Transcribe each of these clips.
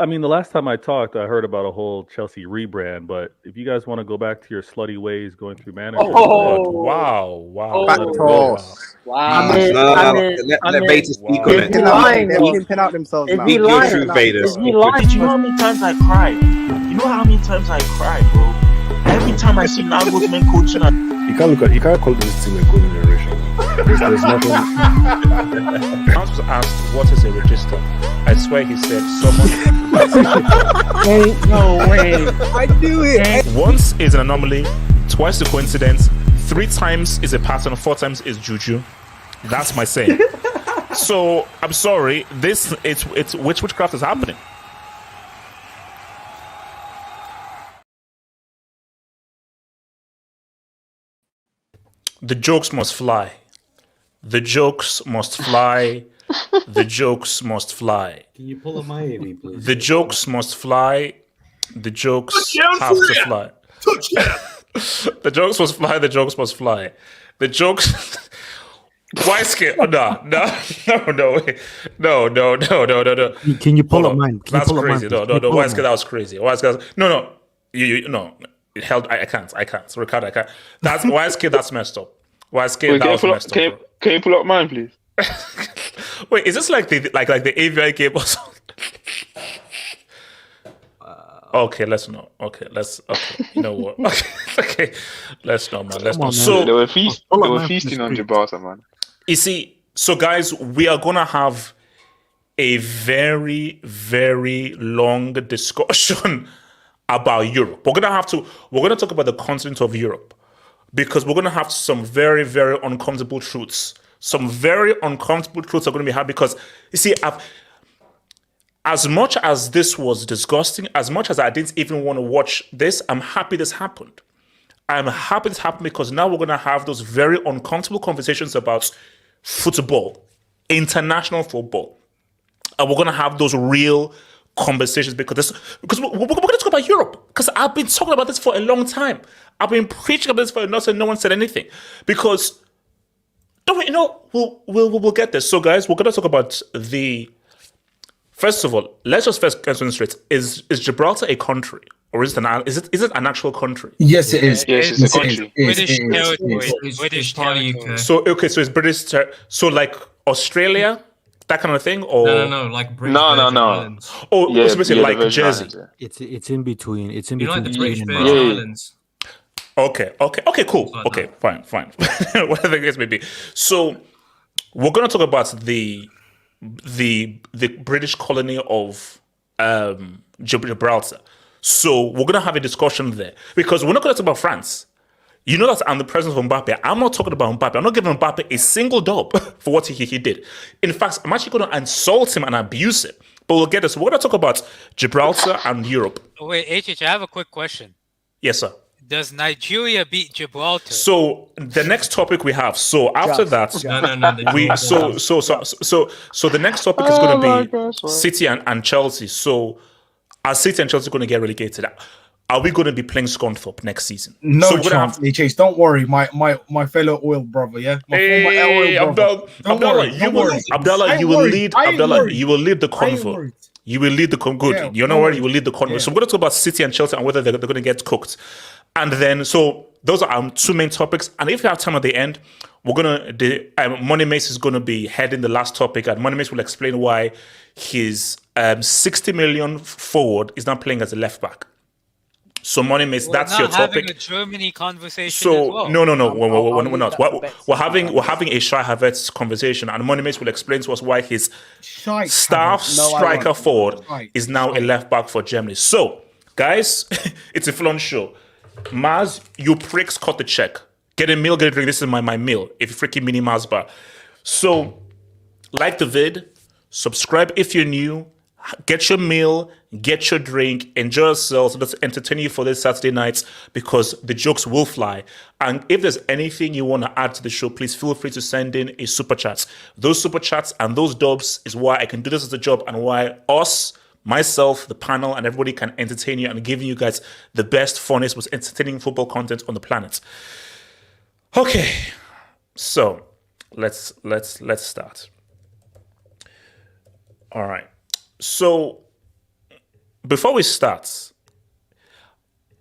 I mean, the last time I talked, I heard about a whole Chelsea rebrand. But if you guys want to go back to your slutty ways, going through managers, wow. Let Beta speak on it. He didn't pin out themselves. Speak your truth, Beta. Did you know how many times I cried? You know how many times I cried, bro? Every time I see Nagelsmann coaching, you can't call this team a golden generation. There's nothing. Hans was asked, what is a register? I swear he said someone. No way. I knew it. Once is an anomaly, twice a coincidence, 3 times is a pattern, 4 times is juju. That's my saying. So I'm sorry, it's witchcraft is happening. The jokes must fly. The jokes must fly. The jokes must fly. Can you pull up my AV, please? The jokes must fly. The jokes have to fly. The jokes must fly. The jokes must fly. The jokes. Why skip? Oh, no. Can you pull up mine? That's crazy. No. Why skip? That was crazy. Why skip? No. No. It held. I can't. Ricardo, I can't. That's why skip. That's messed up. Why skip? That was messed up. Can you pull up mine, please? Wait, is this like the AVI game or something? Okay, let's not. Okay, you know what? Okay, let's not, man. Let's not. So they were feasting on Gibraltar, man. You see, so guys, we are gonna have a very, very long discussion about Europe. We're gonna talk about the continent of Europe because we're gonna have some very, very uncomfortable truths. Some very uncomfortable truths are going to be had because, you see, as much as this was disgusting, as much as I didn't even want to watch this, I'm happy this happened. I'm happy this happened because now we're going to have those very uncomfortable conversations about football, international football. And we're going to have those real conversations because we're going to talk about Europe because I've been talking about this for a long time. I've been preaching about this for a long time, no one said anything because... We'll get this. So, guys, we're going to talk about First of all, let's just first get straight. Is Gibraltar a country, or is it an actual country? Yes, it is. Yes, it's a country. British territory. British territory. So, so it's British. So, like Australia, that kind of thing, or no, like British. No. Islands. Oh, yeah, it's basically like Jersey. Islands, yeah. It's in between. It's in between. Like the British Virgin Islands. Okay, cool. Okay, fine. Whatever the case may be. So we're going to talk about the British colony of Gibraltar. So we're going to have a discussion there because we're not going to talk about France. You know that I'm the president of Mbappe. I'm not talking about Mbappe. I'm not giving Mbappe a single dub for what he did. In fact, I'm actually going to insult him and abuse him. But we'll get this. We're going to talk about Gibraltar and Europe. Wait, HH, I have a quick question. Yes, sir. Does Nigeria beat Gibraltar? So the next topic we have. So after that, So the next topic is going to be City and Chelsea. So are City and Chelsea going to get relegated? Are we going to be playing Scunthorpe next season? No chance, HH. Don't worry, my fellow oil brother. Yeah, Abdallah, you will lead the convo. You will lead the convo. Good. You're not worried. You will lead the convo. Yeah. So we're going to talk about City and Chelsea and whether they're going to get cooked. And then, so those are our two main topics. And if you have time at the end, we're going to, Money Mace is going to be heading the last topic. And Money Mace will explain why his 60 million forward is now playing as a left back. So money makes that's your topic. Having a Germany conversation So as well. no, we're not. We're having a Shai Havertz conversation, and money makes will explain to us why his staff striker forward is now a left back for Germany. So guys, it's a full-on show. Maz, you pricks cut the check. Get a meal, get a drink. This is my meal. If you're freaking mini Maz bar. So like the vid, subscribe if you're new. Get your meal, get your drink, enjoy yourselves. Let's entertain you for this Saturday nights because the jokes will fly. And if there's anything you want to add to the show, please feel free to send in a super chat. Those super chats and those dubs is why I can do this as a job and why myself, the panel, and everybody can entertain you and giving you guys the best, funniest, most entertaining football content on the planet. Okay, so let's start. All right. So, before we start,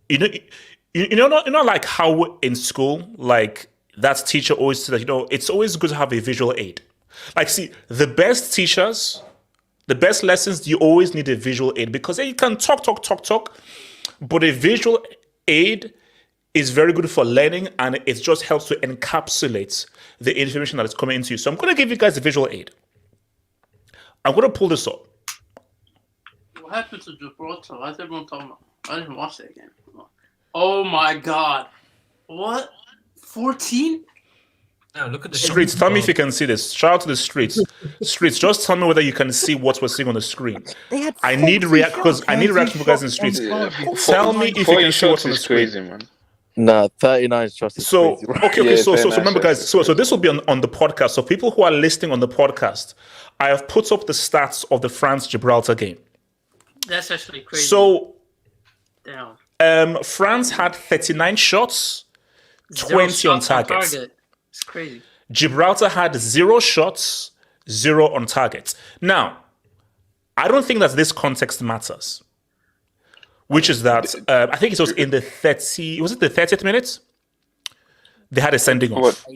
you know, like how in school, like that teacher always said that it's always good to have a visual aid. Like, see, the best teachers, the best lessons, you always need a visual aid because you can talk, but a visual aid is very good for learning and it just helps to encapsulate the information that is coming into you. So I'm going to give you guys a visual aid. I'm going to pull this up. What happened to Gibraltar? Why is everyone talking about? I didn't watch that game. Oh my god. What? 14? Yeah, look at the Streets, tell me if you can see this. Shout out to the streets. Streets, just tell me whether you can see what we're seeing on the screen. I need reaction from you guys in the streets. Tell me if you can see what's on the screen. Crazy, man. Nah, 39 is just so crazy. okay. So remember, guys. So this will be on the podcast. So people who are listening on the podcast, I have put up the stats of the France-Gibraltar game. That's actually crazy. So, damn. France had 39 shots, 20 on target. It's crazy. Gibraltar had 0 shots, 0 on target. Now, I don't think that this context matters. Which is that I think it was in the 30th minute? They had a sending off.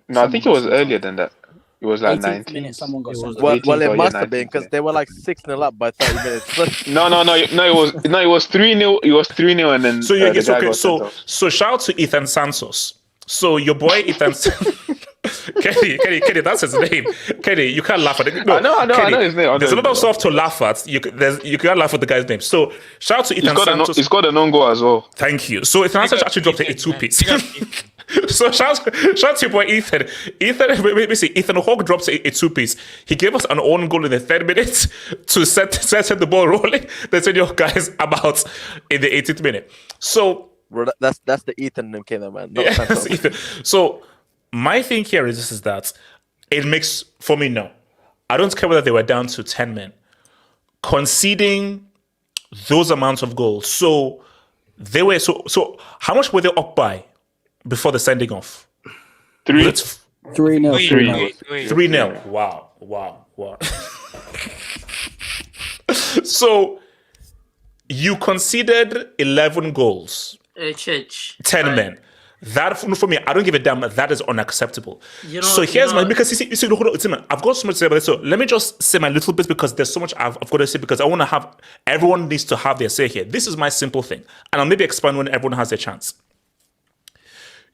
No, I think it was earlier than that. It was like 19. Someone got sent. Well, it must have been because they were like 6-0 up by 30 minutes. No. It was 3-0. It was 3-0, and then so so shout out to Ethan Santos. So your boy Ethan. Kenny, that's his name. Kenny, you can't laugh at it. No, I know his name. There's a lot of stuff to laugh at. You can't laugh at the guy's name. So shout out to Ethan Santos. He's got an own goal as well. Thank you. So Ethan Santos actually dropped a 2-piece. So shout out to your boy Ethan. Ethan Hawke drops a 2-piece. He gave us an own goal in the 3rd minute to set the ball rolling. Then said, "Yo, guys, about in the 18th minute." So bro, that's the Ethan name, man. Not yes, Ethan. So my thing here is that it makes for me no. I don't care whether they were down to 10 men conceding those amounts of goals. So they were so how much were they up by before the sending off? 3-0. 3-0. Wow. So you conceded 11 goals. 10 men. That for me, I don't give a damn. That is unacceptable. So here's my because you see, I've got so much to say about this. So let me just say my little bit because there's so much I've got to say because I want to have everyone needs to have their say here. This is my simple thing, and I'll maybe expand when everyone has their chance.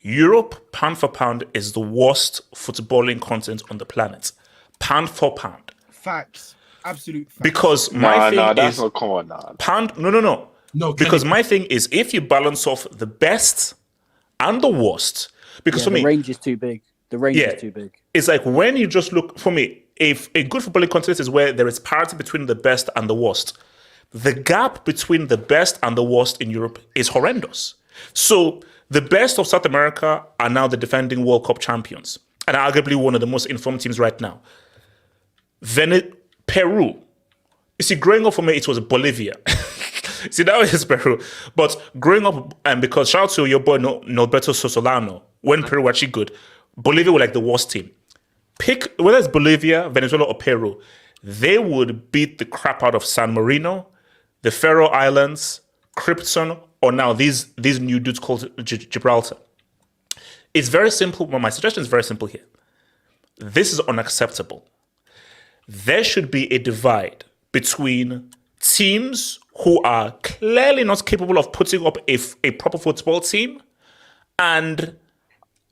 Europe, pound for pound, is the worst footballing content on the planet. Pound for pound. Facts. Absolute facts. Because my thing is not, come on now. Pound. No. Because my thing is if you balance off the best and the worst, because for me, the range is too big. It's like when you just look, for me, if a good footballing contest is where there is parity between the best and the worst. The gap between the best and the worst in Europe is horrendous. So the best of South America are now the defending World Cup champions and arguably one of the most informed teams right now. Peru. You see, growing up for me, it was Bolivia. See, that was Peru. But growing up, and because shout out to your boy Norberto Sosolano, when Peru were actually good, Bolivia were like the worst team. Pick, whether it's Bolivia, Venezuela, or Peru, they would beat the crap out of San Marino, the Faroe Islands, Krypton, or now these new dudes called Gibraltar. It's very simple. Well, my suggestion is very simple here. This is unacceptable. There should be a divide between teams who are clearly not capable of putting up a proper football team and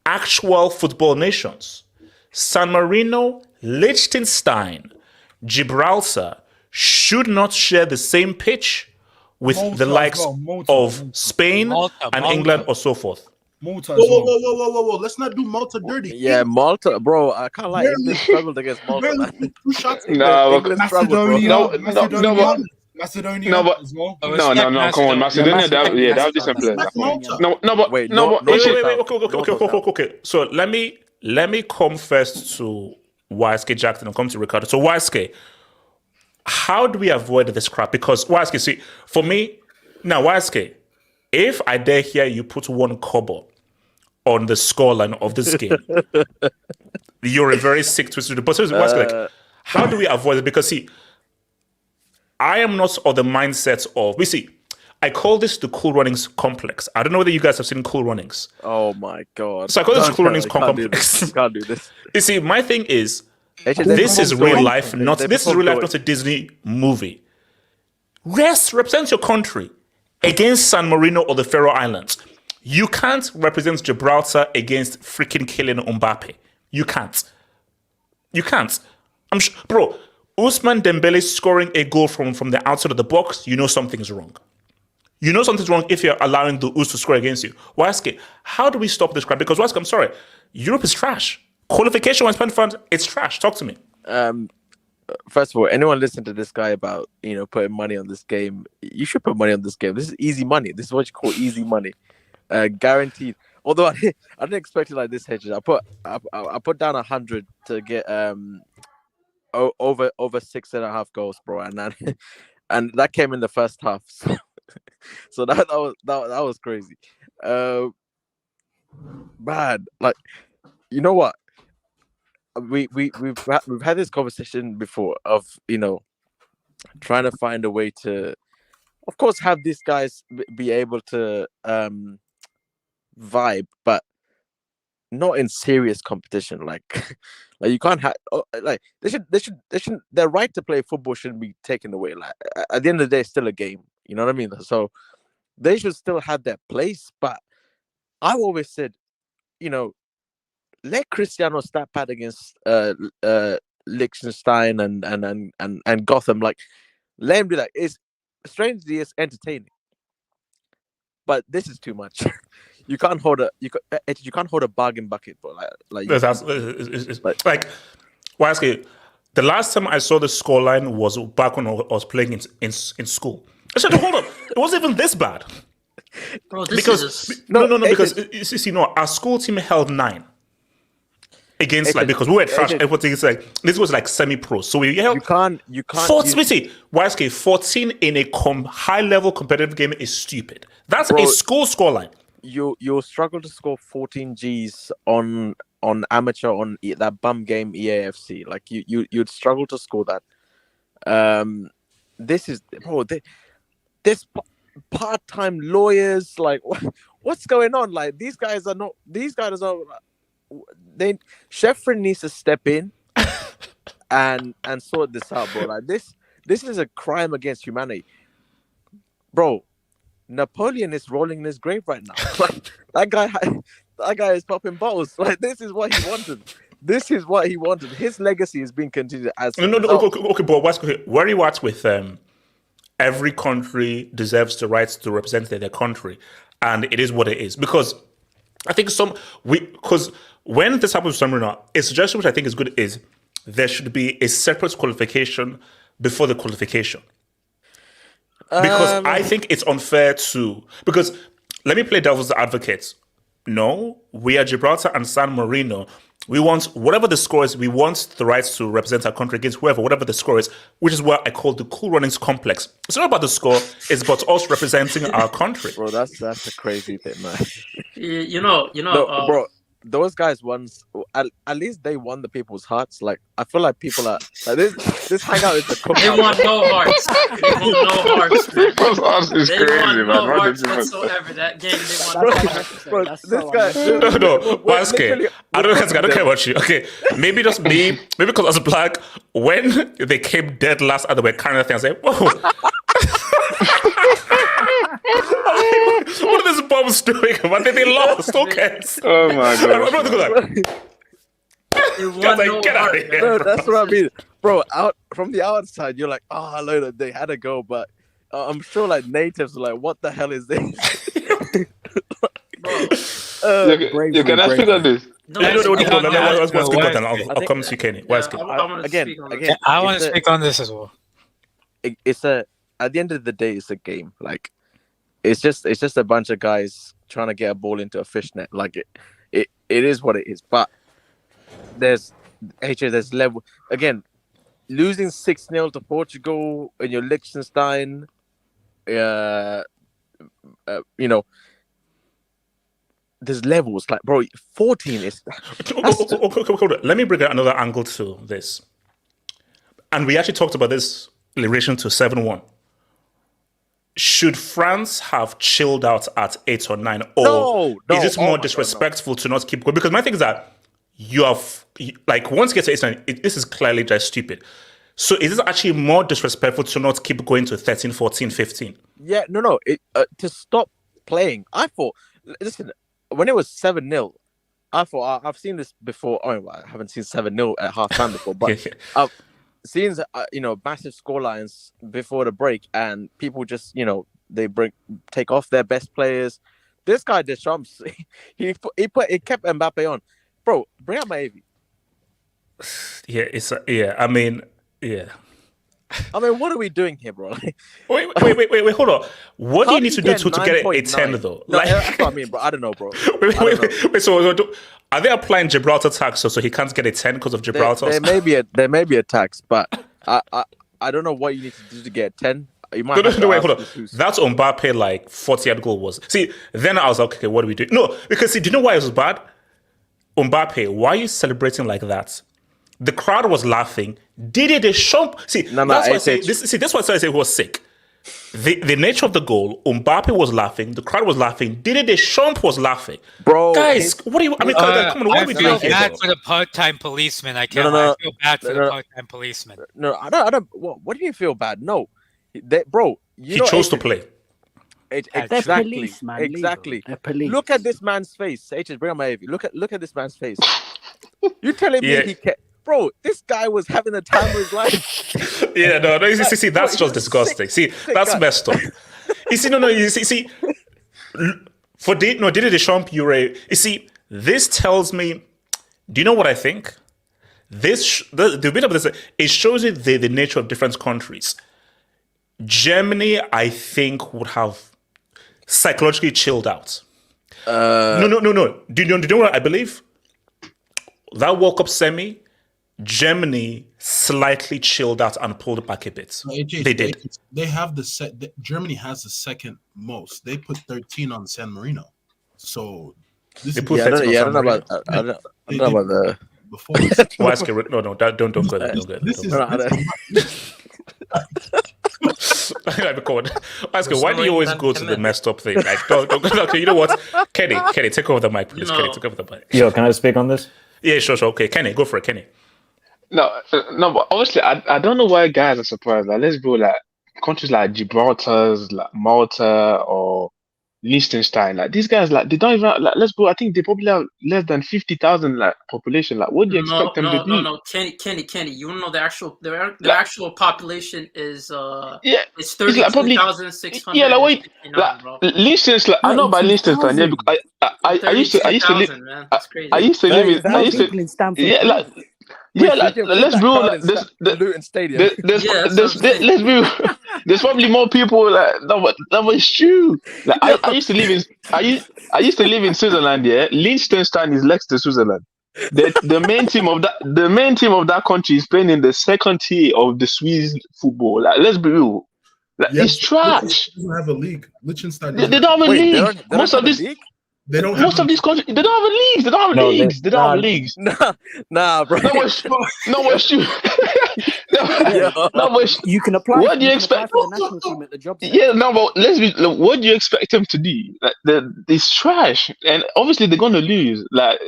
actual football nations. San Marino, Liechtenstein, Gibraltar should not share the same pitch with Malta the as likes well, Malta, of Malta. Spain and England or so forth. Malta Whoa, as whoa, well. whoa, whoa, whoa, whoa! Let's not do Malta dirty. Yeah, Malta, bro. I can't lie. England struggled against Malta, Barely man. two shots. No, England struggled, bro. Macedonia, Macedonia no, but as well. no. Come on, Macedonia. That was the simplest. Wait, Okay. So let me come first to YSK Jackson and come to Ricardo. So YSK, how do we avoid this crap? Because YSK, see, for me, now YSK, if I dare hear you put one kobo on the scoreline of this game, you're a very sick twisted. But seriously, YSK, like, how do we avoid it? Because see, I am not of the mindset of I call this the Cool Runnings complex. I don't know whether you guys have seen Cool Runnings. Oh my god! So I call this Cool Runnings complex. Can't do this. You see, my thing is, this is real life, not a Disney movie. Represent your country against San Marino or the Faroe Islands. You can't represent Gibraltar against freaking killing Mbappe. You can't. I'm sure, bro. Ousmane Dembele scoring a goal from the outside of the box. You know something's wrong. You know something's wrong if you're allowing the Us to score against you. YSK, how do we stop this crap? Because YSK, I'm sorry, Europe is trash. Qualification, when spent it's trash. Talk to me. First of all, anyone listen to this guy about putting money on this game? You should put money on this game. This is easy money. This is what you call easy money, guaranteed. Although I didn't expect it like this, Hedges. I put down 100 to get over 6.5 goals, bro, and that came in the first half. So that was crazy. Bad. Like, you know what? We've had this conversation before of trying to find a way to, of course, have these guys be able to vibe, but not in serious competition. Like you can't have they should their right to play football shouldn't be taken away. Like at the end of the day, it's still a game. You know what I mean? So they should still have their place. But I've always said, let Cristiano start pad against Liechtenstein and Gotham. Like, let him do that. It's strangely it's entertaining, but this is too much. You can't hold a bargain bucket, bro. Like YSK, the last time I saw the scoreline was back when I was playing in school. I said, hold up, it wasn't even this bad. Bro, because our school team held 9 against because we were trash. This was like semi-pro, so we held. You can't. 14 in a high level competitive game is stupid. That's a school scoreline. You'll struggle to score 14 Gs on amateur on that bum game EAFC. Like you'd struggle to score that. This is this part-time lawyers. Like what's going on? Like these guys are. Sheffrin needs to step in and sort this out, bro. Like this is a crime against humanity, bro. Napoleon is rolling in his grave right now. Like that guy is popping bottles. Like this is what he wanted. His legacy is being continued as okay, but where are you at with every country deserves the right to represent their country, and it is what it is. Because I think because when this happens with Samarina, a suggestion which I think is good is there should be a separate qualification before the qualification. Because I think it's unfair because let me play devil's advocate. No, we are Gibraltar and San Marino. We want whatever the score is, we want the rights to represent our country against whatever the score is, which is what I call the Cool Runnings complex. It's not about the score, it's about us representing our country. Bro, that's a crazy thing, man. Bro, those guys once at least they won the people's hearts. Like I feel like people are like this hangout is the They want no hearts. They want no hearts. Man. People's hearts is They crazy, want man. no What hearts is it? whatsoever. That game, they want no hearts. Bro, That's this so guy. unnecessary. No, we're Waske, literally- I don't care about you. Okay, maybe just me. Maybe because I was black. When they came dead last and they were carrying that thing, I said, "Whoa." What are these bombs doing? Man, they lost. Okay. Oh my I'm god. not gonna go like, They want guys, like, no get out hearts. of here. No, that's what I mean, bro. Out from the outside, you're like, oh, I know that they had a go, but I'm sure like natives are like, what the hell is this? You can I speak on this? No, No, it's- let's speak on that. I I'll think- come to Kenny. Yeah, Waske. I wanna Again, speak on this. again, I want it's to a- speak on this as well. it's at the end of the day, it's a game. Like it's just a bunch of guys trying to get a ball into a fishnet. Like it is what it is. But there's level again. Losing 6-0 to Portugal and your Liechtenstein, you know, there's levels. Like, bro, 14 is. Hold on. Let me bring another angle to this. And we actually talked about this in relation to 7-1. Should France have chilled out at 8 or 9? Or No, is it oh more my God, disrespectful to not keep going? Because my thing is that like, once you get to 8 or 9, this is clearly just stupid. So is it actually more disrespectful to not keep going to 13, 14, 15? Yeah, no. To stop playing. I thought, listen, when it was 7-0, I thought I've seen this before. Oh, well, I haven't seen 7-0 at half time before, but I've seen massive scorelines before the break, and people just they take off their best players. This guy Deschamps, he kept Mbappe on, bro. Bring out my AV. I mean, what are we doing here, bro? Wait, hold on. What do you need to do to get a 10 though? No, that's what I mean, bro. I don't know, bro. Wait. So are they applying Gibraltar tax so he can't get a 10 because of Gibraltar? There may be a tax, but I don't know what you need to do to get 10. You might No, wait, hold on. That's Mbappe like 40th goal was. See, then I was like, okay, what do we do? No, because do you know why it was bad? Mbappe, why are you celebrating like that? The crowd was laughing. Didier Deschamps. See, that's why I say this. See, that's why I say he was sick. The nature of the goal, Mbappe was laughing. The crowd was laughing. Didier Deschamps was laughing. Bro, guys, what are you? I mean, come on, what are we doing I feel here? bad for the part-time policeman. I can't. No. I feel bad for the part-time policeman. No, I don't. What do you feel bad? No, bro. He chose to play. Exactly. police, man, Exactly. They're police. Look at this man's face. HS, bring on my AV. Look at this man's face. You telling me he can't? Bro, this guy was having a time of his life. No. See, that's just disgusting. See, that's messed up. You see, no. You see, for Didier Deschamps, you see, this tells me. Do you know what I think? The bit of this, it shows you the nature of different countries. Germany, I think, would have psychologically chilled out. No. Do you know what I believe? That World Cup semi, Germany slightly chilled out and pulled back a bit. They did. They have Germany has the second most. They put 13 on San Marino. So they put 13 on San Marino. I don't know about the before. No, don't go there. Don't go there. Why do you always go to the messed up thing? Like, don't. Okay, you know what? Kenny, take over the mic, please. Kenny, take over the mic. Yo, can I speak on this? Yeah, sure. Okay, Kenny, go for it, Kenny. No, but obviously, I don't know why guys are surprised. Like, let's go like countries like Gibraltar's, like Malta or Liechtenstein. Like these guys, like they don't even like. Let's go. I think they probably have less than 50,000 like population. Like, what do you expect them to do? No, Kenny. You wanna know the actual population is it's 32,600. Yeah, like Liechtenstein. Like, I know about Liechtenstein. Yeah, because I used to live. Man. That's crazy. I used to live in. I used to. Yeah, like. Yeah, let's be real. Like, Luton Stadium. Let's be real. There's probably more people like that was true. Like I used to live in I used to live in Switzerland. Yeah, Liechtenstein is next to Switzerland. The main team of that country is playing in the second tier of the Swiss football. Like, let's be real. Like, it's trash. They don't have a league. Liechtenstein. They don't have a league. Most of this. They don't. Most of these countries, they don't have leagues. They don't have leagues. They don't have leagues. Nah, bro. No, it's true. No, you can apply. What do you expect? For the national team at the job. Yeah, no, but what do you expect them to do? Like, it's trash, and obviously they're gonna lose. Like,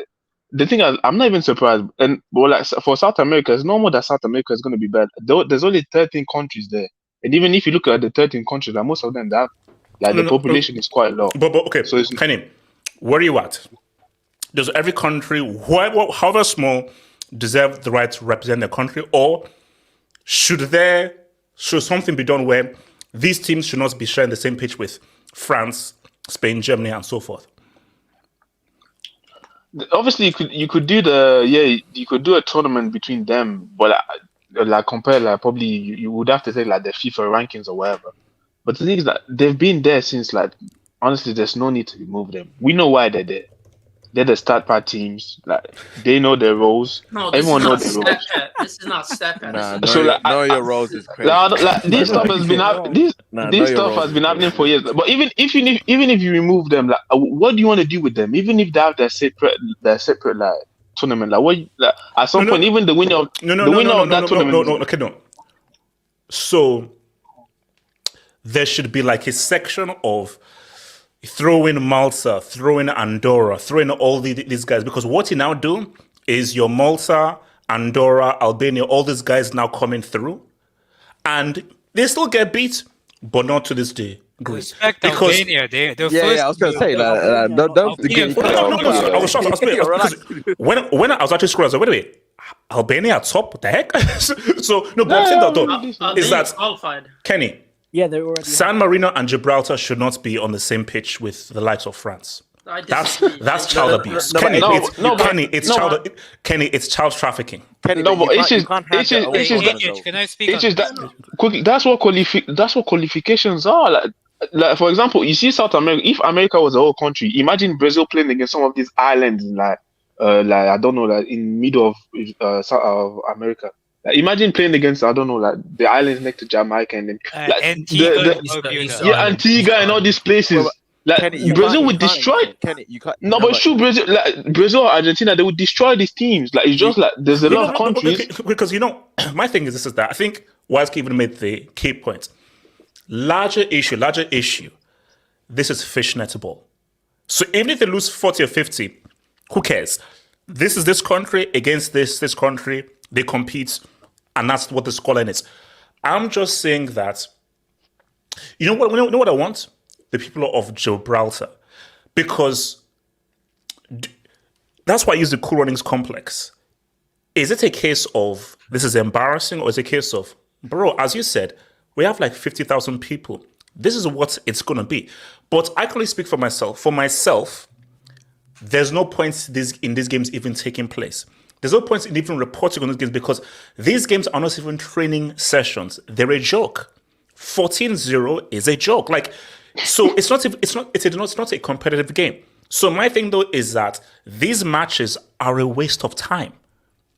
the thing is, I'm not even surprised. And well, like for South America, it's normal that South America is gonna be bad. There's only 13 countries there, and even if you look at the 13 countries, like most of them, that the population is quite low. But okay, so Kenny, where are you at? Does every country, however small, deserve the right to represent their country, or should something be done where these teams should not be sharing the same pitch with France, Spain, Germany, and so forth? Obviously, you could do a tournament between them, but probably you would have to take like the FIFA rankings or whatever. But the thing is that they've been there since honestly, there's no need to remove them. We know why they're there. They're the start part teams. Like, they know their roles. No, everyone knows their roles. This is not step at. Know your roles is crazy. This stuff has been happening. This stuff has been happening for years. But even if you remove them, what do you want to do with them? Even if they have their separate tournament, at some point, even the winner of that tournament. No. So there should be like a section of throw in Malta, throw in Andorra, throw in all these guys. Because what you now do is your Malta, Andorra, Albania, all these guys now coming through. And they still get beat, but not to this day. Respect Albania. They're first. Yeah, I was going to say, I was shocked. When I was actually scrolling, I was like, wait a minute, Albania at top? What the heck? So, no, but I'm saying that though, is that, qualified. Kenny, yeah, they already. San Marino and Gibraltar should not be on the same pitch with the likes of France. That's child abuse. Kenny, it's child trafficking. Kenny, no, but it's just that's what qualifications are. Like for example, you see South America. If America was a whole country, imagine Brazil playing against some of these islands, like I don't know, like in middle of South America. Like, imagine playing against, I don't know, like the islands next to Jamaica and then Antigua and all these places. Like Kenny, Brazil would destroy. Kenny, you can't. No, but it's true. Brazil or Argentina, they would destroy these teams. Like, it's just like there's a lot of countries. Because my thing is that I think Wiseky even made the key point. Larger issue. This is fishnet ball. So even if they lose 40 or 50, who cares? This is this country against this country. They compete, and that's what the scoreline is. I'm just saying that. You know what I want? The people of Gibraltar, because that's why I use the Cool Runnings complex. Is it a case of this is embarrassing, or is it a case of, bro, as you said, we have like 50,000 people. This is what it's going to be. But I can only speak for myself. For myself, there's no point in these games even taking place. There's no point in even reporting on these games because these games are not even training sessions. They're a joke. 14-0 is a joke. Like, so it's not a competitive game. So my thing though is that these matches are a waste of time.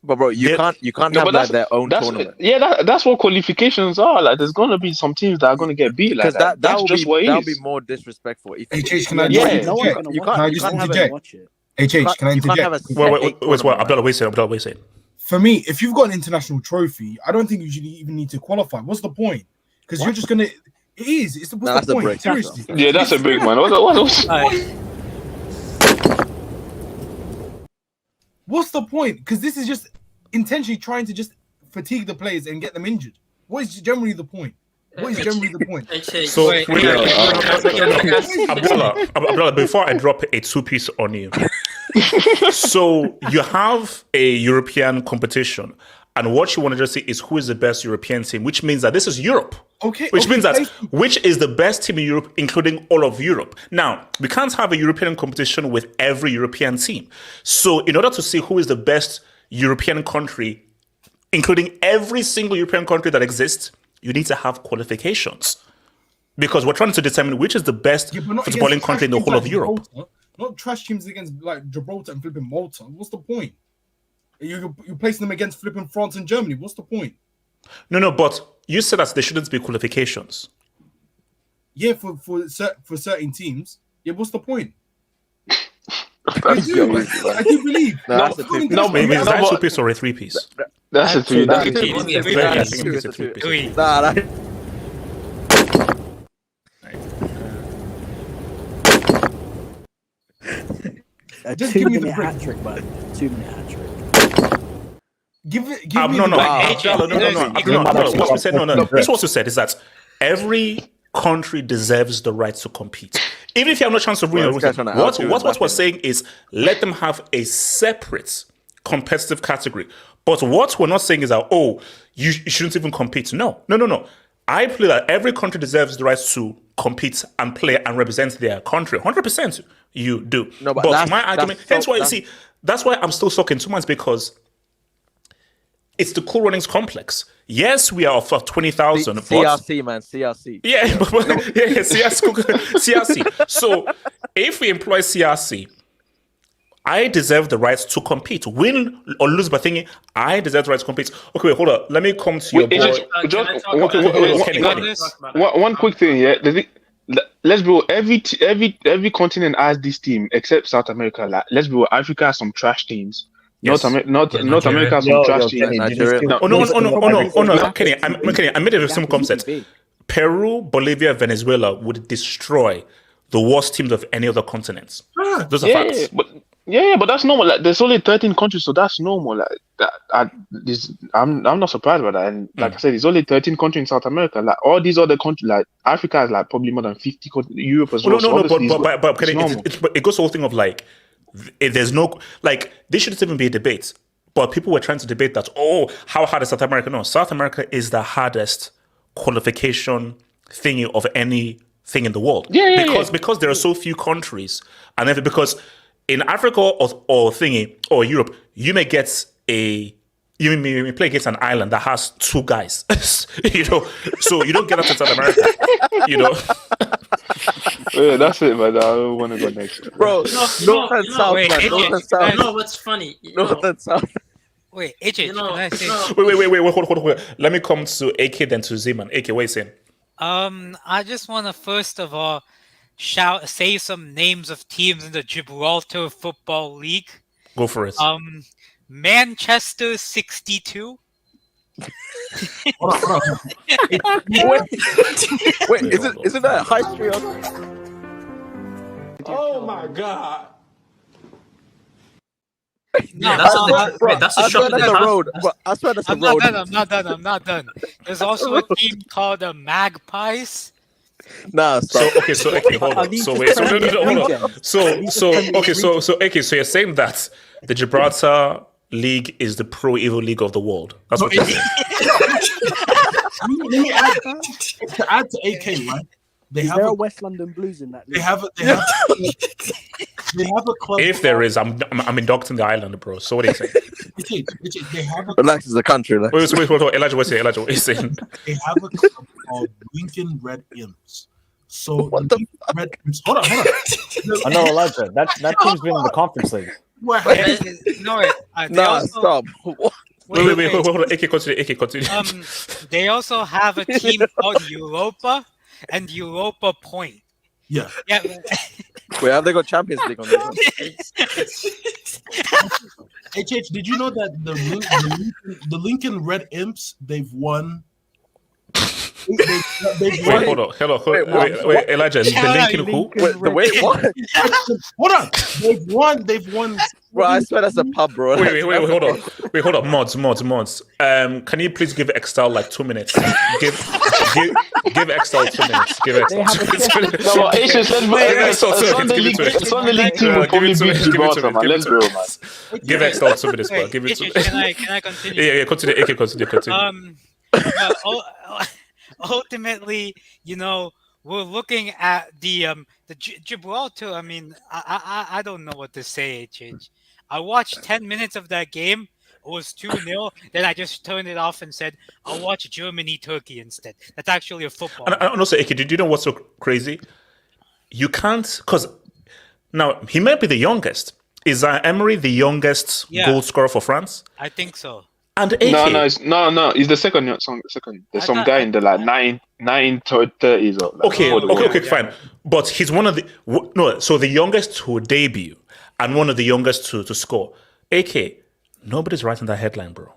But bro, you can't have like their own tournament. Yeah, that's what qualifications are. Like, there's gonna be some teams that are gonna get beat. Like that's just what it is. That'll be more disrespectful. HH, can I interject? You can't interject. HH, can I interject? Wait, Abdullah, wait a second. For me, if you've got an international trophy, I don't think you should even need to qualify. What's the point? Because you're just gonna. It is. It's the point. Seriously. Yeah, that's a big man. What's the point? Because this is just intentionally trying to just fatigue the players and get them injured. What is generally the point? So, Abdullah, before I drop a two-piece on you, so you have a European competition, and what you want to just see is who is the best European team, which means that this is Europe. Which means that which is the best team in Europe, including all of Europe. Now, we can't have a European competition with every European team. So in order to see who is the best European country, including every single European country that exists, you need to have qualifications. Because we're trying to determine which is the best footballing country in the whole of Europe. Not trash teams against like Gibraltar and flipping Malta. What's the point? You're placing them against flipping France and Germany. What's the point? No, but you said that there shouldn't be qualifications. Yeah, for certain teams. Yeah, what's the point? I do believe. No, that's a two. no, Maybe is no, that but- 2 piece or a 3 piece? That's a two. That's a It's two. a I think it's a 3 piece. Nah, A Just give me the 2-minute break. hat trick, man. 2-minute hat trick. Give me No. the What we said, no. This what we said is that every country deserves the right to compete. Even if you have no chance of winning, what we're saying is let them have a separate competitive category. But what we're not saying is that, you shouldn't even compete. No. I believe that every country deserves the right to compete and play and represent their country. 100% you do. No, but my argument, hence why that's why I'm still stuck in 2 months, because it's the Cool Runnings complex. Yes, we are of 20,000. CRC, man, CRC. Yeah, CRC. So if we employ CRC, I deserve the right to compete. Win or lose by thinking, I deserve the right to compete. Okay, wait, hold on. Let me come to your boy. One quick thing, yeah. Let's be real, every continent has this team except South America. Like, let's be real, Africa has some trash teams. Yes. North America has some trash teams. No, Kenny, I made a simple concept. Peru, Bolivia, Venezuela would destroy the worst teams of any other continents. Those are facts. But that's normal. Like, there's only 13 countries, so that's normal. Like that, I'm not surprised by that. And like I said, there's only 13 countries in South America. Like all these other countries, like Africa has like probably more than 50 countries. Europe as well. But Kenny, it goes to the whole thing of like, there's no like this shouldn't even be a debate. But people were trying to debate that. How hard is South America? No, South America is the hardest qualification thingy of anything in the world. Because there are so few countries, and then because in Africa or thingy or Europe, you may play against an island that has 2 guys, so you don't get that in South America, Yeah, that's it, man. I don't want to go next, bro. North and South, man. North and South. You know what's funny? North and South. Wait, AJ, can I say? Wait, hold on. Let me come to AK then to Zeman. AK, what are you saying? I just want to first of all say some names of teams in the Gibraltar Football League. Go for it. Manchester 62. Hold on. Wait, isn't that high street? Oh my god. No, that's a shot in the road. I swear that's a road. I'm not done. There's also a team called the Magpies. Nah, stop. So hold on. So wait, hold on. So you're saying that the Gibraltar League is the pro evil league of the world. That's what you're saying. Let me add to AK, right? Is there a West London Blues in that league? They have a club. If there is, I'm inducting the island, bro. So what are you saying? They have a Relax, is a country. Like. Wait, Elijah, what are you saying? They have a club called Lincoln Red Imps. So what the Red Imps. Hold on. I know, Elijah. That team's been in the conference league. Stop. Wait, hold on. AK, continue. They also have a team called Europa and Europa Point. Yeah. Wait, have they got Champions League on this? HH, did you know that the Lincoln Red Imps, they've won? Wait, hold on. Wait, Elijah, the Lincoln who? Wait, what? Hold on. They've won. Bro, I swear that's a pub, bro. Wait, hold on. Mods. Can you please give Extal like 2 minutes? Give Extal 2 minutes. Give Extal. No, but Sunday League team will probably beat Gibraltar, man. Let's go, man. Give Extal 2 minutes, bro. Give it 2 minutes. Can I continue? Yeah, continue. AK, continue. Ultimately, we're looking at the Gibraltar. I mean, I don't know what to say, HH. I watched 10 minutes of that game. It was 2-0. Then I just turned it off and said, I'll watch Germany-Turkey instead. That's actually a football. And also, AK, do you know what's so crazy? You can't, because now he might be the youngest. Is Emery the youngest goal scorer for France? I think so. And AK, no. He's the second. There's some guy in the like 9-30s or like, okay, fine. But he's one of the so the youngest to debut, and one of the youngest to score. AK, nobody's writing that headline, bro.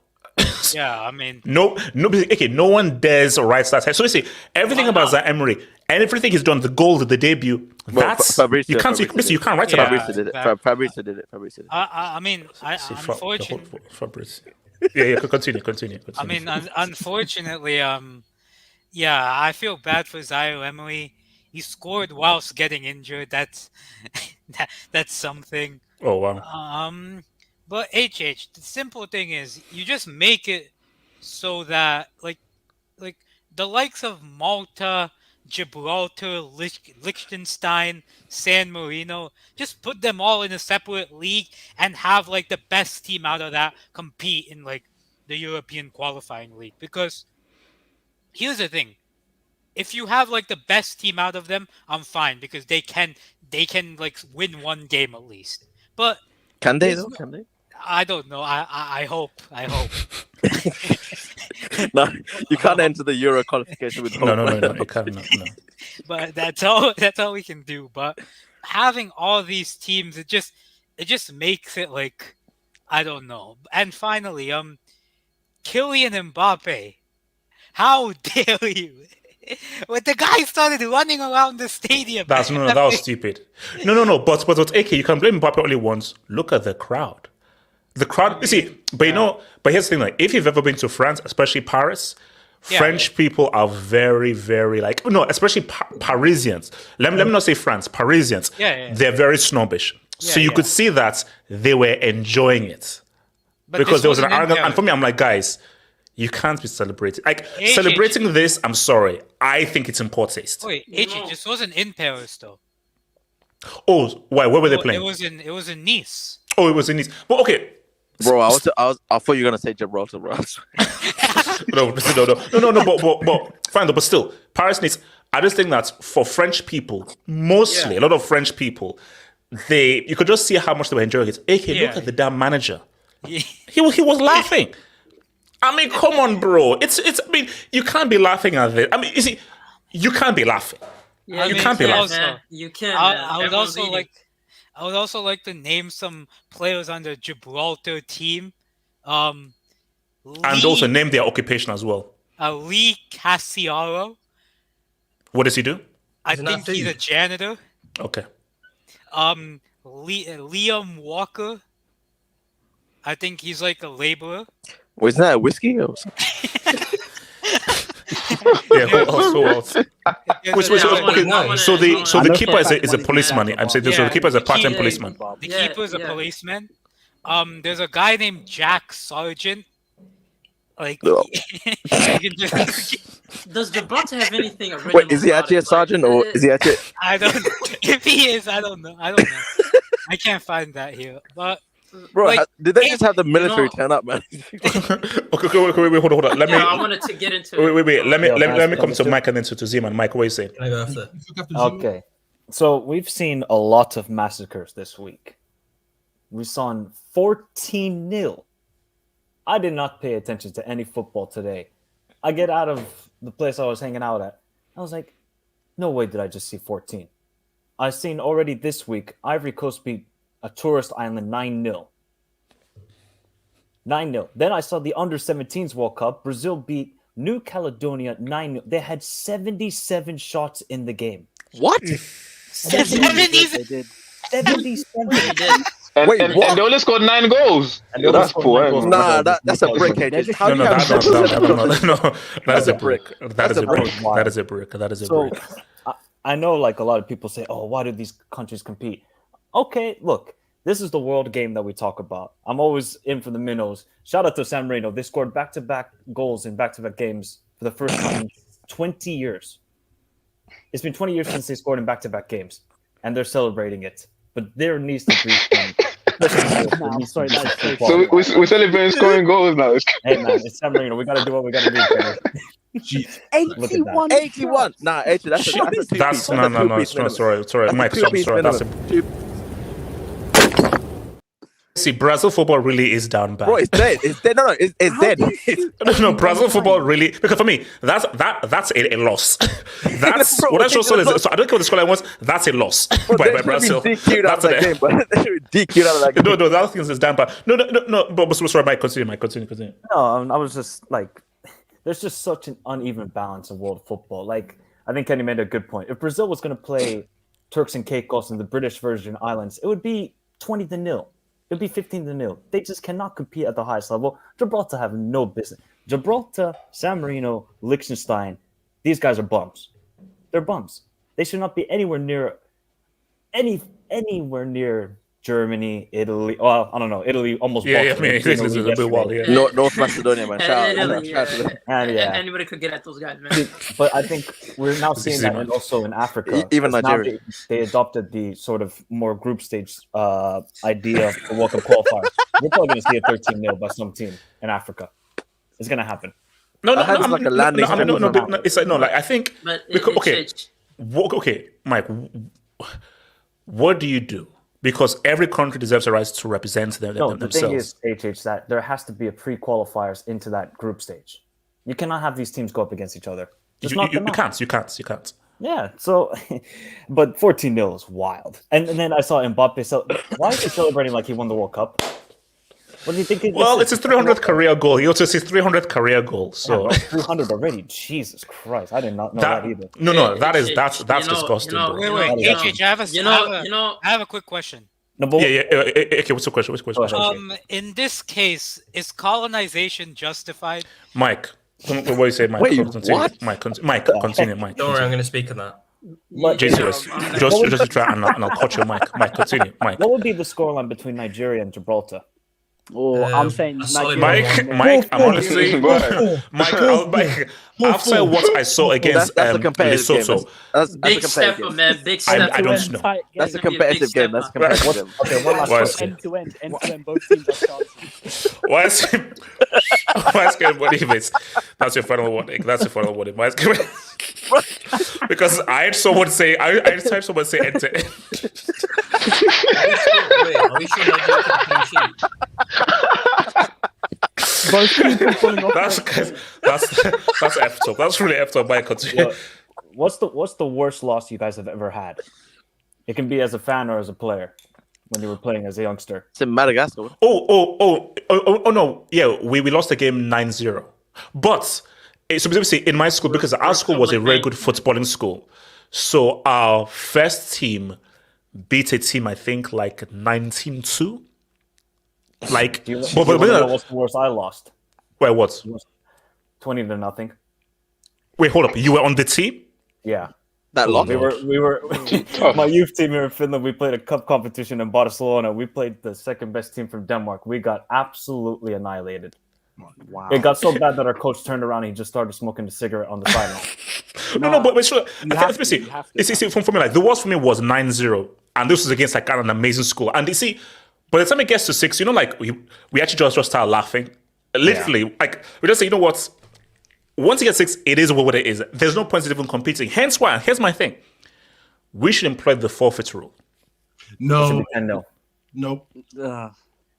Yeah, I mean, nobody. Okay, no one dares write that. So you see, everything about Zaire Emery and everything he's done, the goal, the debut. That's you can't write it about. Fabrizio did it. I mean, unfortunately, Fabrizio. Yeah, continue. I mean, unfortunately, yeah, I feel bad for Zaire Emery. He scored whilst getting injured. That's something. Oh wow. But the simple thing is, you just make it so that like the likes of Malta, Gibraltar, Liechtenstein, San Marino, just put them all in a separate league and have like the best team out of that compete in like the European qualifying league. Because here's the thing. If you have like the best team out of them, I'm fine because they can like win one game at least. But can they though? Can they? I don't know. I hope. No, you can't enter the Euro qualification with hope. No. You can't. No. But that's all we can do. But having all these teams, it just makes it like I don't know. And finally, Kylian Mbappe, how dare you? When the guy started running around the stadium. That was stupid. No. But AK, you can blame Mbappe only once. Look at the crowd. The crowd, you see, but here's the thing, like, if you've ever been to France, especially Paris, French people are very, very, like, especially Parisians. Let me not say France, Parisians. They're very snobbish. So you could see that they were enjoying it. But because there was an arrogance, and for me, I'm like, guys, you can't be celebrating. Like, celebrating this, I'm sorry, I think it's in poor taste. Wait, it just wasn't in Paris, though. Oh, why? Where were they playing? It was in Nice. Oh, it was in Nice. Well, okay. Bro, I thought you were gonna say Gibraltar, bro. No, but fine, but still, Paris needs. I just think that for French people, mostly a lot of French people, you could just see how much they were enjoying it. Look at the damn manager. He was laughing. I mean, come on, bro. It's. I mean, you can't be laughing at it. I mean, you see, you can't be laughing. Yeah, you can't be laughing. You can't. I would also like to name some players on the Gibraltar team. And also name their occupation as well. Lee Casiaro. What does he do? I think he's a janitor. Okay. Liam Walker. I think he's like a laborer. Wasn't that a whiskey or something? Yeah, who else? So the keeper is a policeman. I'm saying so the keeper is a part-time policeman. The keeper is a policeman. There's a guy named Jack Sargent. Like, does Gibraltar have anything original? Wait, is he actually a sergeant or is he actually? I don't know. If he is, I don't know. I can't find that here, but. Bro, like, did they just have the military turn up, man? Okay, wait, hold on. I wanted to get into. Wait. Let me come to Mike and then to Zeman. Mike, what are you saying? Can I go after? Okay, so we've seen a lot of massacres this week. We saw 14-0. I did not pay attention to any football today. I get out of the place I was hanging out at. I was like, no way did I just see 14. I've seen already this week, Ivory Coast beat a tourist island 9-0. 9-0. Then I saw the Under-17s World Cup. Brazil beat New Caledonia 9-0. They had 77 shots in the game. What? 77? 77. And they only scored 9 goals. That's poor. Nah, that's a brick, AJ. That's a brick. That is a brick. I know, like, a lot of people say, oh, why do these countries compete? Okay, look, this is the world game that we talk about. I'm always in for the minnows. Shout out to San Marino. They scored back-to-back goals in back-to-back games for the first time in 20 years. It's been 20 years since they scored in back-to-back games, and they're celebrating it. But there needs to be some... So we're celebrating scoring goals now. Hey, man, it's San Marino. We got to do what we got to do. 81. 81. Nah, actually, that's no. Sorry, Mike. Sorry. That's a. see, Brazil football really is down bad. Bro, it's dead. It's dead. No, it's dead. No, Brazil football really, because for me, that's a loss. That's Bro, what I saw. So I don't care what the scoreline was. That's a loss by Brazil. DQ'd out of that game, but they should be DQ'd out of that game. No, the other thing is down bad. No. But sorry, Mike, continue. No, I was just like, there's just such an uneven balance in world football. Like, I think Kenny made a good point. If Brazil was going to play Turks and Caicos in the British Virgin Islands, it would be 20-0. It'd be 15-0. They just cannot compete at the highest level. Gibraltar have no business. Gibraltar, San Marino, Liechtenstein, these guys are bums. They're bums. They should not be anywhere near Germany, Italy. Well, I don't know. Italy almost. Yeah, I mean, it's a bit wild. Yeah. North Macedonia, man. Anybody could get at those guys, man. But I think we're now seeing that, and also in Africa, even Nigeria. They adopted the sort of more group stage idea for World Cup qualifiers. We're probably going to see a 13-0 by some team in Africa. It's going to happen. No. It's like no. Like I think. Okay, Mike. What do you do? Because every country deserves a right to represent themselves. The thing is, that there has to be a pre-qualifiers into that group stage. You cannot have these teams go up against each other. You can't. Yeah, so, but 14-0 is wild. And then I saw Mbappe. So why is he celebrating like he won the World Cup? What do you think? Well, it's his 300th career goal. He also his 300th carear goal. So 300 already. Jesus Christ, I did not know that either. No, that's disgusting. Wait, I have a quick question. Okay, what's the question? In this case, is colonization justified? Mike, what do you say, Mike? Wait, continue. what? Mike, continue, Mike. Don't worry, I'm going to speak on that. Jesus, just try and I'll cut your mic. Mike, continue. Mike. What would be the scoreline between Nigeria and Gibraltar? Oh, I'm saying Mike, I'm honestly, Mike, after what I saw against Lesotho, big step, man, big step. I don't know. That's a competitive game. Okay, one last question. End to end, both teams have chances. Why is everybody miss? That's your final warning. Why is because I heard someone say end to end. Wait, are we sure Nigeria can clean sheet? That's effed up. That's really effed up by continue. What's the worst loss you guys have ever had? It can be as a fan or as a player when you were playing as a youngster. It's in Madagascar. Oh no. Yeah, we lost the game 9-0. But so specifically in my school, because our school was a very good footballing school. So our first team beat a team, I think, like 19-2. Like, what's the worst I lost? Wait, what? 20-0. Wait, hold up. You were on the team? Yeah. That lost. We were my youth team here in Finland. We played a cup competition in Barcelona. We played the second best team from Denmark. We got absolutely annihilated. Wow. It got so bad that our coach turned around and he just started smoking a cigarette on the sideline. But sure. For me, like the worst for me was 9-0, and this was against like an amazing school. And you see, by the time it gets to 6, like we actually just start laughing. Literally, like we just say, you know what? Once you get 6, it is what it is. There's no point in even competing. Hence why, here's my thing: we should employ the forfeit rule. No. Nope.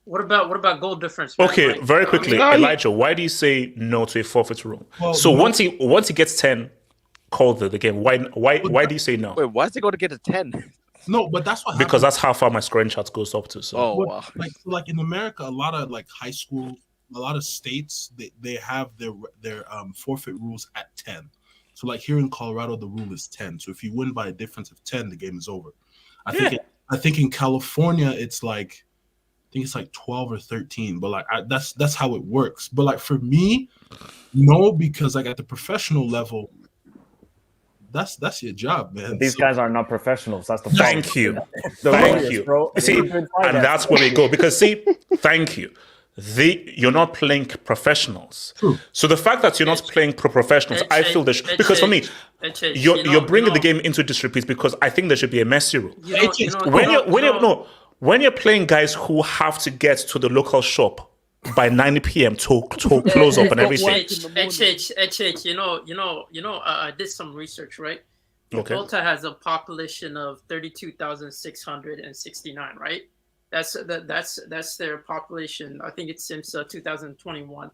What about goal difference? Okay, very quickly, Elijah, why do you say no to a forfeit rule? So once he gets 10, call the game. Why do you say no? Wait, why is it going to get a 10? No, but that's what because that's how far my scoring chart goes up to. So. Oh wow! Like in America, a lot of like high school, a lot of states they have their forfeit rules at 10. So like here in Colorado, the rule is 10. So if you win by a difference of 10, the game is over. I think in California it's like 12 or 13. But like that's how it works. But like for me, no, because like at the professional level. That's your job, man. These guys are not professionals. That's the thank you, thank you. Bro. See, and that's where we go because thank you. You're not playing professionals. True. So the fact that you're not playing professionals, I feel because for me, you're bringing the game into disrepute because I think there should be a Messi rule. When you're playing guys who have to get to the local shop by 9 p.m. to close up and everything. I did some research, right? Okay. Gibraltar has a population of 32,669, right? That's their population. I think it's since 2021.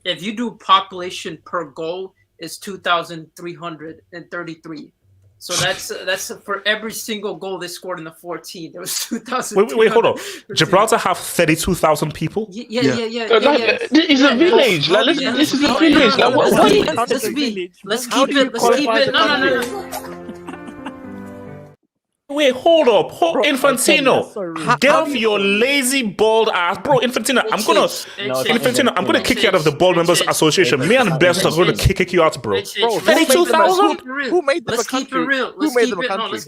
If you do population per goal, it's 2,333. So that's for every single goal they scored in the 14. There was 2,000. Wait, hold on. Gibraltar have 32,000 people. Yeah. It's a village. Like, this is a village. Like, what? Let's keep it. No. Wait, hold up. Infantino. Get off your lazy, bald ass. Bro, Infantino, I'm gonna kick you out of the Bald Members Association. Me and Best are going to kick you out, bro. 32,000? Who made them a Let's keep country? it real. Who made them a country?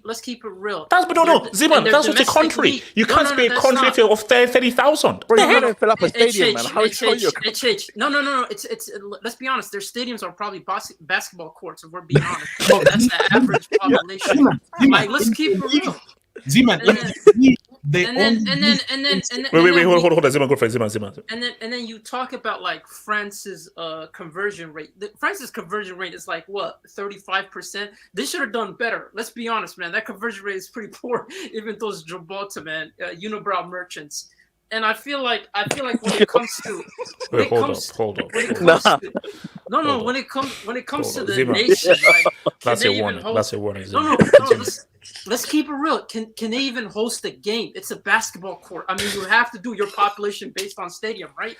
Let's keep it real. Ziman, that's just a country. You can't be a country of 30,000. Bro, you're gonna fill up a stadium, man. How is you? No. It's. Let's be honest. Their stadiums are probably basketball courts. If we're being honest, that's the average population. Like, let's keep it real. Z-Man, Wait, hold on, Ziman, go for it, Ziman. And then you talk about like France's conversion rate. France's conversion rate is like what, 35%? They should have done better. Let's be honest, man. That conversion rate is pretty poor. Even those Gibraltar, man, unibrow merchants. And I feel like when it comes to hold on. When it comes to the nation, like, that's a warning. That's a warning. No. Let's keep it real. Can they even host a game? It's a basketball court. I mean, you have to do your population based on stadium, right?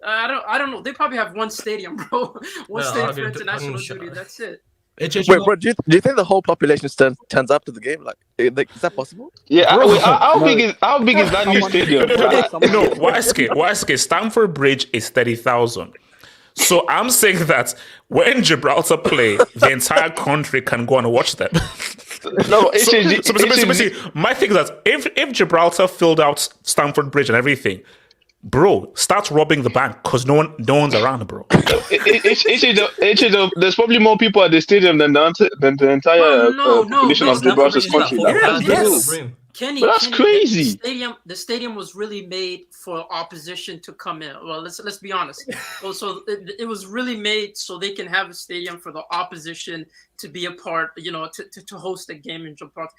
I don't know. They probably have one stadium, bro. One stadium for international duty. That's it. Wait, bro, do you think the whole population turns up to the game? Like, is that possible? Yeah, how big is that new stadium? No, YSK, Stamford Bridge is 30,000. So I'm saying that when Gibraltar play, the entire country can go and watch them. No, my thing is that if Gibraltar filled out Stamford Bridge and everything, bro, start robbing the bank because no one's around, bro. There's probably more people at the stadium than the entire population of Gibraltar's country. Kenny, but that's crazy. The stadium was really made for opposition to come in. Well, let's be honest. So it was really made so they can have a stadium for the opposition to be a part, to host a game in Gibraltar.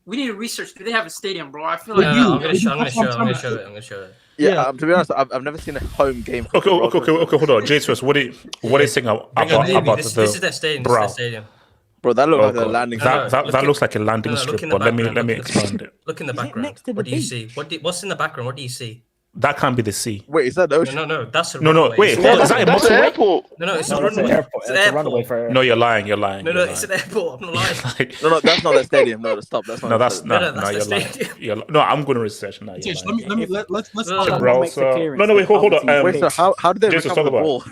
We need to research. Do they have a stadium, bro? I feel like I'm gonna show it. Yeah, to be honest, I've never seen a home game. Okay, hold on, Jesus. What are you saying about this is their stadium. This is their stadium. Bro, that looks like a landing strip. That looks like a landing strip, but let me expand it. Look in the background. What do you see? What's in the background? What do you see? That can't be the sea. Wait, is that the ocean? No, that's a runway. No, wait, is that a motorway? airport? No, it's a runway. It's an airport. No, you're lying. No, it's an airport. I'm not lying. No, that's not a stadium. No, stop. That's not. No, that's you're lying. No, I'm going to research now. Let's talk Gibraltar. No, wait, hold on. Wait, so how did they recover the ball?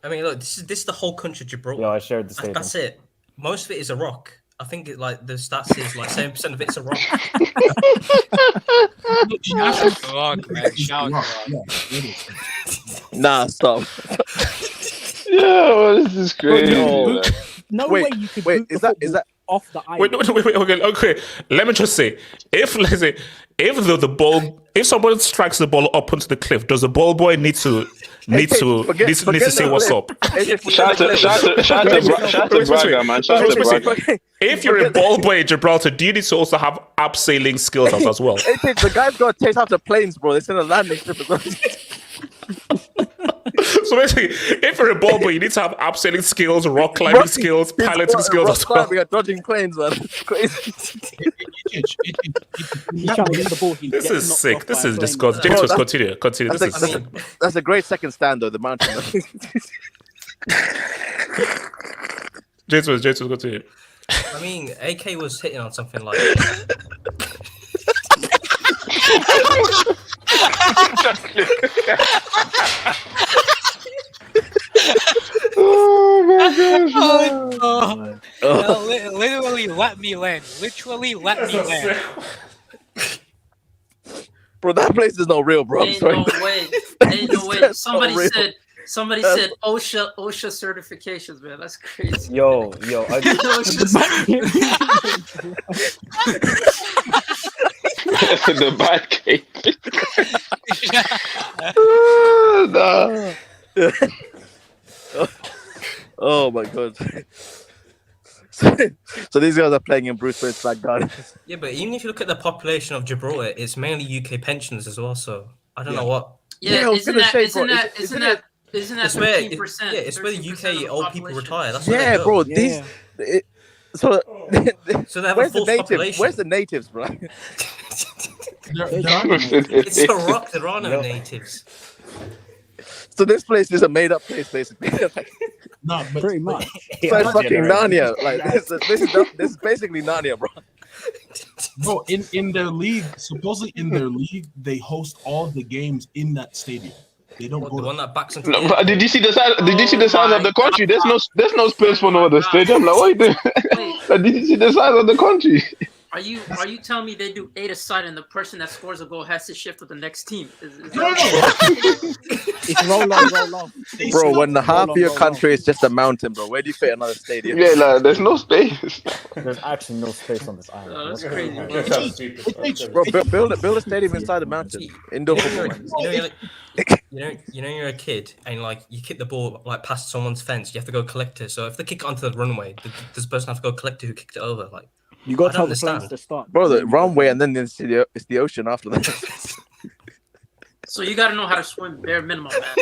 I mean, look, this is the whole country, Gibraltar. Yeah, I shared the stadium. That's it. Most of it is a rock. I think the stats is like 7% of it's a rock. Nah, stop. Yeah, this is crazy. No way you could. Wait, is that off the island? Wait. Okay. Let me just say, if the ball, if someone strikes the ball up onto the cliff, does the ball boy need to say what's up? Shout to Braga, man. Shout to Braga. If you're a ball boy in Gibraltar, do you need to also have abseiling skills as well? The guy's got to chase after planes, bro. It's in a landing strip as well. So basically, if you're a ball boy, you need to have abseiling skills, rock climbing skills, piloting skills as well. We are dodging planes, man. It's crazy. This is sick. This is disgusting. James, continue. That's a great second stand, though. The mountain. James, continue. I mean, AK was hitting on something like. Oh my gosh! Literally, let me land. Bro, that place is not real, bro. Ain't no way. Somebody said OSHA certifications, man. That's crazy. Yo. The bad cake. Oh my god. So these guys are playing in Bruce Wade's back garden. Yeah, but even if you look at the population of Gibraltar, it's mainly UK pensioners as well. So I don't know what. Yeah, isn't that 15%? Yeah, it's where the UK old people retire. That's where Yeah, they go. bro. So they have where's a full the natives? population. Where's the natives, bro? It's a rock. There are no natives. So this place is a made-up place, basically. No, but Pretty much. It's like fucking Narnia. Like this is basically Narnia, bro. Bro, in their league, supposedly in their league, they host all the games in that stadium. They don't go The to one that backs into No, but did you see the size? Did you see the size of the country? There's no space for no other stadium. Like, what are you doing? Like, did you see the size of the country? Are you telling me they do 8 aside and the person that scores a goal has to shift with the next team? It's roll on. Bro, when the half of your country is just a mountain, bro, where do you fit another stadium? Yeah, like, there's no space. There's actually no space on this island. Oh, that's crazy. Bro, build a stadium inside the mountain. Indoor football. You're a kid and like you kick the ball like past someone's fence. You have to go collect it. So if they kick it onto the runway, does the person have to go collect it who kicked it over? Like You got to tell the understand. players to start. Bro, the runway and then it's the ocean after that. So you got to know how to swim bare minimum, man.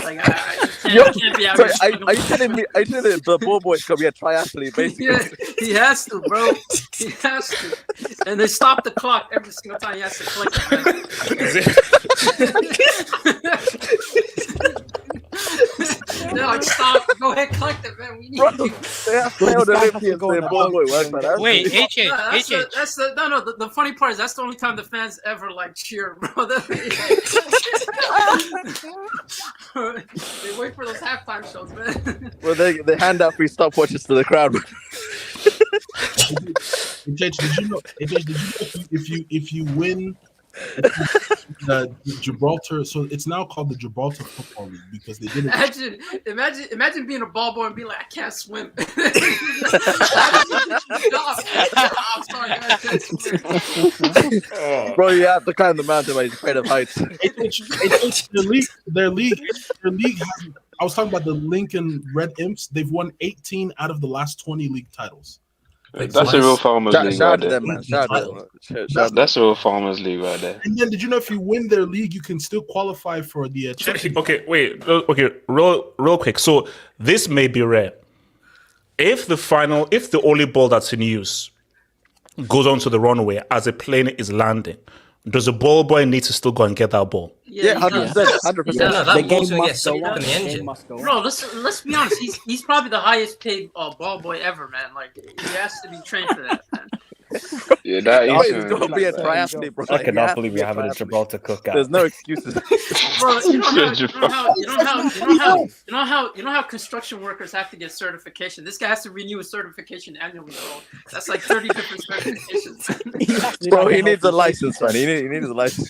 Like I can't be out here. Are you telling me the ball boys could be a triathlete, basically? Yeah, he has to, bro. He has to. And they stop the clock every single time he has to collect it, man. They're like, stop, go ahead, collect it, man. We need you. They have failed Olympians their ball boy work, man. Wait, The funny part is that's the only time the fans ever like cheer, bro. They wait for those halftime shows, man. Well, they hand out free stopwatches to the crowd. Did you know if you win Gibraltar, so it's now called the Gibraltar Football League because they did it. Imagine being a ball boy and be like, I can't swim. Bro, you have to climb the mountain by afraid of heights. Their league has, I was talking about the Lincoln Red Imps. They've won 18 out of the last 20 league titles. That's a real farmers league right there. That's a real farmers league right there. And then, did you know if you win their league, you can still qualify for the Champions? Okay, wait. Okay, real quick. So this may be rare. If the only ball that's in use goes onto the runway as a plane is landing, does the ball boy need to still go and get that ball? Yeah, 100%. 100%. That ball's gonna get sucked up in the engine. Bro, let's be honest. He's probably the highest paid ball boy ever, man. Like he has to be trained for that, man. Yeah, that is. It's gonna be a triathlete, bro. I cannot believe we're having a Gibraltar cookout. There's no excuses. Bro, you know how construction workers have to get certification. This guy has to renew his certification annually, bro. That's like 30 different certifications. Bro, he needs a license, man. He needs a license.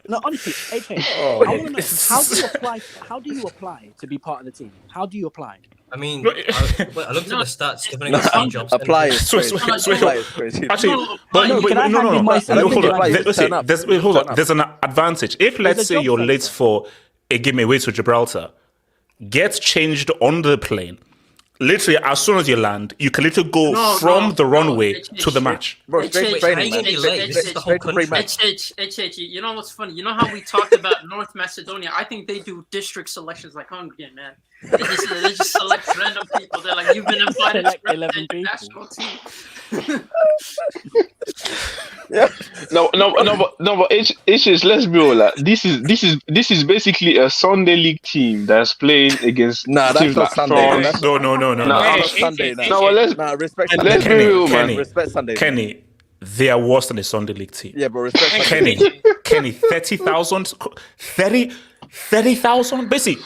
No, honestly, HH, I want to know how do you apply to be part of the team? How do you apply? I mean, I looked at the stats. They've only got 3 jobs. Apply is crazy. Actually, but no. Hold on. There's an advantage. If let's say you're late for a game away to Gibraltar, gets changed on the plane. Literally, as soon as you land, you can literally go from the runway to the match. Bro, straight training, man. You know what's funny? You know how we talked about North Macedonia? I think they do district selections like Hungary, man. They just select random people. They're like, you've been invited to represent the national team. Yeah. No, but HS, let's be real. Like, this is basically a Sunday league team that's playing against. Nah, that's not Sunday. No. Sunday. No, respect. Let's be real, man. Respect Sunday. Kenny, they are worse than the Sunday league team. Yeah, but respect Sunday. Kenny, 30,000, basically.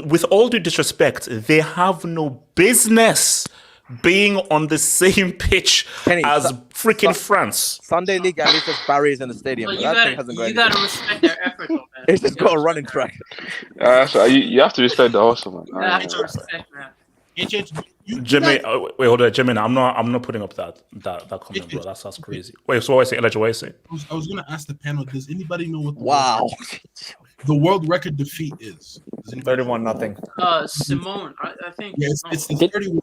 With all due disrespect, they have no business being on the same pitch as freaking France. Sunday league at least has barriers in the stadium. You gotta respect their effort, though, man. It's just got a running track. So you have to respect the hustle, man. You have to respect, man. HH, Jimmy, wait, hold on, Jimmy. I'm not putting up that comment, bro. That's crazy. Wait, so what I say, Elijah? What I say? I was gonna ask the panel. Does anybody know what? The world record defeat is? 31-0. Simone, I think. Yeah, it's the 31.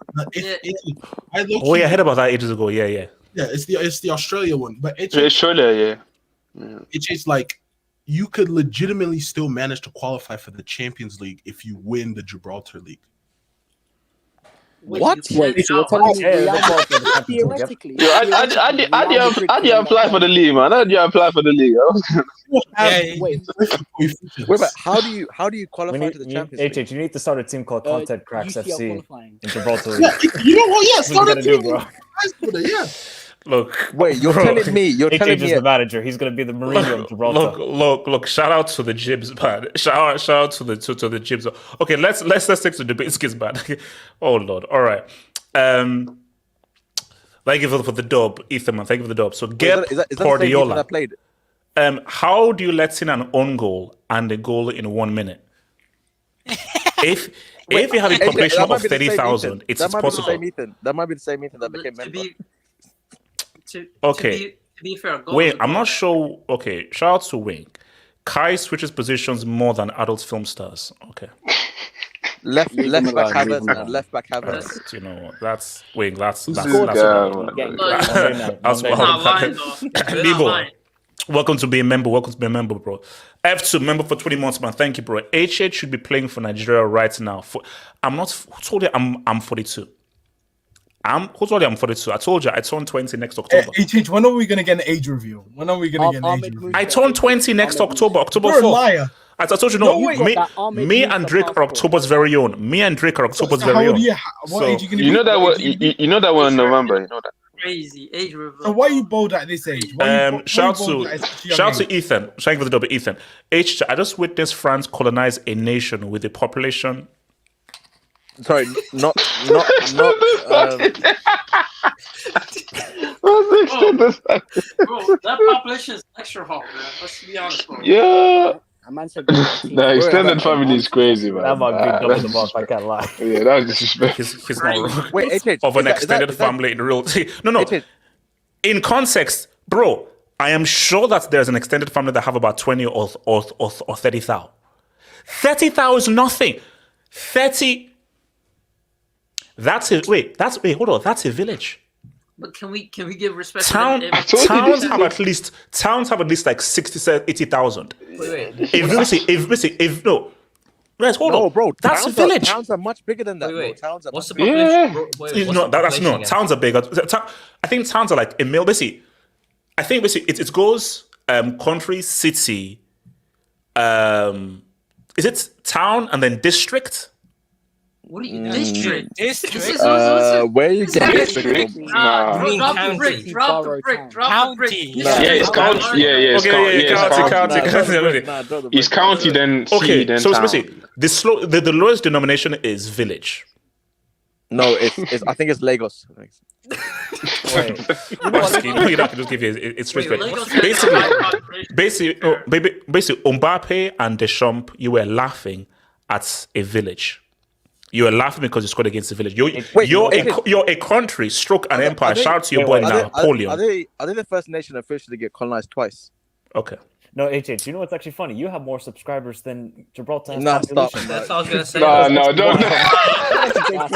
Oh yeah, I heard about that ages ago. Yeah. Yeah, it's the Australia one, but Australia, it's like you could legitimately still manage to qualify for the Champions League if you win the Gibraltar League. What? Wait, so you're telling me theoretically? How do you apply for the league, man? How do you apply for the league? Wait, but how do you qualify to the Champions League? HH, you need to start a team called Content Cracks FC in Gibraltar. You know what? Yeah, start a team. Bro. Yeah. Look, wait, you're telling me HH is the manager. He's gonna be the Mourinho of Gibraltar. Look! Shout out to the Jibs, man. Shout out to the Jibs. Okay, let's stick to the biscuits, man. Oh Lord! All right. Thank you for the dub, Ethan, man. Thank you for the dub. So get Guardiola. How do you let in an own goal and a goal in 1 minute? If you have a population of 30,000, it's possible. That might be the same Ethan that became member. Okay. To be fair, Wait, I'm not sure. Okay, shout out to Wink. Kai switches positions more than adult film stars. Okay. Left back Havertz and left back Havertz. You know, that's Wink. That's Bibo. Welcome to be a member. Bro. F2 member for 20 months, man. Thank you, bro. HH should be playing for Nigeria right now. I'm not. Who told you I'm 42? Who told you I'm 42? I told you I turned 20 next October. When are we gonna get an age review? I turned 20 next October. October 4th. You're a liar. I told you me and Drake are October's very own. Me and Drake are October's very own. What age are you gonna be? You know that we're in November. You know that. Crazy age review. So why are you bold at this age? Shout to Ethan. Thank you for the double, Ethan. I just witnessed France colonize a nation with a population. Sorry, not. Bro, that population is extra hot, man. Let's be honest, bro. Yeah. The extended family is crazy, man. That might be double the mark, I can't lie. Yeah, that was disrespectful. He's not wrong. Wait, HH, of an extended family in real. No. HH. In context, bro, I am sure that there's an extended family that have about 20 or 30,000. 30,000 is nothing. 30. That's a village. But can we give respect? Towns have at least like 60,000, 80,000. Guys, hold on, bro. That's a village. Towns are much bigger than that. Towns are what's the population? population? Towns are bigger. I think towns are like a mil. Basically, I think it goes country, city. Is it town and then district? What do you district? Where you get district? Drop the brick. County. Yeah, it's county. Yeah, county. It's county, then city, then so town. Basically, the lowest denomination is village. No, it's. I think it's Lagos. You don't just give it's straight. Basically, Mbappe and Deschamps, you were laughing at a village. You are laughing because you scored against the village. You're a country, stroke an empire. Shout out to your boy Napoleon. Are they the first nation officially to get colonized twice? Okay. No, HH, you know what's actually funny? You have more subscribers than Gibraltar has population. That's what I was gonna say. No, don't.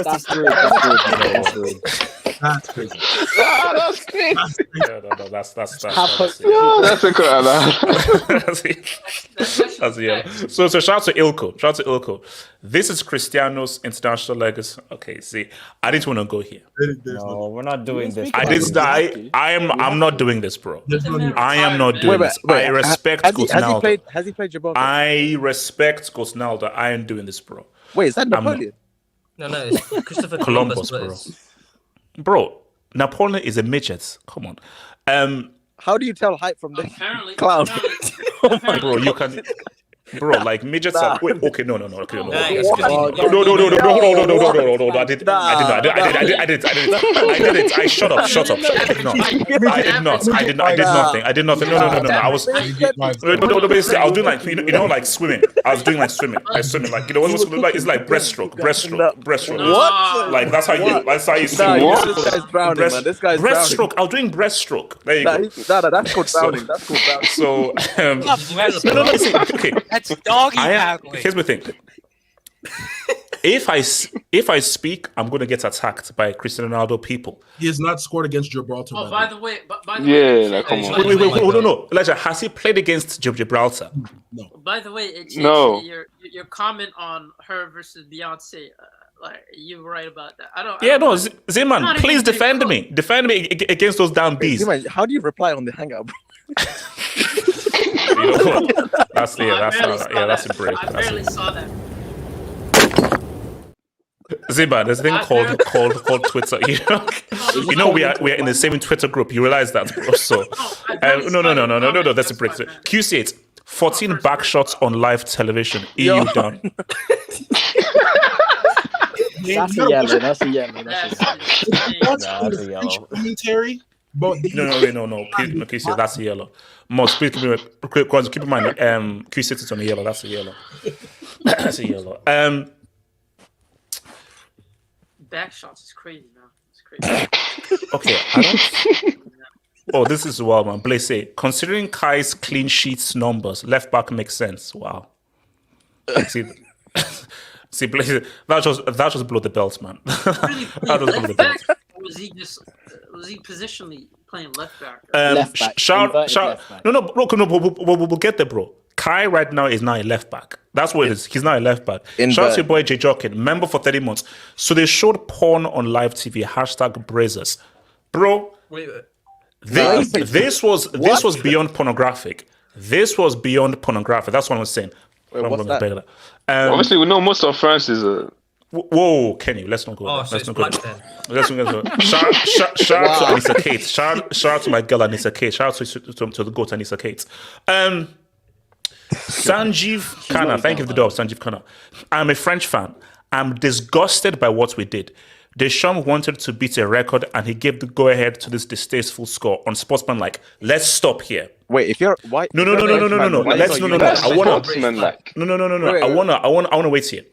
That's true. That's crazy. That's crazy. No, that's That's a good. So shout out to Ilko. This is Cristiano's international legacy. Okay, see, I didn't want to go here. No, we're not doing this. I'm not doing this, bro. I am not doing this. I respect Ronaldo. Has he played Gibraltar? I respect Ronaldo. I am doing this, bro. Wait, is that Napoleon? No, it's Christopher Columbus, bro. Bro, Napoleon is a midget. Come on. How do you tell height from the Apparently, clown? Bro, you can. bro. Like midgets Nah. are. Wait, okay, no. Okay, no. Nah, Okay. it's 'cause No. you- I did. I did it. I shut up. I did nothing. No. I was. No. Basically, I was doing like like swimming. I was doing like swimming. Like what's like? It's like breaststroke. What? Like that's how you. That's how you swim. Nah, this guy's drowning, man. This guy's drowning. Breaststroke. I was doing breaststroke. There you go. That's called drowning. That's called drowning. So no. Okay. That's doggy paddling. Here's my thing. If I speak, I'm gonna get attacked by Cristiano Ronaldo people. He has not scored against Gibraltar. Oh, by the way, come on. Wait, no. Elijah, has he played against Gibraltar? No. By the way, No. Your comment on her versus Beyonce, like you were right about that. Zeman, please defend me. Defend me against those damn bees. Zeman, how do you reply on the Hangout, bro? That's a break. I barely saw that. Ziba, there's a thing called Twitter. You know we are in the same Twitter group. You realize that, bro? So no. That's a break. QC8, 14 back shots on live television. EU done. That's a yellow. That's a yellow. That's a yellow. Commentary. No. QC, that's a yellow. Most please keep in mind. QC is on a yellow. That's a yellow. That's a yellow. Back shots is crazy, man. It's crazy. Okay, I don't. Oh, this is wild, man. Blaze say, considering Kai's clean sheets numbers, left back makes sense. Wow. See, Blaze, that just blew the belt, man. That just blew the belt. Was he positionally playing left back? Left back. Shout. No, we'll get there, bro. Kai right now is now a left back. That's what it is. He's now a left back. Shout out to your boy J Jokin, member for 30 months. So they showed porn on live TV. #Brazers, bro. Wait. This was beyond pornographic. This was beyond pornographic. That's what I was saying. What's that? Obviously, we know most of France is a. Whoa, Kenny, let's not go. So let's it's not go. black then. Let's not go. Shout out to Anissa Kate. Shout out to my girl Anissa Kate. Shout out to the goat Anissa Kate. Sanjeev Khanna, thank you for the dub, Sanjeev Khanna. I'm a French fan. I'm disgusted by what we did. Deschamps wanted to beat a record and he gave the go-ahead to this distasteful score on sportsmanlike. Let's stop here. Wait, if you're why? No. Let's no. I wanna wait here.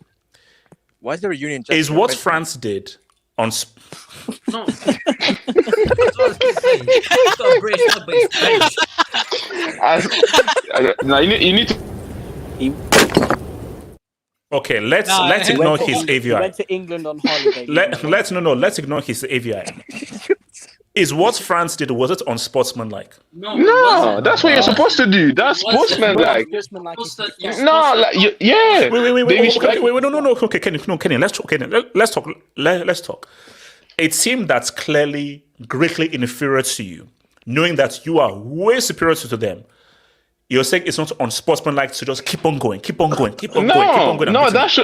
Why is there a union? Is what France did on. No. Now you need to. Okay, let's ignore his AVI. He went to England on holiday. Let's ignore his AVI. Is what France did, was it unsportsmanlike? No, that's what you're supposed to do. That's sportsmanlike. No, like yeah. Wait, no. Okay, Kenny, let's talk. It seemed that's clearly greatly inferior to you, knowing that you are way superior to them. You're saying it's not unsportsmanlike to just keep on going. No, that's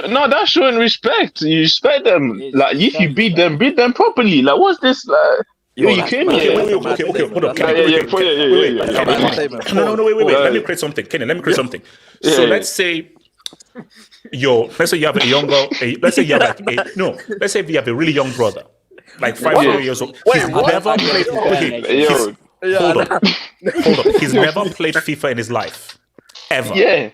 showing respect. You respect them. Like if you beat them properly. Like what's this? Like you came here. Okay, hold on. Wait. Let me create something, Kenny. So let's say you have a younger. Let's say you have a really young brother, like 5 years old. He's never played. Hold on. He's never played FIFA in his life, ever. Yeah.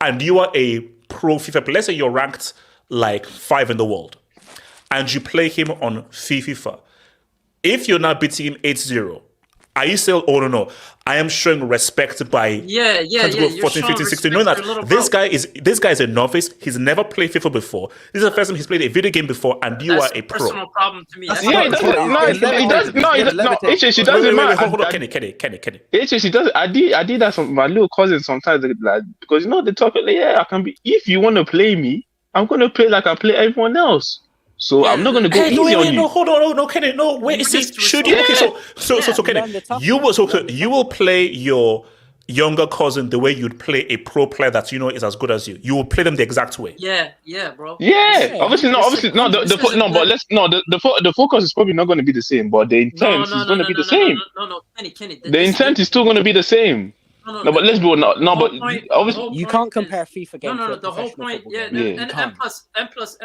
And you are a pro FIFA player. Let's say you're ranked like 5 in the world, and you play him on FIFA. If you're not beating him 8-0, are you still? Oh no! I am showing respect by 14, 15, 16. Knowing that this guy is a novice. He's never played FIFA before. This is the first time he's played a video game before, and you are a pro. Personal problem to me. He doesn't matter. Hold on, Kenny. He does. I did that from my little cousin sometimes, like, because they talk like, yeah, I can be. If you want to play me, I'm gonna play like I play everyone else. So I'm not going to go easy on you. No, hold on, no, Kenny, no, wait. Should you? Okay, so Kenny, you will play your younger cousin the way you'd play a pro player that you know is as good as you. You will play them the exact way. Yeah, bro. Yeah, obviously not. The focus is probably not going to be the same, but the intent is going to be the same. No, Kenny. The intent is still going to be the same. No, but let's be honest. No, but obviously You can't compare a FIFA game No, to a the whole professional point, football yeah, game. and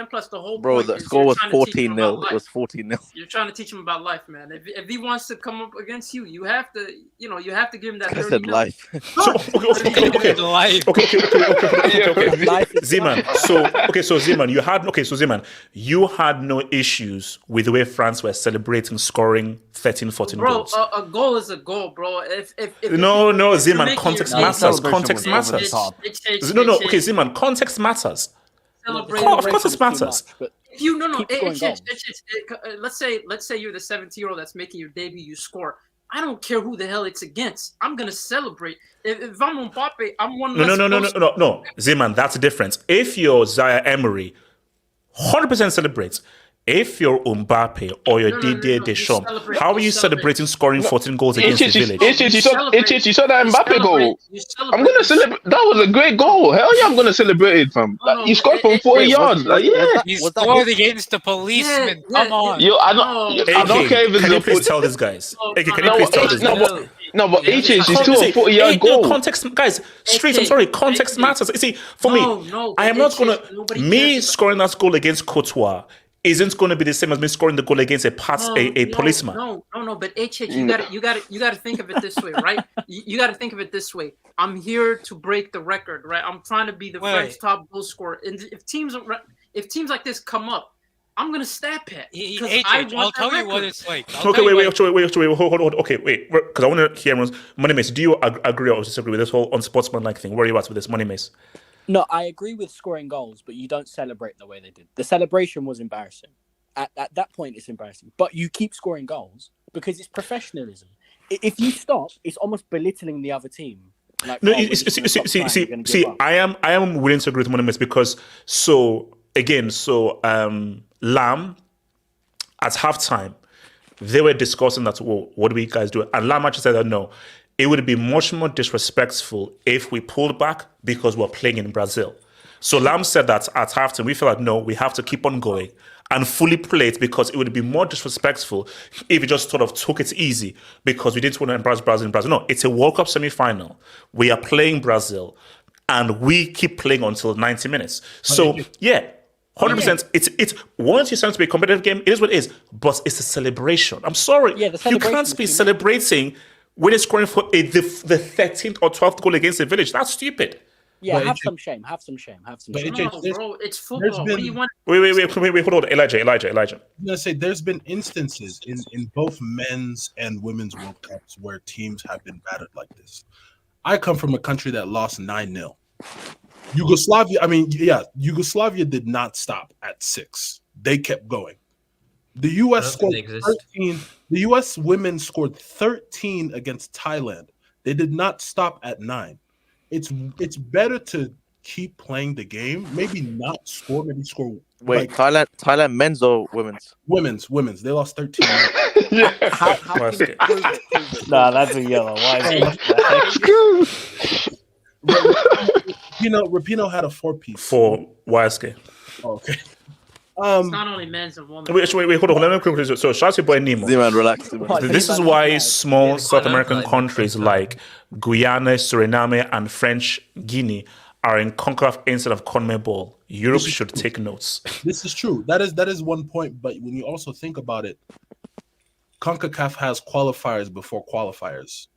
plus, the whole Bro, point the is score you're was trying to teach him 14-0. about It life. was 14-0. You're trying to teach him about life, man. If he wants to come up against you, you have to, you have to give him that I 30 said mil. life. Okay. Zeman. So Zeman, you had no issues with the way France were celebrating scoring 13, 14 Bro, goals. a goal is a goal, bro. If No, Zeman, making context your- matters. Context matters. Okay, Zeman, context matters. Context matters. If you Keep scoring goals. let's say you're the 17-year-old that's making your debut, you score. I don't care who the hell it's against. I'm gonna celebrate. If I'm Mbappe, I'm one. No. Zeman, that's the difference. If you're Zaire Emery, 100% celebrate. If you're Mbappe or you're Didier Deschamps, how are you celebrating scoring 14 goals against the Village? You saw that Mbappe goal. I'm gonna celebrate. That was a great goal. Hell yeah, I'm gonna celebrate it, fam. Like, he scored from 40 yards. Like, yeah. He scored against the policeman. Come on. Yo, I don't care if it's Can you a please tell these guys? Can you please tell these guys? No, but HH is still a 40-yard goal. Context, guys. Streets. I'm sorry. Context matters. You see, for me, I am not gonna. Me scoring that goal against Courtois isn't going to be the same as me scoring the goal against a policeman. No. But HH, you got to think of it this way, right? You got to think of it this way. I'm here to break the record, right? I'm trying to be the French top goal scorer. And if teams like this come up, I'm gonna snap it. I'll tell you what it's like. Okay, wait, hold on. Okay, wait, because I want to hear Money Mace. Do you agree or disagree with this whole unsportsmanlike thing? Where are you at with this, Money Mace? No, I agree with scoring goals, but you don't celebrate the way they did. The celebration was embarrassing. At that point, it's embarrassing. But you keep scoring goals because it's professionalism. If you stop, it's almost belittling the other team. Like, no, see, I am willing to agree with Money Mace because Lam at halftime they were discussing that. Well, what do we guys do? And Lam actually said that no. It would be much more disrespectful if we pulled back because we're playing in Brazil. So Lam said that at halftime, we felt like, no, we have to keep on going and fully play it because it would be more disrespectful if we just sort of took it easy because we didn't want to embarrass Brazil in Brazil. No, it's a World Cup semi-final. We are playing Brazil and we keep playing until 90 minutes. So, yeah. 100%. It's once you start to be a competitive game, it is what it is. But it's a celebration. I'm sorry. Yeah, you can't be celebrating when it's scoring for the 13th or 12th goal against the Village. That's stupid. Yeah, have some shame. No, bro, it's football. What do you want? Wait, hold on. Elijah. I'm gonna say there's been instances in both men's and women's World Cups where teams have been battered like this. I come from a country that lost 9-0. Yugoslavia did not stop at 6. They kept going. The U.S. scored 13. The U.S. women scored 13 against Thailand. They did not stop at 9. It's better to keep playing the game. Maybe not score. Maybe score. Wait, Thailand men's or women's? Women's. They lost 13. How can you prove it? Nah, that's a yellow. Why is Rapinoe had a 4-piece. For YSK. Okay. It's not only men's and women's. Wait, hold on. Let me quickly. So, shout out to your boy Nemo. Z-Man, relax. This is why small South American countries like Guyana, Suriname, and French Guinea are in CONCACAF instead of CONMEBOL. Europe should take notes. This is true. That is one point. But when you also think about it, CONCACAF has qualifiers before qualifiers.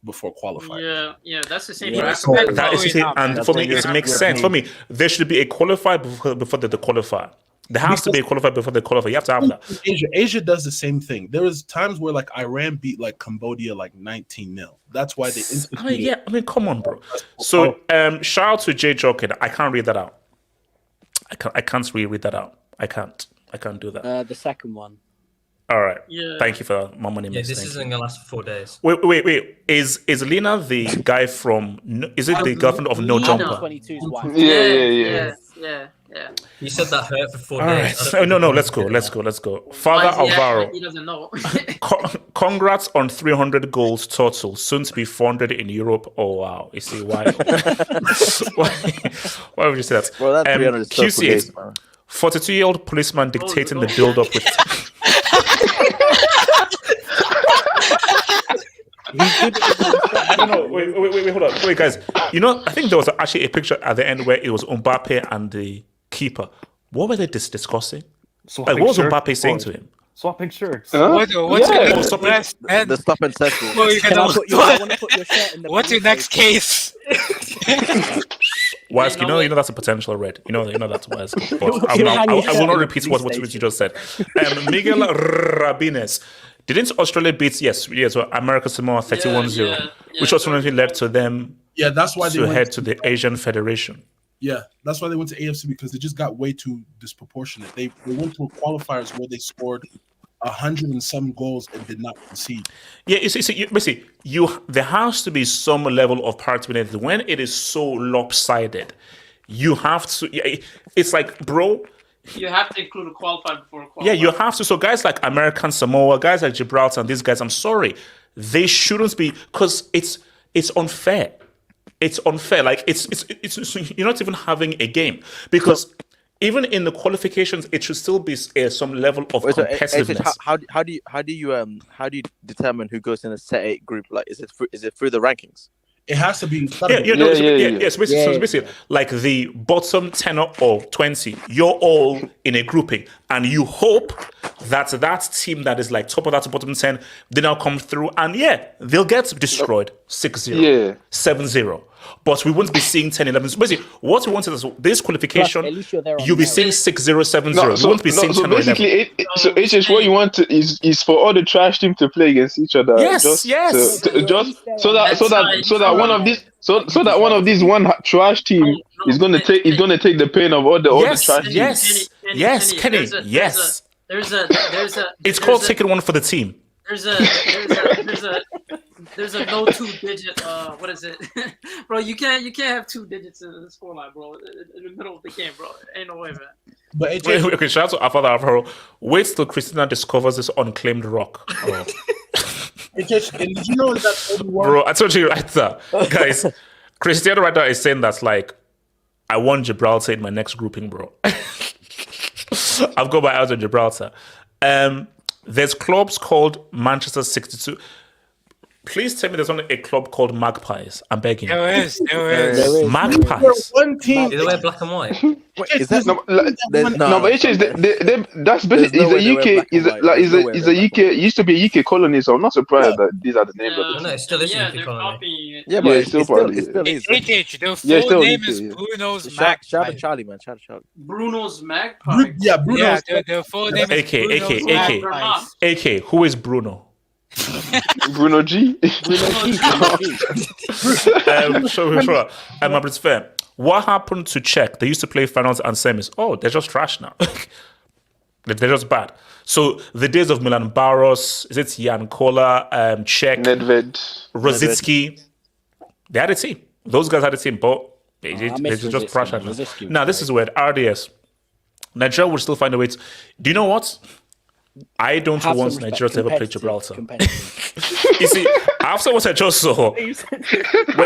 Yeah, that's the same. And for me, it makes sense. For me, there should be a qualifier before the qualifier. There has to be a qualifier before the qualifier. You have to have that. Asia does the same thing. There was times where like Iran beat like Cambodia like 19-0. That's why they instituted. Come on, bro. So shout out to Jay Jokin. I can't read that out. I can't read that out. I can't do that. The second one. All right. Yeah. Thank you for my money. Yeah, this isn't gonna last for 4 days. Wait. Is Lena the guy from? Is it the girlfriend of No Jumper? 22's wife. Yeah. You said that hurt for 4 All days. right. No. Let's go. Father Alvaro. He doesn't know. Congrats on 300 goals total. Soon to be 400 in Europe. Oh wow! You see why? Why would you say that? Bro, that 300 is so QC8. 42-year-old policeman dictating the build-up with. He's good at the No, wait, hold on. Wait, guys. You know, I think there was actually a picture at the end where it was Mbappe and the keeper. What were they discussing? Like, what was Mbappe saying to him? Swapping shirts. What's the best? The stop and settle. Well, you Can can I put your, I want to put your shirt in the What's your next case? Wise, you know that's a potential red. You know that's Wise. But I will not repeat what you just said. Miguel Rabines. Didn't Australia beat so America Samoa 31-0, which ultimately led to them that's why they head to the Asian Federation. Yeah, that's why they went to AFC, because they just got way too disproportionate. They went to a qualifiers where they scored 100 and some goals and did not concede. Yeah, there has to be some level of parity. When it is so lopsided, you have to. It's like, bro. You have to include a qualifier before a qualifier. Yeah, you have to. So guys like American Samoa, guys like Gibraltar, and these guys, I'm sorry, they shouldn't be, because it's unfair. It's unfair. Like it's you're not even having a game, because even in the qualifications, it should still be some level of competitiveness. How do you determine who goes in a set 8 group? Like, is it through the rankings? It has to be. Yes. So basically, like the bottom 10 or 20, you're all in a grouping, and you hope that team that is like top of that bottom 10, they now come through, and they'll get destroyed 6-0, 7-0. But we won't be seeing 10, 11. So basically, what we want is this qualification, you'll be seeing 6-0, 7-0. We won't be seeing 10 or 11. It's just what you want is for all the trash teams to play against each other. Yes. So that one of these one trash team is going to take the pain of all the trash teams. Yes, Kenny. Yes. There's a. It's called taking one for the team. There's a no 2-digit. What is it, bro? You can't have 2 digits in the scoreline, bro. In the middle of the game, bro. Ain't no way, man. But okay, shout out to our father Alvaro. Wait till Christina discovers this unclaimed rock. Oh. Did you know that bro? I told you right there, guys. Cristiano right now is saying that's like, I want Gibraltar in my next grouping, bro. I've got my eyes on Gibraltar. There's clubs called Manchester 62. Please tell me there's only a club called Magpies. I'm begging. There is. Magpies. One team. Do they wear black and white? Wait, is that but it's just that's basically is a UK used to be a UK colony, so I'm not surprised that these are the names of the No, it still is a UK colony. Yeah, but it's still part of it still is. The full name is Bruno's Magpies. Shout out Charlie, man. Shout out Charlie. Bruno's Magpies. Bruno's. Yeah, the full name is Bruno's Magpies. AK, who is Bruno? Bruno G. Sure. It's fair. What happened to Czech? They used to play finals and semis. Oh, they're just trash now. They're just bad. So the days of Milan Baros, is it Jan Kola, Czech, Nedved, Rosicki, they had a team. Those guys had a team, but they just trash now. Now this is weird. RDS. Nigeria will still find a way to. Do you know what? I don't want Nigeria to ever play Gibraltar. You see, after what I just saw, I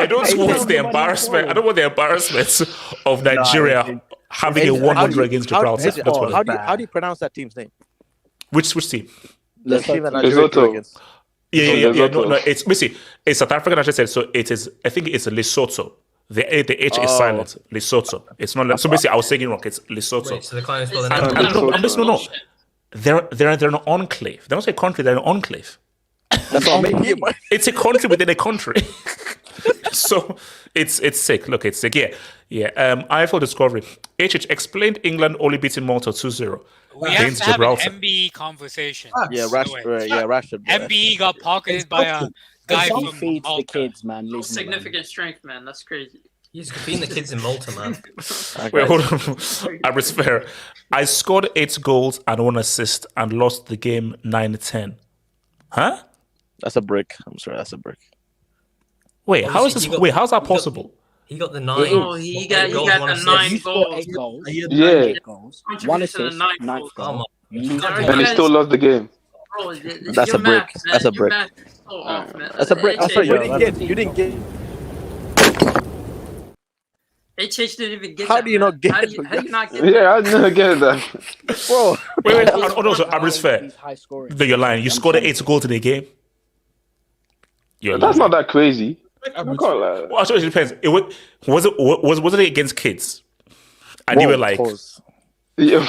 don't want the embarrassment. I don't want the embarrassment of Nigeria having a 100 against Gibraltar. How do you pronounce that team's name? Which team? The team that Nigeria played against. Yeah. No, it's basically it's South African. I just said so. It is. I think it's Lesotho. The H is silent. Lesotho. It's not. So basically, I was saying it wrong. It's Lesotho. Wait, so the client is spelled No. They're an enclave. They're not a country. They're an enclave. That's what I mean. It's a country within a country. So it's sick. Look, it's sick. Yeah. Eiffel Discovery. HH explained England only beating Malta 2-0. We have to have an MBE conversation. Rashford. MBE got pocketed by a guy from feeds Malta. the kids, man. No significant strength, man. That's crazy. He's beating the kids in Malta, man. Wait, hold on. I was fair. I scored 8 goals and 1 assist and lost the game 9-10. Huh? That's a brick. I'm sorry, that's a brick. Wait, how's that possible? He got the 9. Oh, he got the 9 goals. 8 goals. Yeah. 8 goals. 1 assist, 9 goals. And he still lost the game. Bro, That's a brick. That's a brick. That's a brick. I'm sorry, you didn't get. HH didn't even get How that, do you man. not get How it? do you not get Yeah, I didn't get that. Bro. Wait. Also, Average fair. He's high scoring. No, you're lying. You scored 8 goals in a game. That's not that crazy. Like I average. can't lie. Well, actually, it depends. Was it against kids? And you Whoa, were like, pause. Yeah.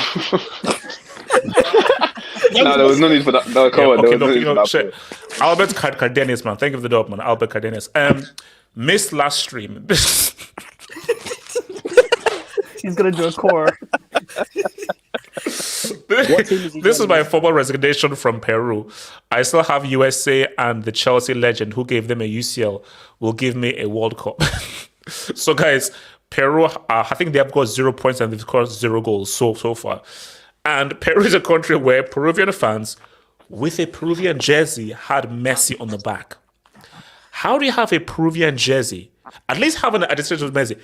No, there was no need for that. No, come on, there was no need for that. shit. Albert Cardenas, man. Thank you for the dog, man. Albert Cardenas. Missed last stream. He's gonna do a core. This is my formal resignation from Peru. I still have USA, and the Chelsea legend who gave them a UCL will give me a World Cup. So, guys, Peru, I think they have got 0 points and they've scored 0 goals so far. And Peru is a country where Peruvian fans with a Peruvian jersey had Messi on the back. How do you have a Peruvian jersey? At least have an identity with Messi.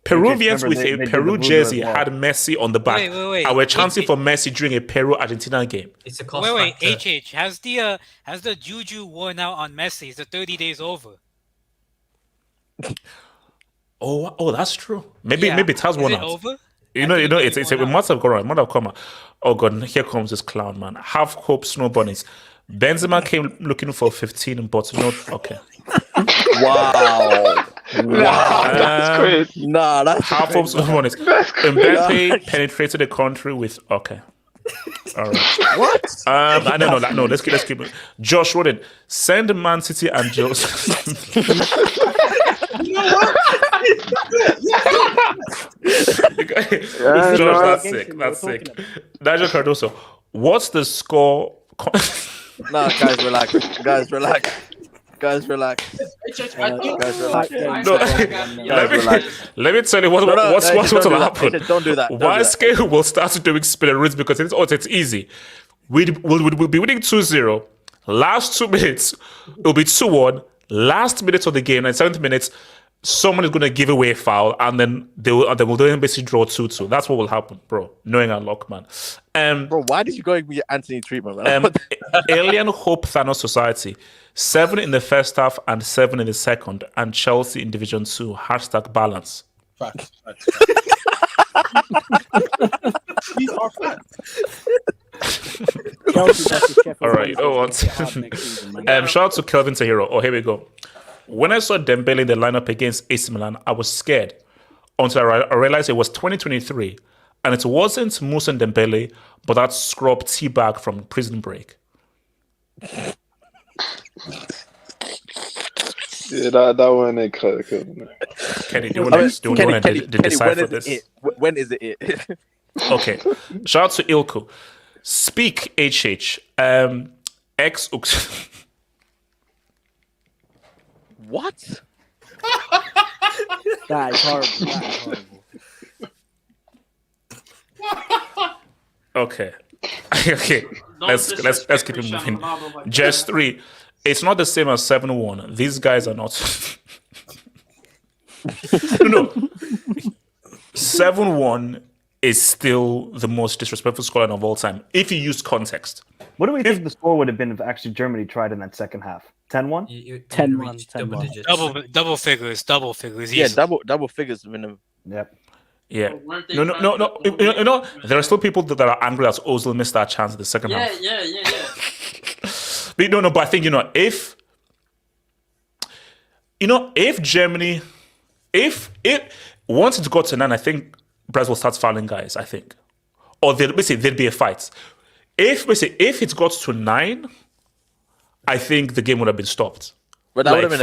Peruvians with a Peru jersey had Messi on the back. Wait. And we're chancing for Messi during a Peru-Argentina game. It's a cost Wait, factor. HH, has the juju worn out on Messi? Is the 30 days over? Oh, that's true. Maybe it has Is one it out. over? It must have gone on. It must have come out. Oh god, here comes this clown, man. Half hope snow bunnies. Benzema came looking for 15, but not okay. Wow. That's crazy. Nah, that's half hope snow bunnies. Mbappe penetrated the country with okay. All right. What? No. Let's keep it. Josh Roden, send Man City and Joseph. You know what? Josh, that's sick. Nigel Cardoso, what's the score? Nah, guys, relax. Guys, relax. Guys, relax. Let me tell you what's going to happen. Don't do that. YSK will start doing spinneroos because it's easy. We'll be winning 2-0. Last 2 minutes, it'll be 2-1. Last minute of the game, and 7th minutes, someone is going to give away a foul, and then we'll then basically draw 2-2. That's what will happen, bro. Knowing our luck, man. Bro, why did you go with your Anthony treatment, man? Alien Hope Thanos Society. 7 in the first half and 7 in the second, and Chelsea in Division 2. #balance. Facts. These are facts. All right, you know what? Shout out to Kelvin Tahiro. Oh, here we go. When I saw Dembele in the lineup against AC Milan, I was scared until I realized it was 2023, and it wasn't Musa Dembele, but that scrub teabag from Prison Break. Yeah, that one ain't cool. Kenny, do you want to decipher this? When is it? Okay. Shout out to Ilko. Speak HH. X. What? That is horrible. Okay. Okay. Let's keep it moving. Just 3. It's not the same as 7-1. These guys are not. No. 7-1 is still the most disrespectful scoreline of all time if you use context. What do we think the score would have been if actually Germany tried in that second half? 10-1? 10-1. Double figures. Yeah, easily. double figures minimum. Yep. Yeah. No. You know, there are still people that are angry that Ozil missed that chance in the second half. Yeah. But but I think, if Germany, if once it got to 9, I think Brazil starts fouling guys, I think. Or there'd be a fight. If it got to 9, I think the game would have been stopped. But that would have been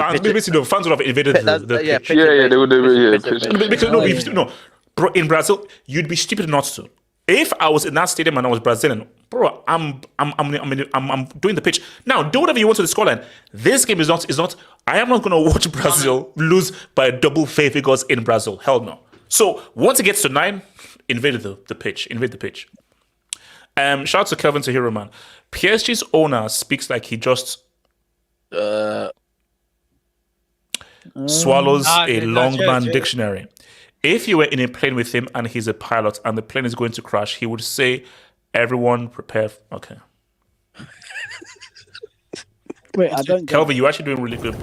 fans would have invaded the pitch. They would have. Bro, in Brazil, you'd be stupid not to. If I was in that stadium and I was Brazilian, bro, I'm doing the pitch. Now, do whatever you want to the scoreline. This game is not. I am not going to watch Brazil lose by a double figures in Brazil. Hell no. So once it gets to 9, invade the pitch. Shout out to Kelvin Tahiro, man. PSG's owner speaks like he just swallows a Longman dictionary. If you were in a plane with him and he's a pilot and the plane is going to crash, he would say, "Everyone prepare." Okay. Wait, I don't. Kelvin, you're actually doing really good.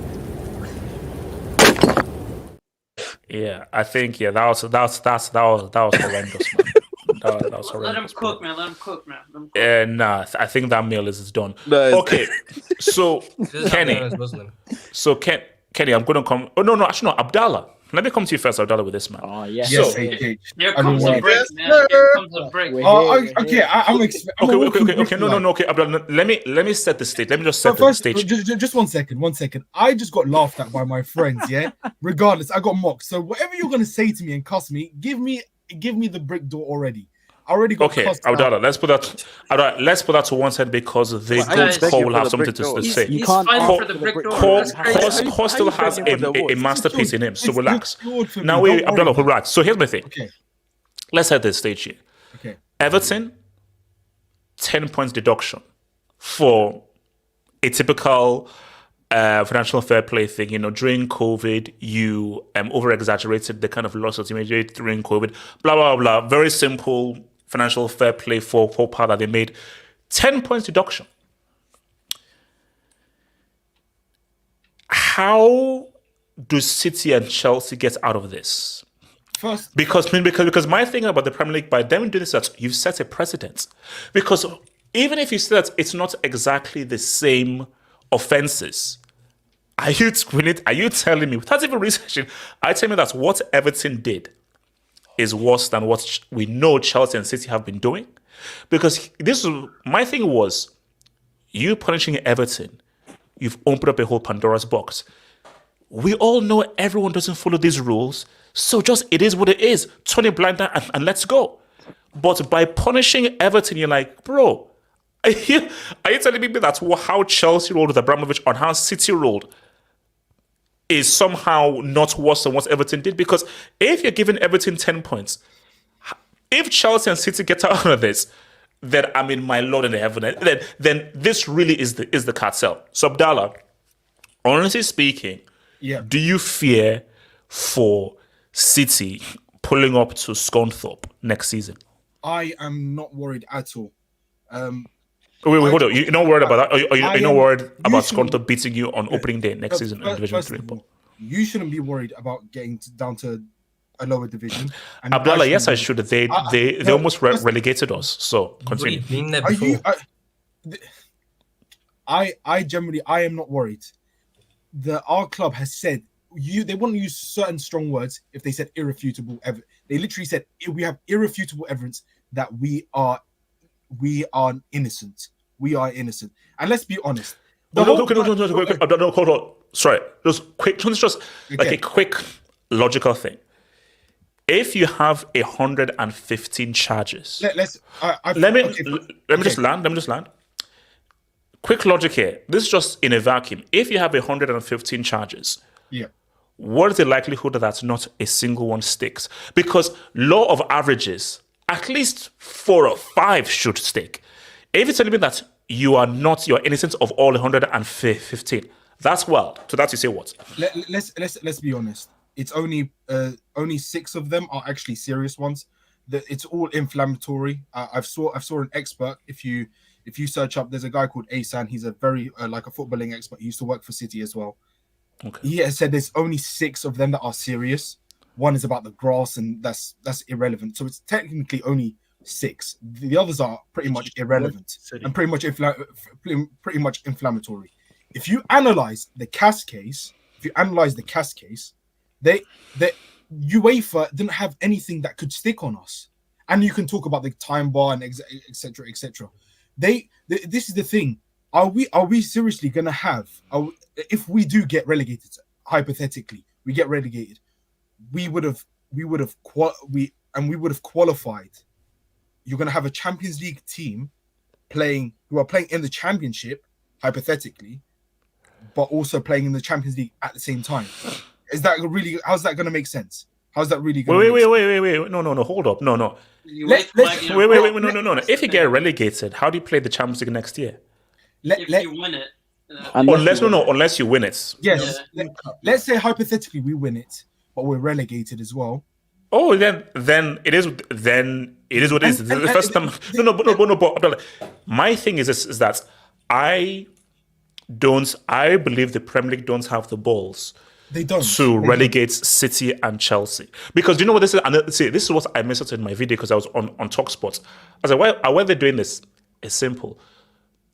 Yeah, I think that was horrendous, man. That was Let him horrendous. cook, man. Let him cook, man. Let him cook. Nah, I think that meal is done. No, it's- Okay, so Kenny. Kenny, I'm going to come. Oh no, actually no, Abdallah. Let me come to you first, Abdallah, with this man. Oh yeah. Yes, So- HH. Here I comes don't a want- break, man. Here comes a break. Okay, I'm Okay. No. Okay, Abdallah, let me set the stage. Let me just set the First, stage. just 1 second. 1 second. I just got laughed at by my friends. Yeah. Regardless, I got mocked. So whatever you're gonna say to me and cuss me, give me the brick door already. I already got Okay, cussed out. Abdallah, let's put that to one side because they Well, I don't expect Cole you will for have the something brick door. to He's say. You can't fighting ask for the for the brick brick door. door. That's Cole still has fighting for the a awards? masterpiece in him, so It's relax. good for me, Now, don't wait, Abdallah, worry. relax. So here's my thing. Okay. Let's set the stage here. Okay. Everton, 10 points deduction for a typical financial fair play thing. You know, during COVID, you over exaggerated the kind of losses you made during COVID. Blah blah blah. Very simple financial fair play for part that they made. 10 points deduction. How do City and Chelsea get out of this? First, Because my thing about the Premier League, by them doing this, that you've set a precedent. Because even if you say that it's not exactly the same offenses, are you telling me, without even researching, are you telling me that what Everton did is worse than what we know Chelsea and City have been doing? Because my thing was, you punishing Everton, you've opened up a whole Pandora's box. We all know everyone doesn't follow these rules, so just it is what it is. Turn a blind eye and let's go. But by punishing Everton, you're like, bro, are you telling me that's how Chelsea rolled with Abramovich on how City rolled is somehow not worse than what Everton did? Because if you're giving Everton 10 points, if Chelsea and City get out of this, then I mean, my Lord in heaven, then this really is the cartel. So Abdallah, honestly speaking, yeah. Do you fear for City pulling up to Scunthorpe next season? I am not worried at all. Wait, hold on. You're not worried about that? Are you not worried about Scunthorpe beating you on opening day next season in Division 3? You shouldn't be worried about getting down to a lower division. And Abdallah, yes, I should. They almost relegated us. So continue. Been there before. I generally am not worried. Our club has said they want to use certain strong words. If they said irrefutable evidence, they literally said we have irrefutable evidence that we are innocent. We are innocent. And let's be honest. No, hold on. Sorry, just like a quick logical thing. If you have 115 charges, let me just land. Quick logic here. This is just in a vacuum. If you have 115 charges, yeah, what is the likelihood that not a single one sticks? Because law of averages, at least 4 or 5 should stick. If you're telling me that you're innocent of all 115, that's wild. So that's you say what? Let's be honest. It's only 6 of them are actually serious ones. It's all inflammatory. I saw an expert. If you search up, there's a guy called Asan. He's a very like a footballing expert. He used to work for City as well. Okay. He has said there's only 6 of them that are serious. One is about the grass, and that's irrelevant. So it's technically only 6. The others are pretty much irrelevant and pretty much inflammatory. If you analyze the CAS case, they UEFA didn't have anything that could stick on us. And you can talk about the time bar and etc. etc. This is the thing. Are we seriously gonna have? If we do get relegated, hypothetically, we get relegated, we would have qualified. You're gonna have a Champions League team who are playing in the Championship, hypothetically, but also playing in the Champions League at the same time. Is that really? How's that gonna make sense? How's that really going? Wait. No. Hold up. No. Wait. No. If you get relegated, how do you play the Champions League next year? If you win it. Unless you win it. Yes. Yeah. Let's say hypothetically we win it, but we're relegated as well. Oh, then it is what it is. The first time. But my thing is that I believe the Premier League don't have the balls They don't. to relegate City and Chelsea. Because you know what this is? And see, this is what I messaged in my video because I was on TalkSport. I said, why they're doing this is simple.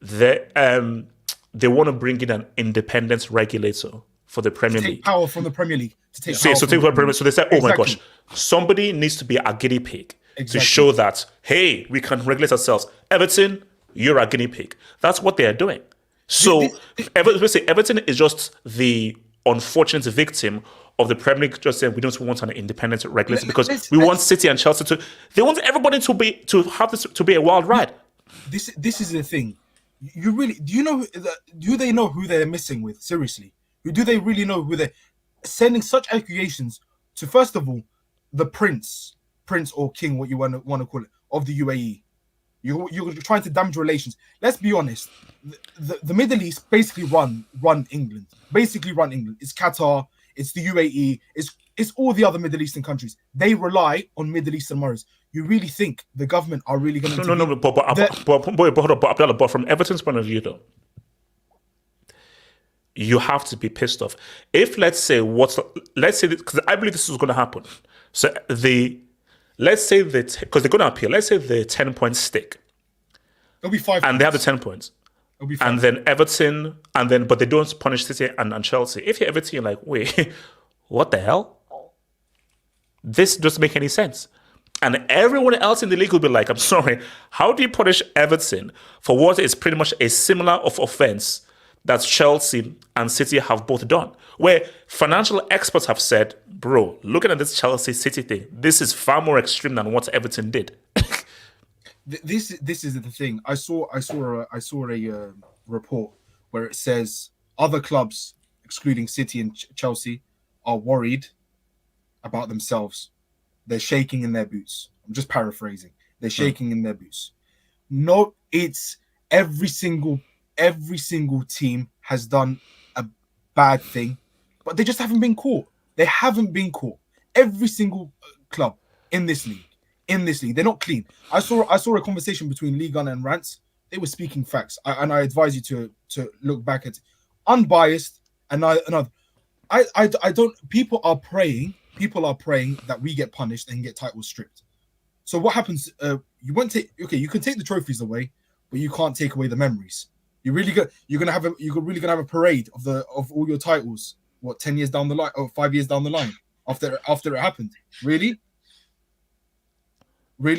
They want to bring in an independent regulator for the Premier Take League. power from the Premier League. To take So, power so, from the Premier League. so they said, oh my Exactly. gosh, somebody needs to be a guinea pig Exactly. to show that, hey, we can regulate ourselves. Everton, you're a guinea pig. That's what they are doing. So Everton is just the unfortunate victim of the Premier League just saying we don't want an independent regulator because we want City and Chelsea to. They want everybody to have this to be a wild ride. This is the thing. You really do they know who they're missing with? Seriously, do they really know who they're sending such accusations to? First of all, the prince or king, what you want to call it, of the UAE. You're trying to damage relations. Let's be honest. The Middle East basically run England. Basically run England. It's Qatar. It's the UAE. It's all the other Middle Eastern countries. They rely on Middle Eastern monarchs. You really think the government are really going to? No. But from Everton's point of view, though, you have to be pissed off. If let's say because I believe this is going to happen. So let's say that because they're going to appeal. Let's say the 10-point stick. It'll be 5 and they have the 10 points. It'll be 5. And then Everton, but they don't punish City and Chelsea. If you're Everton, you're like, wait, what the hell? This doesn't make any sense. And everyone else in the league will be like, I'm sorry, how do you punish Everton for what is pretty much a similar offense that Chelsea and City have both done? Where financial experts have said, bro, looking at this Chelsea City thing, this is far more extreme than what Everton did. This is the thing. I saw a report where it says other clubs, excluding City and Chelsea, are worried about themselves. They're shaking in their boots. I'm just paraphrasing. They're shaking in their boots. No, it's every single team has done a bad thing, but they just haven't been caught. They haven't been caught. Every single club in this league. They're not clean. I saw a conversation between Liga and Rants. They were speaking facts, and I advise you to look back at unbiased. And I don't. People are praying that we get punished and get titles stripped. So what happens? You can take the trophies away, but you can't take away the memories. You're gonna have a parade of all your titles. What, 10 years down the line or 5 years down the line after it happened? Really?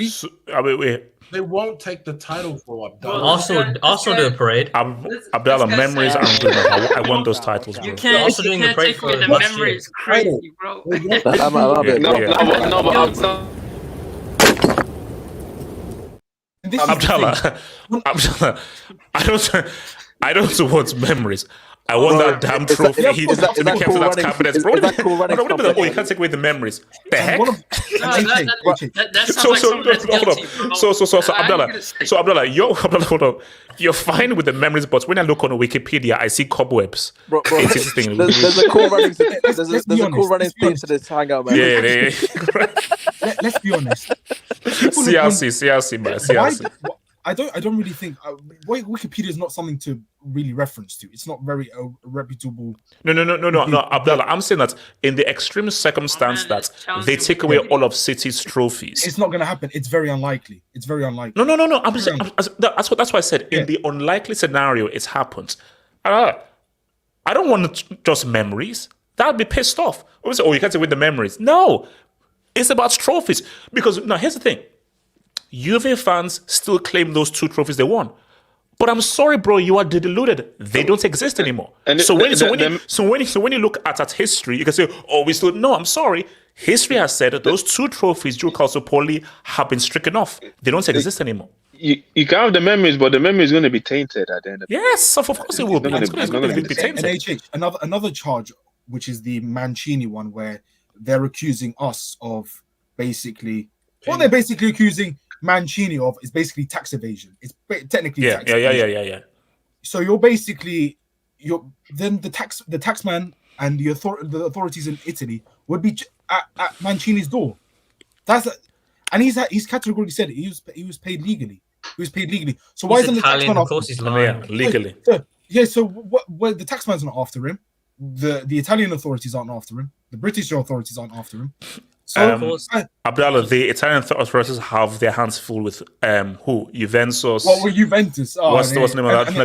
So, they won't take the title for Abdallah. Also do a parade. Abdallah, memories aren't good enough. I want those titles. Bro. You can't take away the memories. Crazy, bro. Abdallah, I don't want memories. I want that damn trophy to be kept in that cabinet. Oh, you can't take away the memories. The heck? So Abdallah, you're fine with the memories, but when I look on Wikipedia, I see cobwebs. Bro, there's a cool running theme to this hangout, man. Yeah. Let's be honest. CRC, man. CRC. I don't really think Wikipedia is not something to really reference to. It's not very reputable. No, Abdallah. I'm saying that in the extreme circumstance that they take away all of City's trophies, it's not going to happen. It's very unlikely. No. That's what I said. In the unlikely scenario, it happens. I don't want just memories. That'd be pissed off. Oh, you can't take away the memories. No, it's about trophies. Because now here's the thing. Juve fans still claim those 2 trophies they won. But I'm sorry, bro, you are deluded. They don't exist anymore. So when you look at history, you can say, oh, we still... No, I'm sorry. History has said that those 2 trophies Joe Calciopoli have been stricken off. They don't exist anymore. You can have the memories, but the memory is going to be tainted at the end of the day. Yes, of course it will be. It's going to be tainted. And another charge, which is the Mancini one, where they're accusing us of basically... What they're basically accusing Mancini of is basically tax evasion. It's technically tax evasion. Yeah. So then the taxman and the authorities in Italy would be at Mancini's door. And he's categorically said it. He was paid legally. So why isn't the taxman of course he's lying. Legally. So what the taxman's not after him. the Italian authorities aren't after him. The British authorities aren't after him. So, Abdallah, the Italian authorities have their hands full with who? Juventus. Well, Juventus. What's the name of that? And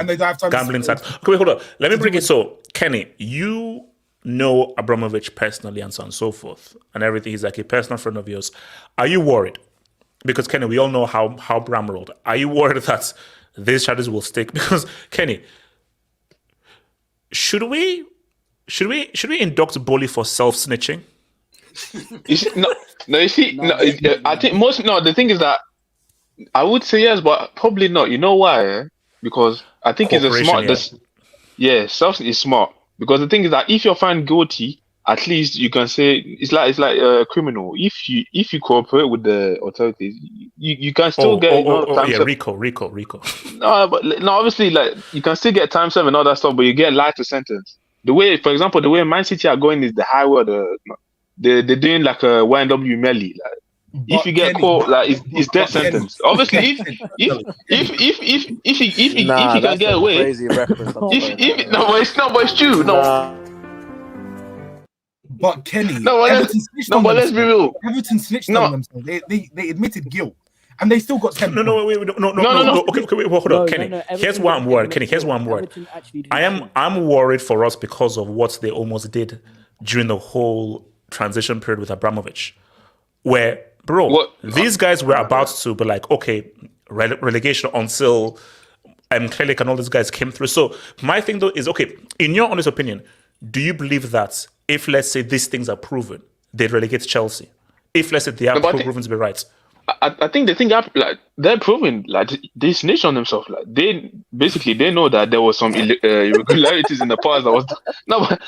they don't have time. Gambling tax. Okay, wait, hold on. Let me bring it. So, Kenny, you know Abramovich personally and so on and so forth, and everything. He's like a personal friend of yours. Are you worried? Because Kenny, we all know how Bram rolled. Are you worried that these charges will stick? Because Kenny, should we induct Boli for self-snitching? You see, I think the thing is that I would say yes, but probably not. You know why? Because I think it's a smart. Self is smart. Because the thing is that if you're found guilty, at least you can say it's like a criminal. If you cooperate with the authorities, you can still get Rico. No, obviously, like you can still get time served and all that stuff, but you get lighter sentence. The way, for example, the way Man City are going is the highway. They're doing like a YNW Melly. Like, if you get caught, like it's death sentence. Obviously, if you can get away, but it's true. No. But Kenny, but let's be real. Everton snitched on themselves. They admitted guilt, and they still got 10. No. Okay, wait, hold on, Kenny. Here's why I'm worried. Kenny, here's why I'm worried. I'm worried for us because of what they almost did during the whole transition period with Abramovich, where these guys were about to be like, okay, relegation until Klelik and all these guys came through. So my thing though is, okay, in your honest opinion, do you believe that if, let's say, these things are proven, they relegate Chelsea? If, let's say, they are proven to be right? I think the thing, like, they're proving, like, they snitched on themselves. Like, they know that there was some irregularities in the past. That was but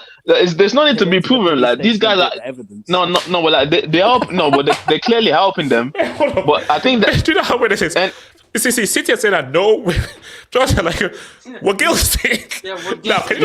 there's no need to be proven. Like, these guys are but like but they're clearly helping them. But I think that do you know how it is? See, City said that no, just like we're guilty. But you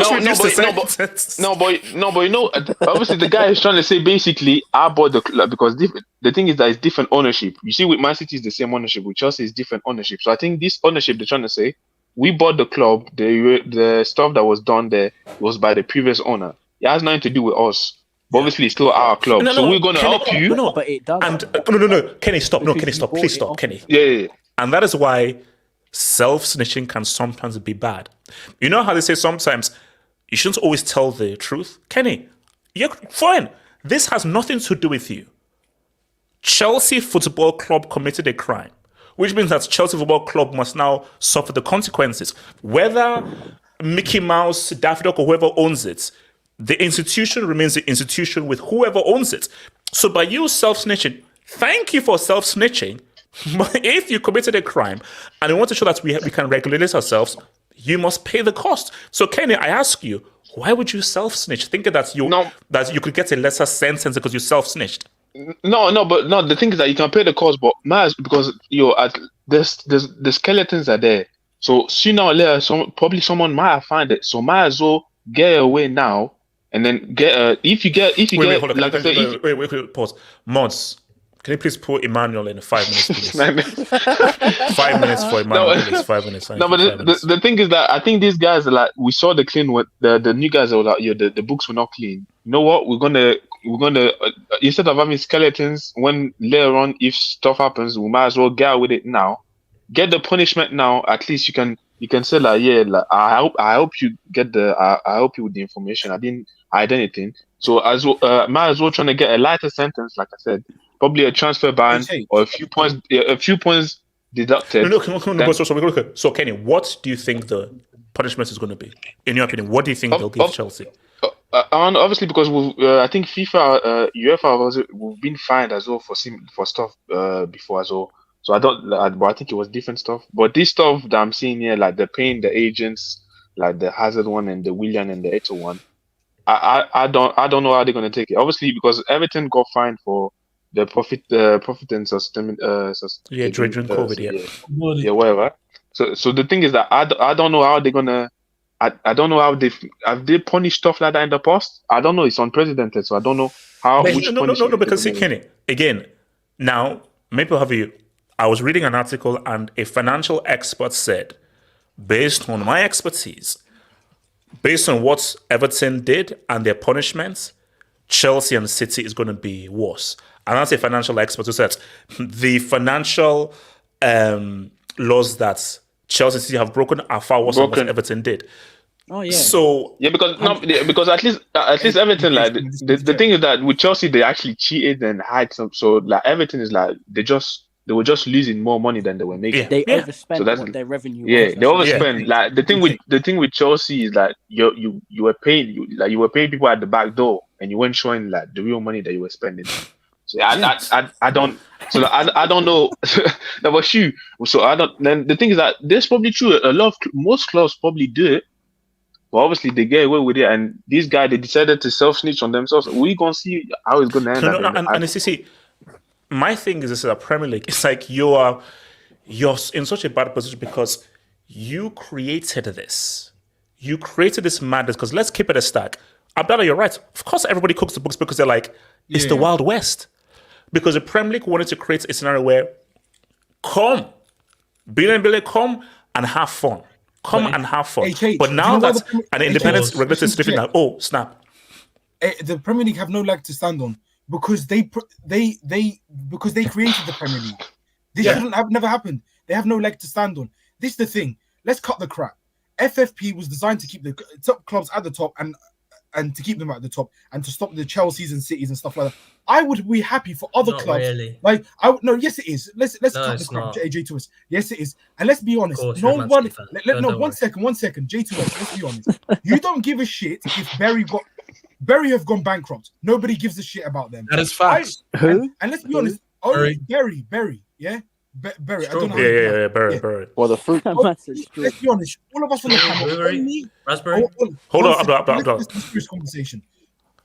know, obviously the guy is trying to say basically I bought the club because the thing is that it's different ownership. You see, with Man City is the same ownership, with Chelsea is different ownership. So I think this ownership they're trying to say we bought the club. The stuff that was done there was by the previous owner. It has nothing to do with us. But obviously, it's still our club, so we're going to help you. No, but it does. And no, Kenny, stop. No, Kenny, stop. Please stop, Kenny. Yeah. And that is why self-snitching can sometimes be bad. You know how they say sometimes you shouldn't always tell the truth? Kenny, you're fine. This has nothing to do with you. Chelsea Football Club committed a crime, which means that Chelsea Football Club must now suffer the consequences. Whether Mickey Mouse, Daffy Duck, or whoever owns it, the institution remains the institution with whoever owns it. So by you self-snitching, thank you for self-snitching. But if you committed a crime and you want to show that we can regulate ourselves, you must pay the cost. So, Kenny, I ask you, why would you self-snitch, thinking that you could get a lesser sentence because you self-snitched? No. The thing is that you can pay the cost, but because the skeletons are there. So sooner or later, probably someone might find it. So might as well get away now, and then get wait, pause. Mods. Can you please put Emmanuel in 5 minutes, please? 5 minutes for Emmanuel, please. 5 minutes. No, but the thing is that I think these guys are like, we saw the clean with the new guys are like, the books were not clean. You know what? We're gonna instead of having skeletons, when later on if stuff happens, we might as well get out with it now. Get the punishment now. At least you can say like, yeah, like I hope you get I help you with the information. I didn't hide anything. So as well, might as well trying to get a lighter sentence, like I said. Probably a transfer ban or a few points deducted. So Kenny, what do you think the punishment is going to be? In your opinion, what do you think they'll give Chelsea? And obviously, because I think FIFA, UEFA, we've been fined as well for stuff before as well. So but I think it was different stuff. But this stuff that I'm seeing here, like the paying the agents, like the Hazard one and the Willian and the Eto one, I don't know how they're going to take it. Obviously, because Everton got fined for the profit and sustainment. During COVID, whatever. So the thing is that I don't know how they're gonna. I don't know how have they punished stuff like that in the past. I don't know. It's unprecedented, so I don't know how. No. Because see, Kenny, again, now maybe have you. I was reading an article and a financial expert said, based on my expertise, based on what Everton did and their punishments, Chelsea and City is going to be worse. And that's a financial expert who said the financial laws that Chelsea and City have broken are far worse than what Everton did. Oh yeah. So because at least Everton, like the thing is that with Chelsea they actually cheated and had some. So like Everton is like they were just losing more money than they were making. They overspent what their revenue was. They overspent. Like the thing with Chelsea is like you were paying people at the back door and you weren't showing like the real money that you were spending. So I don't know. That was you. So I don't. Then the thing is that that's probably true. Most clubs probably do it, but obviously they get away with it. And these guys they decided to self snitch on themselves. We gonna see how it's gonna end up. And see, my thing is this: is a Premier League. It's like you're in such a bad position because you created this. You created this madness. Because let's keep it a stack. Abdallah, you're right. Of course, everybody cooks the books because they're like it's the Wild West. Because the Premier League wanted to create a scenario where come and have fun. And have fun. But now that an independent regulator is different, oh snap! The Premier League have no leg to stand on because they created the Premier League. This shouldn't have never happened. They have no leg to stand on. This is the thing. Let's cut the crap. FFP was designed to keep the top clubs at the top and to keep them at the top and to stop the Chelseas and Cities and stuff like that. I would be happy for other clubs. Really. Like yes it is. Let's cut the crap. J2S. Yes it is. And let's be honest. One second. J2S. Let's be honest. You don't give a shit if Bury have gone bankrupt. Nobody gives a shit about them. That is facts. And let's be honest. Only Bury. Yeah. Bury. I don't know. Yeah, Bury. Well, the fruit. Let's be honest. All of us on the panel. Raspberry. Hold on. Let's this conversation.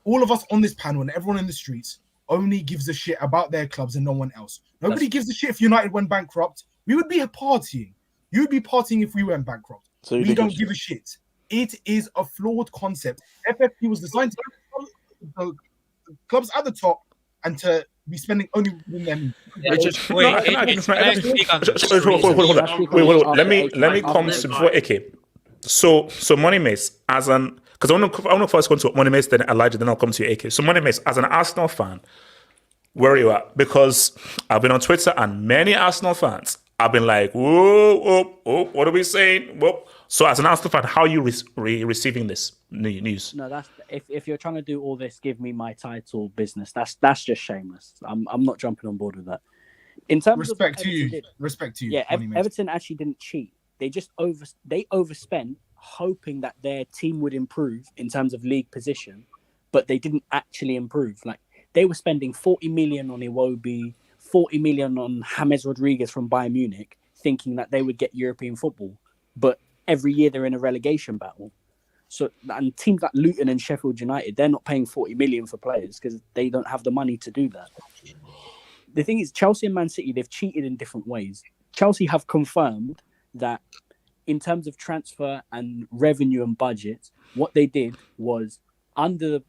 All of us on this panel and everyone in the streets only gives a shit about their clubs and no one else. Nobody gives a shit if United went bankrupt. We would be partying. You would be partying if we went bankrupt. So we don't give a shit. It is a flawed concept. FFP was designed to keep the clubs at the top and to be spending only within them. Hold on. Let me come to before AK. So Money Mace as an because I want to first go to Money Mace, then Elijah, then I'll come to you, AK. So Money Mace, as an Arsenal fan, where are you at? Because I've been on Twitter and many Arsenal fans have been like, whoa, what are we saying? Whoa. So as an Arsenal fan, how are you receiving this news? No, that's if you're trying to do all this, give me my title business. That's just shameless. I'm not jumping on board with that. In terms respect of to you. Yeah, Everton actually didn't cheat. They just overspent, hoping that their team would improve in terms of league position, but they didn't actually improve. Like they were spending 40 million on Iwobi, 40 million on James Rodriguez from Bayern Munich, thinking that they would get European football. But every year they're in a relegation battle. So, and teams like Luton and Sheffield United, they're not paying 40 million for players because they don't have the money to do that. The thing is, Chelsea and Man City, they've cheated in different ways. Chelsea have confirmed that in terms of transfer and revenue and budget, what they did was under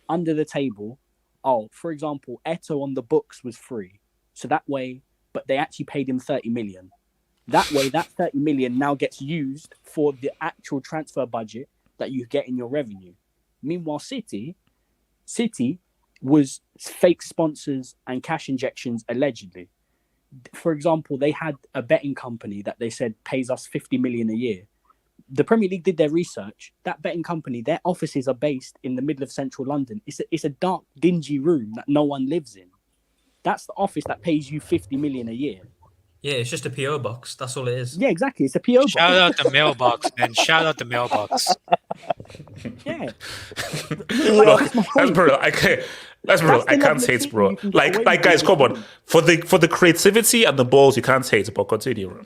the table. Oh, for example, Eto on the books was free. So that way, but they actually paid him 30 million. That way, that 30 million now gets used for the actual transfer budget that you get in your revenue. Meanwhile, City was fake sponsors and cash injections allegedly. For example, they had a betting company that they said pays us 50 million a year. The Premier League did their research. That betting company, their offices are based in the middle of central London. It's a dark, dingy room that no one lives in. That's the office that pays you 50 million a year. Yeah, it's just a PO box. That's all it is. Yeah, exactly. It's a PO box. Shout out the mailbox, man. Shout out the mailbox. Yeah. Look, that's brutal. I can't hate, bro. Like guys, come on. For the creativity and the balls, you can't hate, but continue.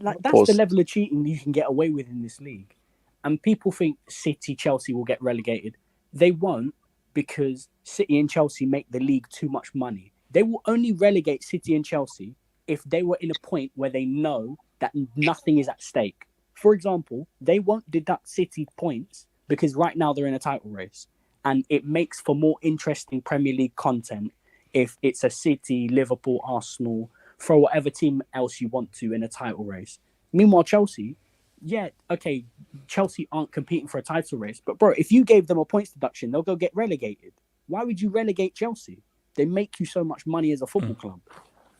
Like that's the level of cheating you can get away with in this league. And people think City, Chelsea will get relegated. They won't, because City and Chelsea make the league too much money. They will only relegate City and Chelsea if they were in a point where they know that nothing is at stake. For example, they won't deduct City points because right now they're in a title race. And it makes for more interesting Premier League content if it's a City, Liverpool, Arsenal, throw whatever team else you want to in a title race. Meanwhile, Chelsea, yeah, okay, Chelsea aren't competing for a title race, but bro, if you gave them a points deduction, they'll go get relegated. Why would you relegate Chelsea? They make you so much money as a football club.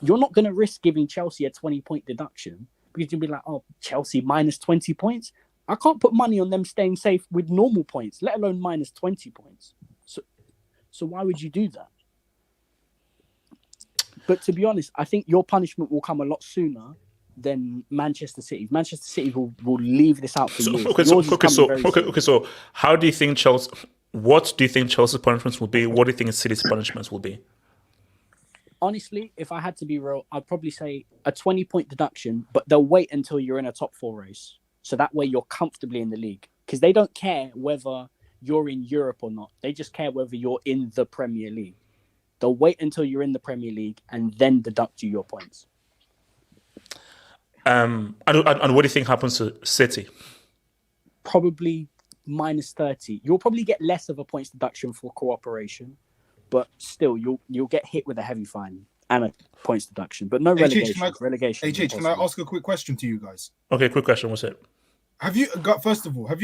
You're not going to risk giving Chelsea a 20-point deduction because you'll be like, oh, Chelsea minus 20 points? I can't put money on them staying safe with normal points, let alone minus 20 points. So why would you do that? But to be honest, I think your punishment will come a lot sooner than Manchester City. Manchester City will leave this out for years. So how do you think Chelsea? What do you think Chelsea's punishments will be? What do you think City's punishments will be? Honestly, if I had to be real, I'd probably say a 20-point deduction, but they'll wait until you're in a top 4 race. So that way you're comfortably in the league. Because they don't care whether you're in Europe or not. They just care whether you're in the Premier League. They'll wait until you're in the Premier League and then deduct you your points. And what do you think happens to City? Probably minus 30. You'll probably get less of a points deduction for cooperation, but still you'll get hit with a heavy fine and a points deduction, but no relegation. Can I ask a quick question to you guys? Okay, quick question. What's it? Have you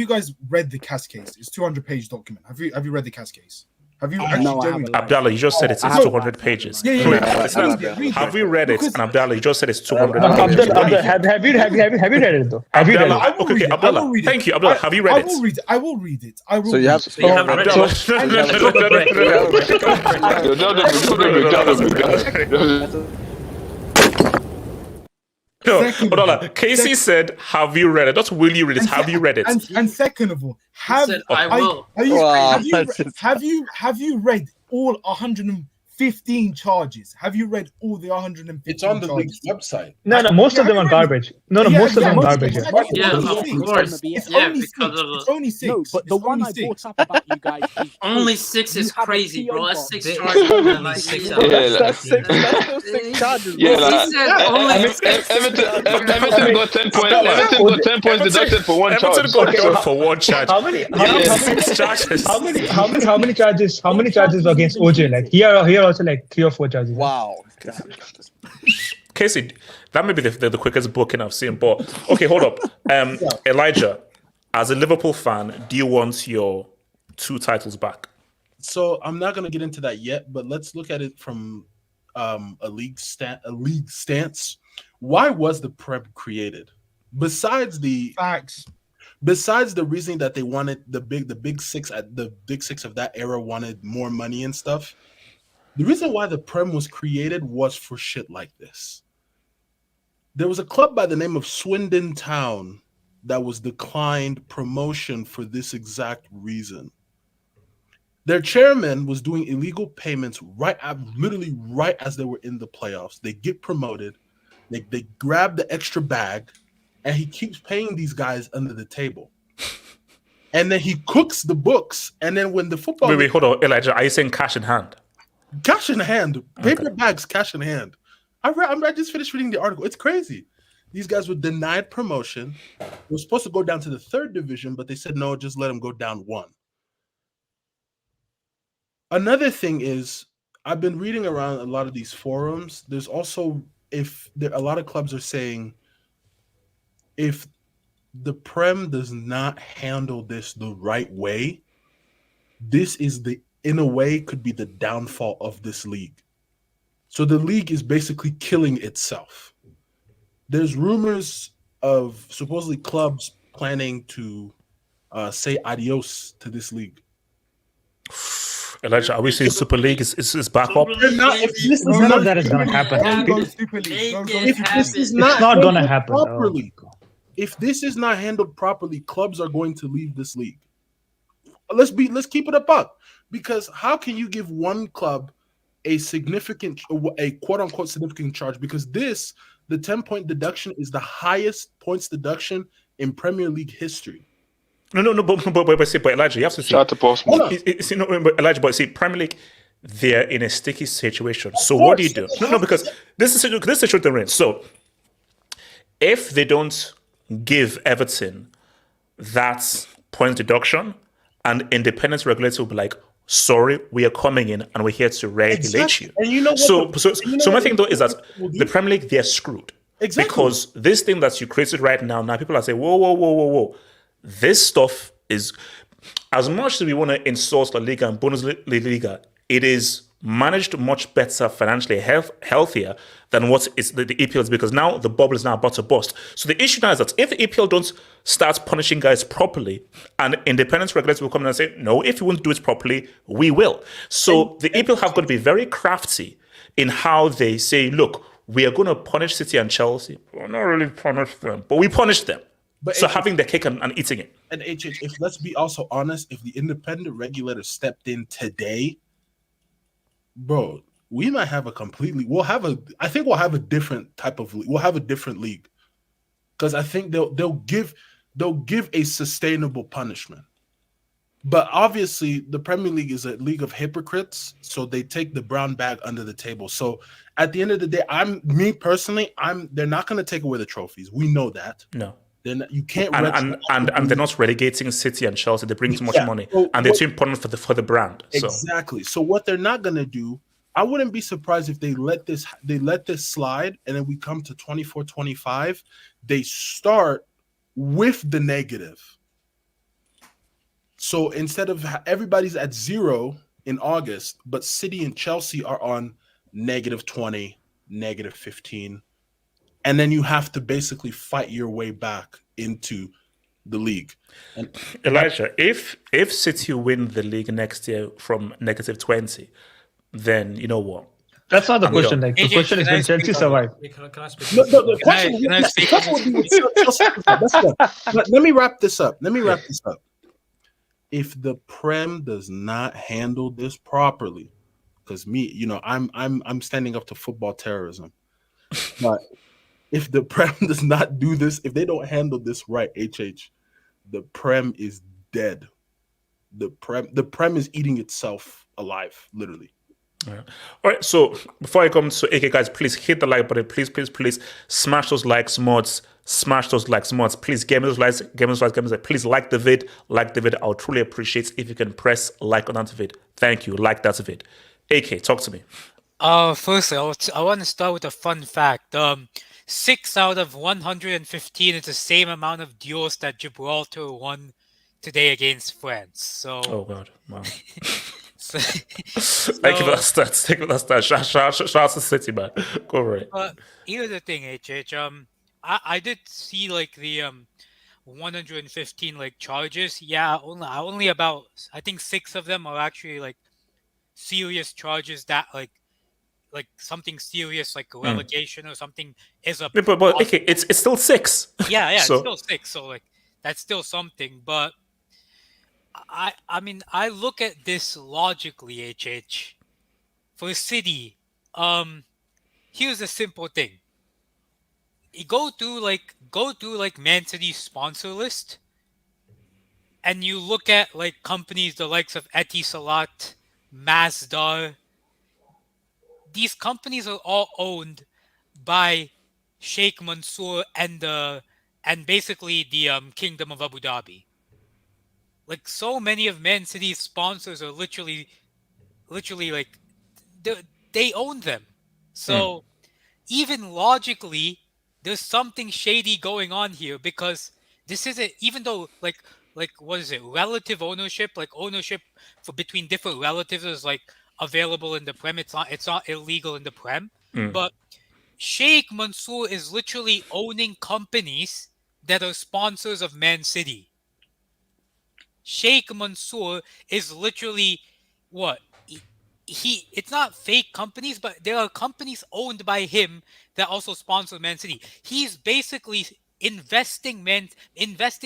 guys read the CAS case? It's 200-page document. Have you read the CAS case? Have you Abdallah, you just said it's 200 pages. Have we read it? And Abdallah, you just said it's 200 pages. Have you read it though? Have you read it? Okay, Abdallah. Thank you, Abdallah. Have you read it? I will read it. So you have to No, Abdallah. Casey said, "Have you read it?" Not will you read it? Have you read it? And second of all, have you read all 115 charges? Have you read all the 115? It's on the league's website. No, most of them are garbage. Most of them are garbage. Yeah, of course. It's only 6. No, but the one I brought up about you guys is only 6 is crazy, bro. That's 6 charges. That's 6 charges. Everton got 10 points. Everton got 10 points deducted for one charge. Everton got for one charge. How many charges? How many charges against OJ? Like here also like 3 or 4 charges. Wow. Casey, that may be the quickest booking I've seen. But okay, hold up. Elijah, as a Liverpool fan, do you want your 2 titles back? So I'm not going to get into that yet, but let's look at it from a league stance. Why was the Prem created? Besides the facts. Besides the reason that they wanted the big six of that era wanted more money and stuff, the reason why the Prem was created was for shit like this. There was a club by the name of Swindon Town that was declined promotion for this exact reason. Their chairman was doing illegal payments literally right as they were in the playoffs. They get promoted, they grab the extra bag, and he keeps paying these guys under the table. And then he cooks the books. And then when the football... Wait, hold on. Elijah, are you saying cash in hand? Cash in hand. Paper bags, cash in hand. I just finished reading the article. It's crazy. These guys were denied promotion. They were supposed to go down to the 3rd division, but they said, no, just let them go down 1. Another thing is, I've been reading around a lot of these forums. There's also, a lot of clubs are saying, if the Prem does not handle this the right way, this is in a way, could be the downfall of this league. So the league is basically killing itself. There's rumors of supposedly clubs planning to say adios to this league. Elijah, are we saying Super League is back up? None of that is going to happen. If this is not going to happen properly, if this is not handled properly, clubs are going to leave this league. Let's keep it a buck, because how can you give one club a quote unquote significant charge? Because the 10-point deduction is the highest points deduction in Premier League history. No, but Elijah, you have to see. Elijah, but see, Premier League, they're in a sticky situation. So what do you do? No, because this is the situation they're in. So if they don't give Everton that points deduction, and independent regulator will be like, sorry, we are coming in and we're here to regulate you. And you know what? So my thing though is that the Premier League, they're screwed. Exactly. Because this thing that you created right now people are saying, whoa, whoa, whoa, whoa, whoa. This stuff is, as much as we want to insult La Liga and Bundesliga, it is managed much better financially, healthier than what is the EPL is, because now the bubble is now about to burst. So the issue now is that if the EPL don't start punishing guys properly, and independent regulators will come in and say, no, if you won't do it properly, we will. So the EPL have got to be very crafty in how they say, look, we are going to punish City and Chelsea. We're not really punish them, but we punish them. But so having the cake and eating it. And HH, if let's be also honest, if the independent regulator stepped in today, bro, we might have a completely. I think we'll have a different type of league. We'll have a different league, because I think they'll give a sustainable punishment. But obviously, the Premier League is a league of hypocrites, so they take the brown bag under the table. So at the end of the day, they're not going to take away the trophies. We know that. No. You can't. And they're not relegating City and Chelsea. They bring too much money, and they're too important for the brand. So. Exactly. So what they're not going to do, I wouldn't be surprised if they let this slide, and then we come to 24-25. They start with the negative. So instead of everybody's at 0 in August, but City and Chelsea are on -20, -15. And then you have to basically fight your way back into the league. And Elijah, if City win the league next year from -20, then you know what? That's not the question. Like the question is, will Chelsea survive? Can I speak? The question would be with Chelsea. That's good. Let me wrap this up. If the Prem does not handle this properly, because I'm standing up to football terrorism, but if the Prem does not do this, if they don't handle this right, the Prem is dead. The Prem is eating itself alive, literally. Yeah. All right, so before I come to AK, guys, please hit the like button. Please smash those likes mods. Smash those likes mods. Please give me those likes. Please like the vid. I'll truly appreciate if you can press like on that vid. Thank you. Like that vid. AK, talk to me. Firstly, I want to start with a fun fact. 6 out of 115 is the same amount of duels that Gibraltar won today against France. So. Oh God! Wow. Thank you for that stats. Shout out to City, man. Go over it. Here's the thing, I did see like the 115 like charges. Yeah, only about I think 6 of them are actually like serious charges that like something serious like relegation or something is a. But okay, it's still 6. Yeah, so. It's still 6. So like that's still something, but. I mean, I look at this logically, For City, here's a simple thing. You go through Man City's sponsor list, and you look at like companies the likes of Etisalat, Masdar. These companies are all owned by Sheikh Mansour and basically the Kingdom of Abu Dhabi. Like so many of Man City's sponsors are literally like they own them. So even logically, there's something shady going on here because this isn't even though like what is it? Relative ownership, like ownership for between different relatives is like available in the Prem. It's not illegal in the Prem, but Sheikh Mansour is literally owning companies that are sponsors of Man City. Sheikh Mansour is literally what it's not fake companies, but there are companies owned by him that also sponsor Man City. He's basically investing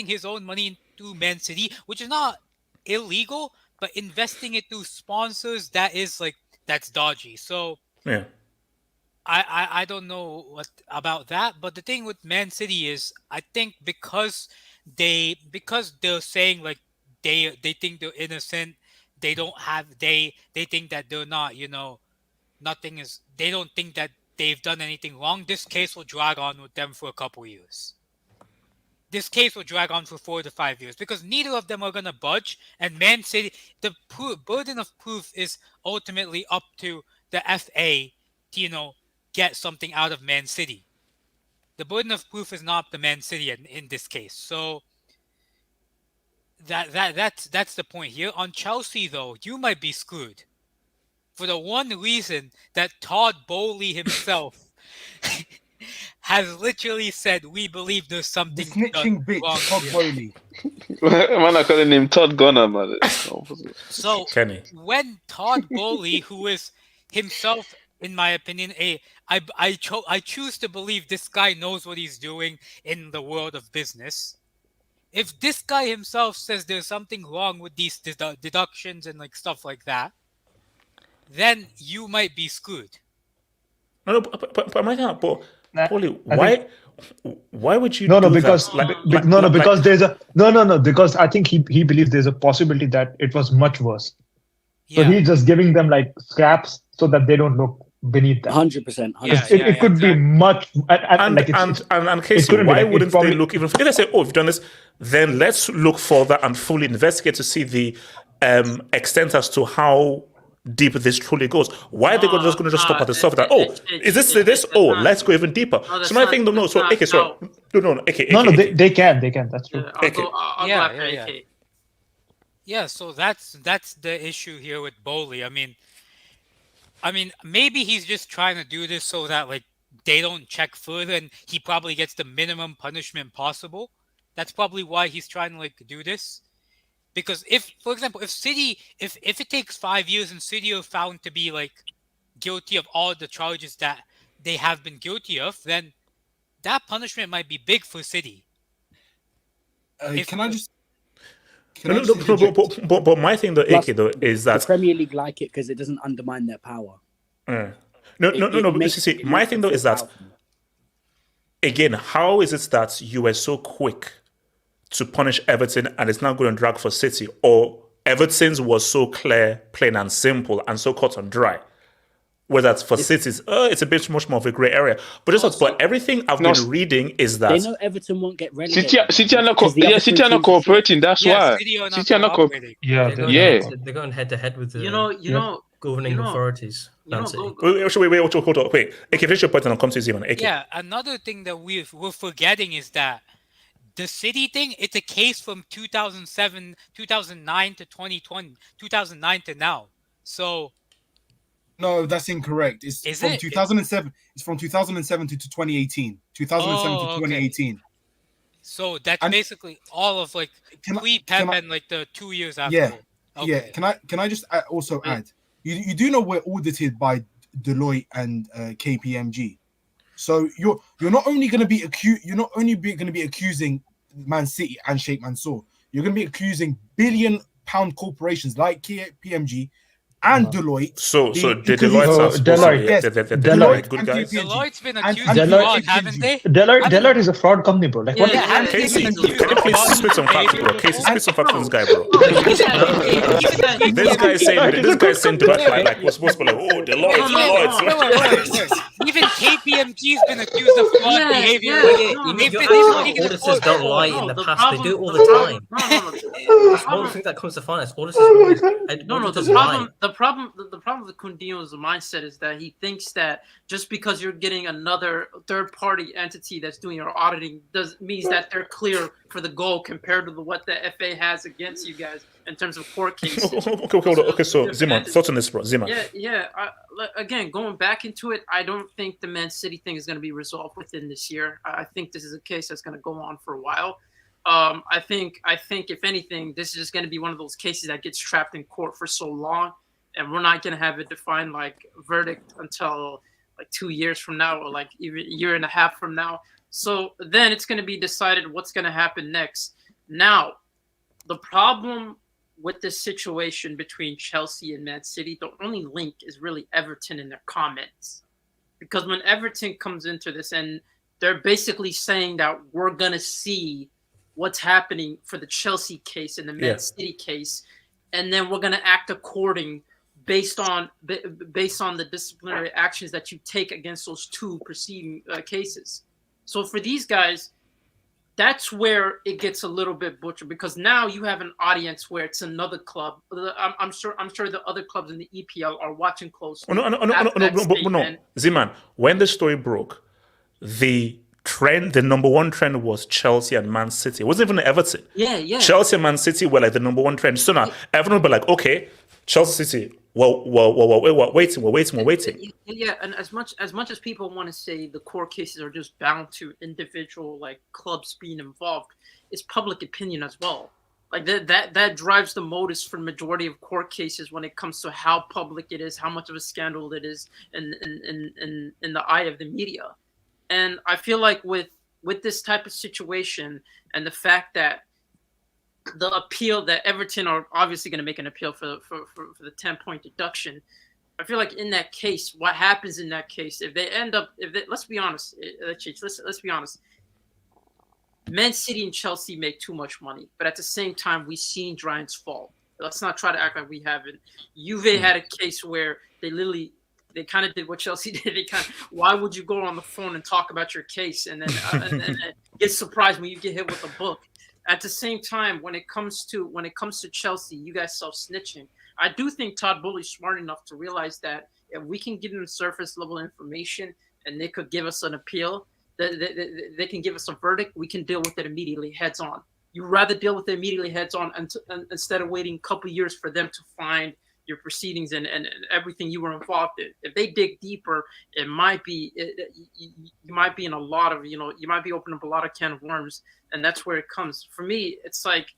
his own money into Man City, which is not illegal, but investing it through sponsors that's dodgy. So yeah. I don't know what about that, but the thing with Man City is I think because they're saying like they think they're innocent. They think that they're not, nothing is. They don't think that they've done anything wrong. This case will drag on with them for a couple years. This case will drag on for 4 to 5 years because neither of them are gonna budge. And Man City, the burden of proof is ultimately up to the FA to get something out of Man City. the burden of proof is not the Man City in this case. So that's the point here. On Chelsea, though, you might be screwed for the one reason that Todd Bowley himself has literally said, we believe there's something The snitching bitch, wrong Todd here. Bowley. Man, I calling him Todd Gunner, man. So Kenny. when Todd Bowley, who is himself, in my opinion, I choose to believe this guy knows what he's doing in the world of business. If this guy himself says there's something wrong with these deductions and like stuff like that, then you might be screwed. No, but my God, but Paulie, I why would you? No, do because that? because there's a no, because I think he believes there's a possibility that it was much worse. So he's just giving them like scraps so that they don't look beneath that. 100%. It could be much. And Casey, why wouldn't they look even? If they say, "Oh, we've done this," then let's look further and fully investigate to see the extent as to how deep this truly goes. Why are they just going to stop at the surface? That is this? Oh, let's go even deeper. So my thing, no. So okay, so no. Okay, no, they can. That's true. Yeah, so that's the issue here with Bowley. I mean, maybe he's just trying to do this so that like they don't check further, and he probably gets the minimum punishment possible. That's probably why he's trying to like do this. Because if, for example, if it takes 5 years and City are found to be like guilty of all the charges that they have been guilty of, then that punishment might be big for City. Can I just? But my thing though, AK though, is that the Premier League like it because it doesn't undermine their power. No. See, my thing though is that again, how is it that you were so quick to punish Everton and it's now going to drag for City, or Everton's was so clear, plain and simple, and so cut and dry? Whereas for City's, it's a bit much more of a grey area. But just but everything I've been reading is that they know Everton won't get relegated. City are not cooperating. That's why City are not cooperating. They're going head to head with the governing authorities. Wait, hold on. Wait, okay, finish your point and I'll come to Zeman. Okay. Yeah, another thing that we're forgetting is that the City thing, it's a case from 2007, 2009 to 2020, 2009 to now. So no, that's incorrect. It's from 2007. It's from 2007 to 2018. 2007 to 2018. So that's basically all of like pre-Pep and like the 2 years after. Yeah. Okay. Yeah. Can I just also add? You do know we're audited by Deloitte and KPMG. So you're not only going to be accusing Man City and Sheikh Mansour. You're going to be accusing billion-pound corporations like KPMG and Deloitte. So Deloitte, good guys. Deloitte's been accused of fraud, haven't they? Deloitte is a fraud company, bro. Like what? Casey, can you please spit some facts, bro? Casey, spit some facts on this guy, bro. This guy's saying Deloitte like we're supposed to be like, oh, Deloitte. Even KPMG's been accused of fraud behavior. Auditors don't lie in the past; they do it all the time. That's one thing that comes to finance. Auditors the problem with Coutinho's mindset is that he thinks that just because you're getting another third-party entity that's doing your auditing means that they're clear for the goal compared to what the FA has against you guys in terms of court cases. Okay. So Zeman, thoughts on this, bro? Zeman. Yeah. Again, going back into it, I don't think the Man City thing is going to be resolved within this year. I think this is a case that's going to go on for a while. I think if anything, this is just going to be one of those cases that gets trapped in court for so long, and we're not going to have a defined like verdict until like 2 years from now, or like even a year and a half from now. So then it's going to be decided what's going to happen next. Now, the problem with this situation between Chelsea and Man City, the only link is really Everton in their comments, because when Everton comes into this and they're basically saying that we're going to see what's happening for the Chelsea case and the Man City case, and then we're going to act according based on the disciplinary actions that you take against those two preceding cases. So for these guys, that's where it gets a little bit butchered, because now you have an audience where it's another club. I'm sure the other clubs in the EPL are watching closely. No. Zeman, when the story broke, the the number one trend was Chelsea and Man City. It wasn't even Everton. Yeah. Chelsea and Man City were like the number one trend. So now everyone will be like, okay, Chelsea City. Well, we're waiting. Yeah, and as much as people want to say the court cases are just bound to individual like clubs being involved, it's public opinion as well. Like that drives the motives for the majority of court cases when it comes to how public it is, how much of a scandal it is in the eye of the media. And I feel like with this type of situation and the fact that the appeal that Everton are obviously going to make an appeal for the 10-point deduction, I feel like in that case, what happens in that case if they let's be honest, let's be honest. Man City and Chelsea make too much money, but at the same time, we've seen giants fall. Let's not try to act like we haven't. Juve had a case where they kind of did what Chelsea did. Why would you go on the phone and talk about your case and then get surprised when you get hit with a book? At the same time, when it comes to Chelsea, you guys self-snitching. I do think Todd Bowley's smart enough to realize that if we can give them surface level information and they could give us an appeal, they can give us a verdict, we can deal with it immediately, heads on. You'd rather deal with it immediately heads on instead of waiting a couple years for them to find your proceedings and everything you were involved in. If they dig deeper, you might be in a lot of, you might be opening up a lot of can of worms, and that's where it comes. For me, it's like,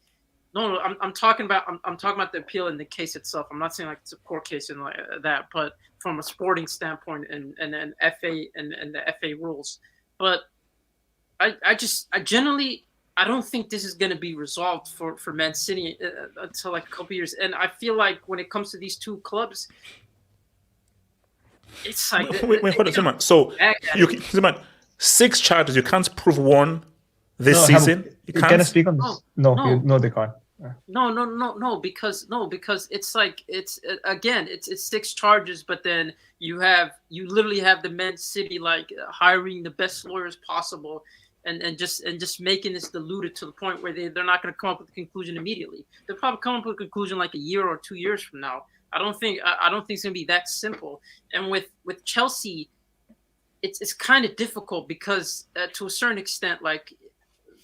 no, I'm talking about the appeal in the case itself. I'm not saying like it's a court case and like that, but from a sporting standpoint and FA and the FA rules. But I generally I don't think this is going to be resolved for Man City until like a couple years. And I feel like when it comes to these two clubs, it's like wait, hold on, so you can, 6 charges. You can't prove one this season. Can I speak on this? No, they can't. No, because it's like it's 6 charges, but then you literally have the Man City like hiring the best lawyers possible and just making this diluted to the point where they're not going to come up with a conclusion immediately. They'll probably come up with a conclusion like a year or 2 years from now. I don't think it's going to be that simple. And with Chelsea, it's kind of difficult because to a certain extent, like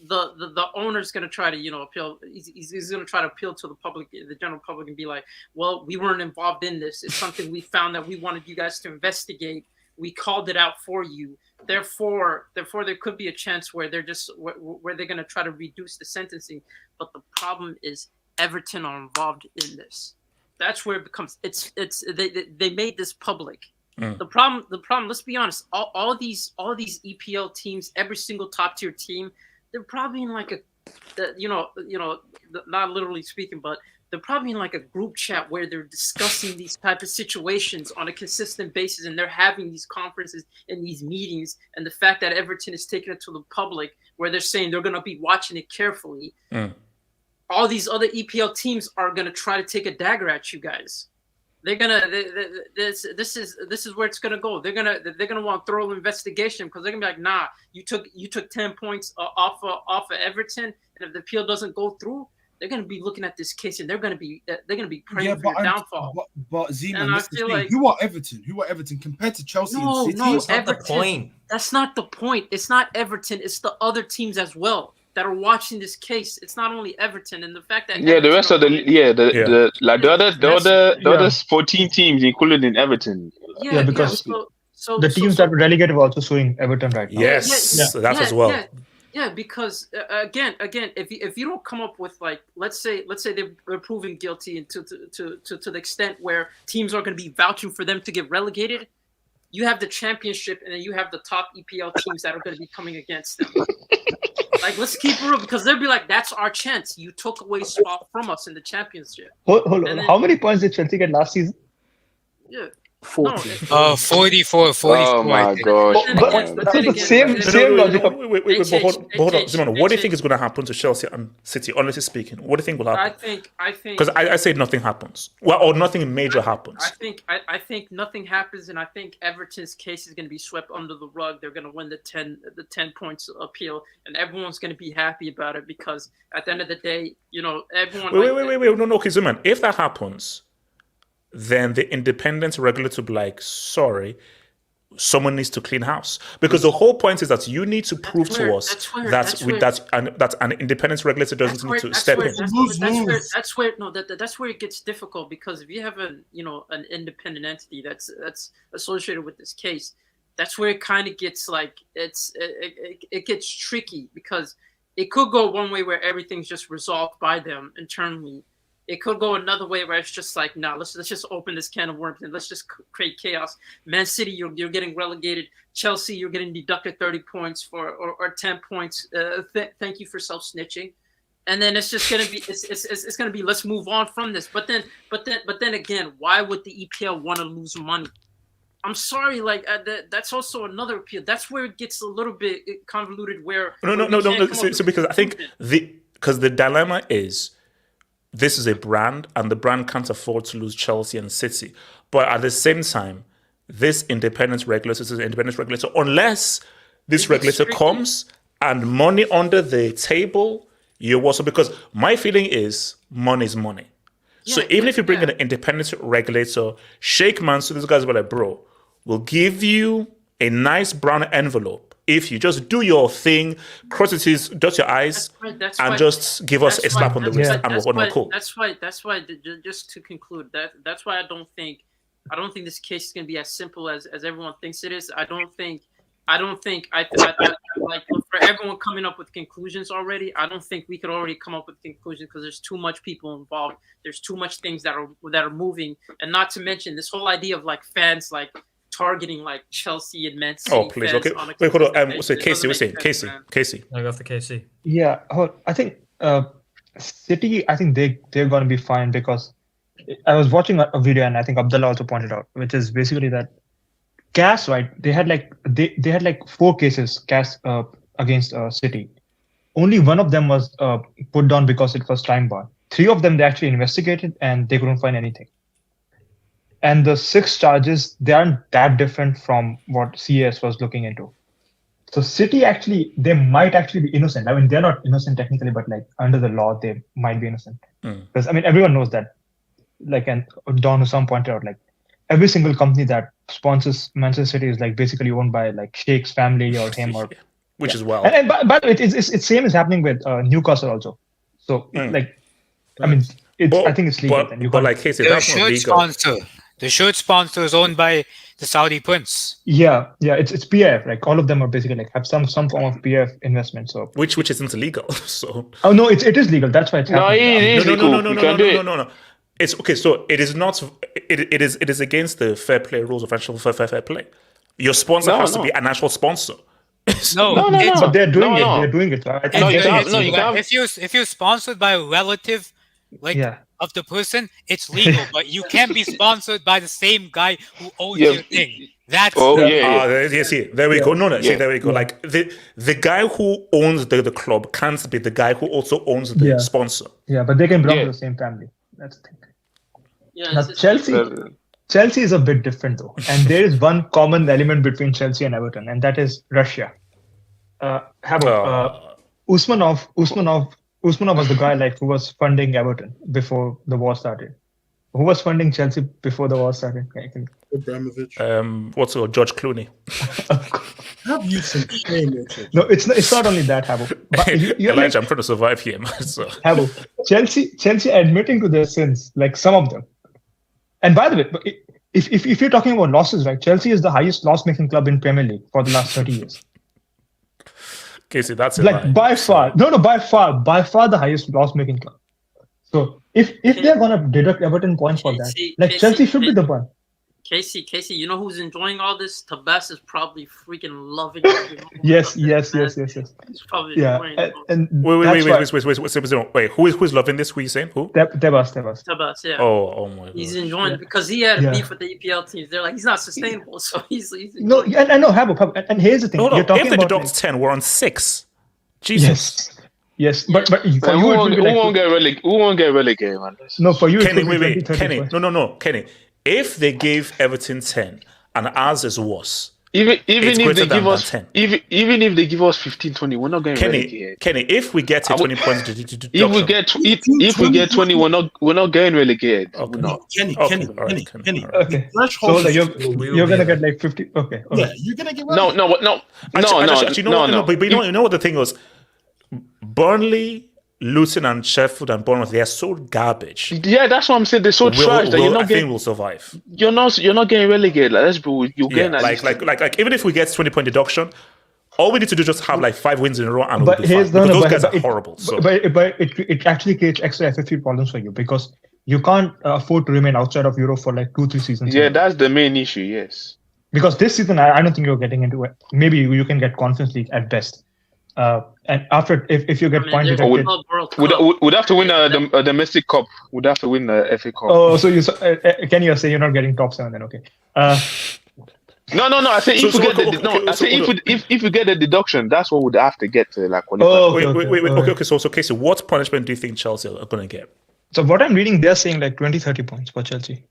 the owner's going to try to appeal. He's going to try to appeal to the public, the general public, and be like, well, we weren't involved in this. It's something we found that we wanted you guys to investigate. We called it out for you. Therefore, there could be a chance where they're going to try to reduce the sentencing. But the problem is Everton are involved in this. That's where it becomes. They made this public. The problem. Let's be honest. All these EPL teams, every single top tier team, they're probably in like not literally speaking, but they're probably in like a group chat where they're discussing these type of situations on a consistent basis, and they're having these conferences and these meetings. And the fact that Everton is taking it to the public, where they're saying they're going to be watching it carefully. All these other EPL teams are going to try to take a dagger at you guys. They're gonna. This is where it's gonna go. They're gonna want thorough investigation because they're gonna be like, nah, you took 10 points off of Everton, and if the appeal doesn't go through, they're gonna be looking at this case and they're gonna be praying for your downfall. But Z-Man, I feel like who are Everton compared to Chelsea and City? No, that's not the point. That's not the point. It's not Everton. It's the other teams as well that are watching this case. It's not only Everton, and the fact that the rest of the other 14 teams including Everton. Because the teams that were relegated were also suing Everton right now. Yes, that as well. Yeah, because again, if you don't come up with like, let's say they're proven guilty and to the extent where teams are going to be vouching for them to get relegated, you have the championship and then you have the top EPL teams that are going to be coming against them. Like, let's keep it real because they'll be like, that's our chance. You took away spot from us in the championship. Hold on. How many points did Chelsea get last season? Yeah. 40. 44. Oh my gosh. But that's the same logic. Wait, hold on. Simon, what do you think is going to happen to Chelsea and City, honestly speaking? What do you think will happen? I think because I say nothing happens. Well, or nothing major happens. I think nothing happens, and I think Everton's case is going to be swept under the rug. They're going to win the 10 points appeal, and everyone's going to be happy about it because at the end of the day, everyone. Wait. No, okay, Simon. If that happens, then the independent regulator will be like, sorry, someone needs to clean house, because the whole point is that you need to prove to us that an independent regulator doesn't need to step in. That's where it gets difficult, because if you have an independent entity that's associated with this case, that's where it kind of gets like it gets tricky, because it could go one way where everything's just resolved by them internally. It could go another way where it's just like, no, let's just open this can of worms and let's just create chaos. Man City, you're getting relegated. Chelsea, you're getting deducted 30 points or 10 points. Thank you for self-snitching. And then it's just gonna be it's gonna be, let's move on from this. But then again, why would the EPL want to lose money? I'm sorry, like that's also another appeal. That's where it gets a little bit convoluted. Where no. So because I think the dilemma is, this is a brand, and the brand can't afford to lose Chelsea and City. But at the same time, this independent regulator is an independent regulator, unless this regulator comes and money under the table, you're also, because my feeling is money is money. So even if you bring in an independent regulator, shake hands to these guys, but like, bro, we'll give you a nice brown envelope if you just do your thing, cross your T's, dot your I's, and just give us a slap on the wrist, and we're cool. That's why. Just to conclude, that's why I don't think this case is going to be as simple as everyone thinks it is. I think like, for everyone coming up with conclusions already, I don't think we could already come up with conclusions, because there's too much people involved. There's too much things that are moving, and not to mention this whole idea of like fans like targeting like Chelsea and Man City. Oh please, okay. Wait, hold on. So Casey, we're saying Casey. I got the KC. Yeah, I think City. I think they're going to be fine, because I was watching a video, and I think Abdullah also pointed out, which is basically that CAS, right? They had like 4 cases CAS against City. Only one of them was put down because it was time bar. 3 of them they actually investigated, and they couldn't find anything. And the 6 charges, they aren't that different from what CAS was looking into. So City they might actually be innocent. I mean, they're not innocent technically, but like under the law, they might be innocent. Because I mean, everyone knows that. Like, and Don Hussam pointed out, like every single company that sponsors Manchester City is like basically owned by like Sheikh's family or him, or which is wild. And but it's same is happening with Newcastle also. So like, I mean, I think it's legal. But like Casey, that's not legal. The shirt sponsor is owned by the Saudi prince. Yeah, it's PF. Like all of them are basically like have some form of PF investment. So which isn't illegal. So no, it is legal. That's why it's happening. No. It's okay. So it is not. It is against the fair play rules of financial fair play. Your sponsor has to be an actual sponsor. No. But they're doing it. They're doing it. Right? If you're sponsored by a relative, of the person, it's legal. But you can't be sponsored by the same guy who owns your thing. That's there we go. There we go. Like the guy who owns the club can't be the guy who also owns the sponsor. Yeah, but they can belong to the same family. That's the thing. Now, Chelsea is a bit different though, and there is one common element between Chelsea and Everton, and that is Russia. Usmanov was the guy like who was funding Everton before the war started. Who was funding Chelsea before the war started? Abramovich. What's it called? George Clooney. Have you some shame? No, it's not only that, Habu. Elijah, I'm trying to survive here, man. So. Habu, Chelsea admitting to their sins, like some of them. And by the way, if you're talking about losses, right? Chelsea is the highest loss-making club in Premier League for the last 30 years. Casey, that's it. Like by far the highest loss-making club. So if they're gonna deduct Everton points for that, like Chelsea should be the one. Casey, you know who's enjoying all this? Tabas is probably freaking loving it. Yes. He's probably enjoying it. And wait. Who's loving this? Who are you saying? Who? Tabas, yeah. Oh my God. He's enjoying it because he had a beef with the EPL teams. They're like, he's not sustainable, so he's no. I know, Habu. And here's the thing. Hold on. If they deduct 10, we're on 6. Jesus. Yes, but for you, who won't get relegated, man? No, for you, Kenny. No, Kenny. If they gave Everton 10 and ours is worse, Even it's if greater they give than us 10. even if they give us 15, 20, we're not getting Kenny, relegated. Kenny, if we get a 20 points deduction, If we get 20, we're not getting relegated. Okay. We're not. Kenny, Okay, Kenny, all right, Kenny, Kenny, Kenny. all right. The Okay. threshold So is you're gonna get like 50. Okay. All yeah, right. you're gonna get No, relegated. Actually, but you know what the thing was? Burnley, Luton, and Sheffield and Bournemouth, they are so garbage. Yeah, that's what I'm saying. They're so trash that I think we'll survive. You're not getting relegated. Like, let's be. You're getting like even if we get 20-point deduction, all we need to do is just have like 5 wins in a row and we'll But be fine. here's Because those guys are horrible. So. But it actually creates extra FFP problems for you because you can't afford to remain outside of Europe for like 2-3 seasons. Yeah, that's the main issue. Yes. Because this season, I don't think you're getting into it. Maybe you can get Conference League at best. And after, if you get point deducted, would have to win a domestic cup. Would have to win the FA Cup. Oh, so you can you say you're not getting top 7 then? Okay. No. I say if we get the deduction, that's what we'd have to get to like. Okay. So Casey, what punishment do you think Chelsea are going to get? So what I'm reading, they're saying like 20-30 points for Chelsea.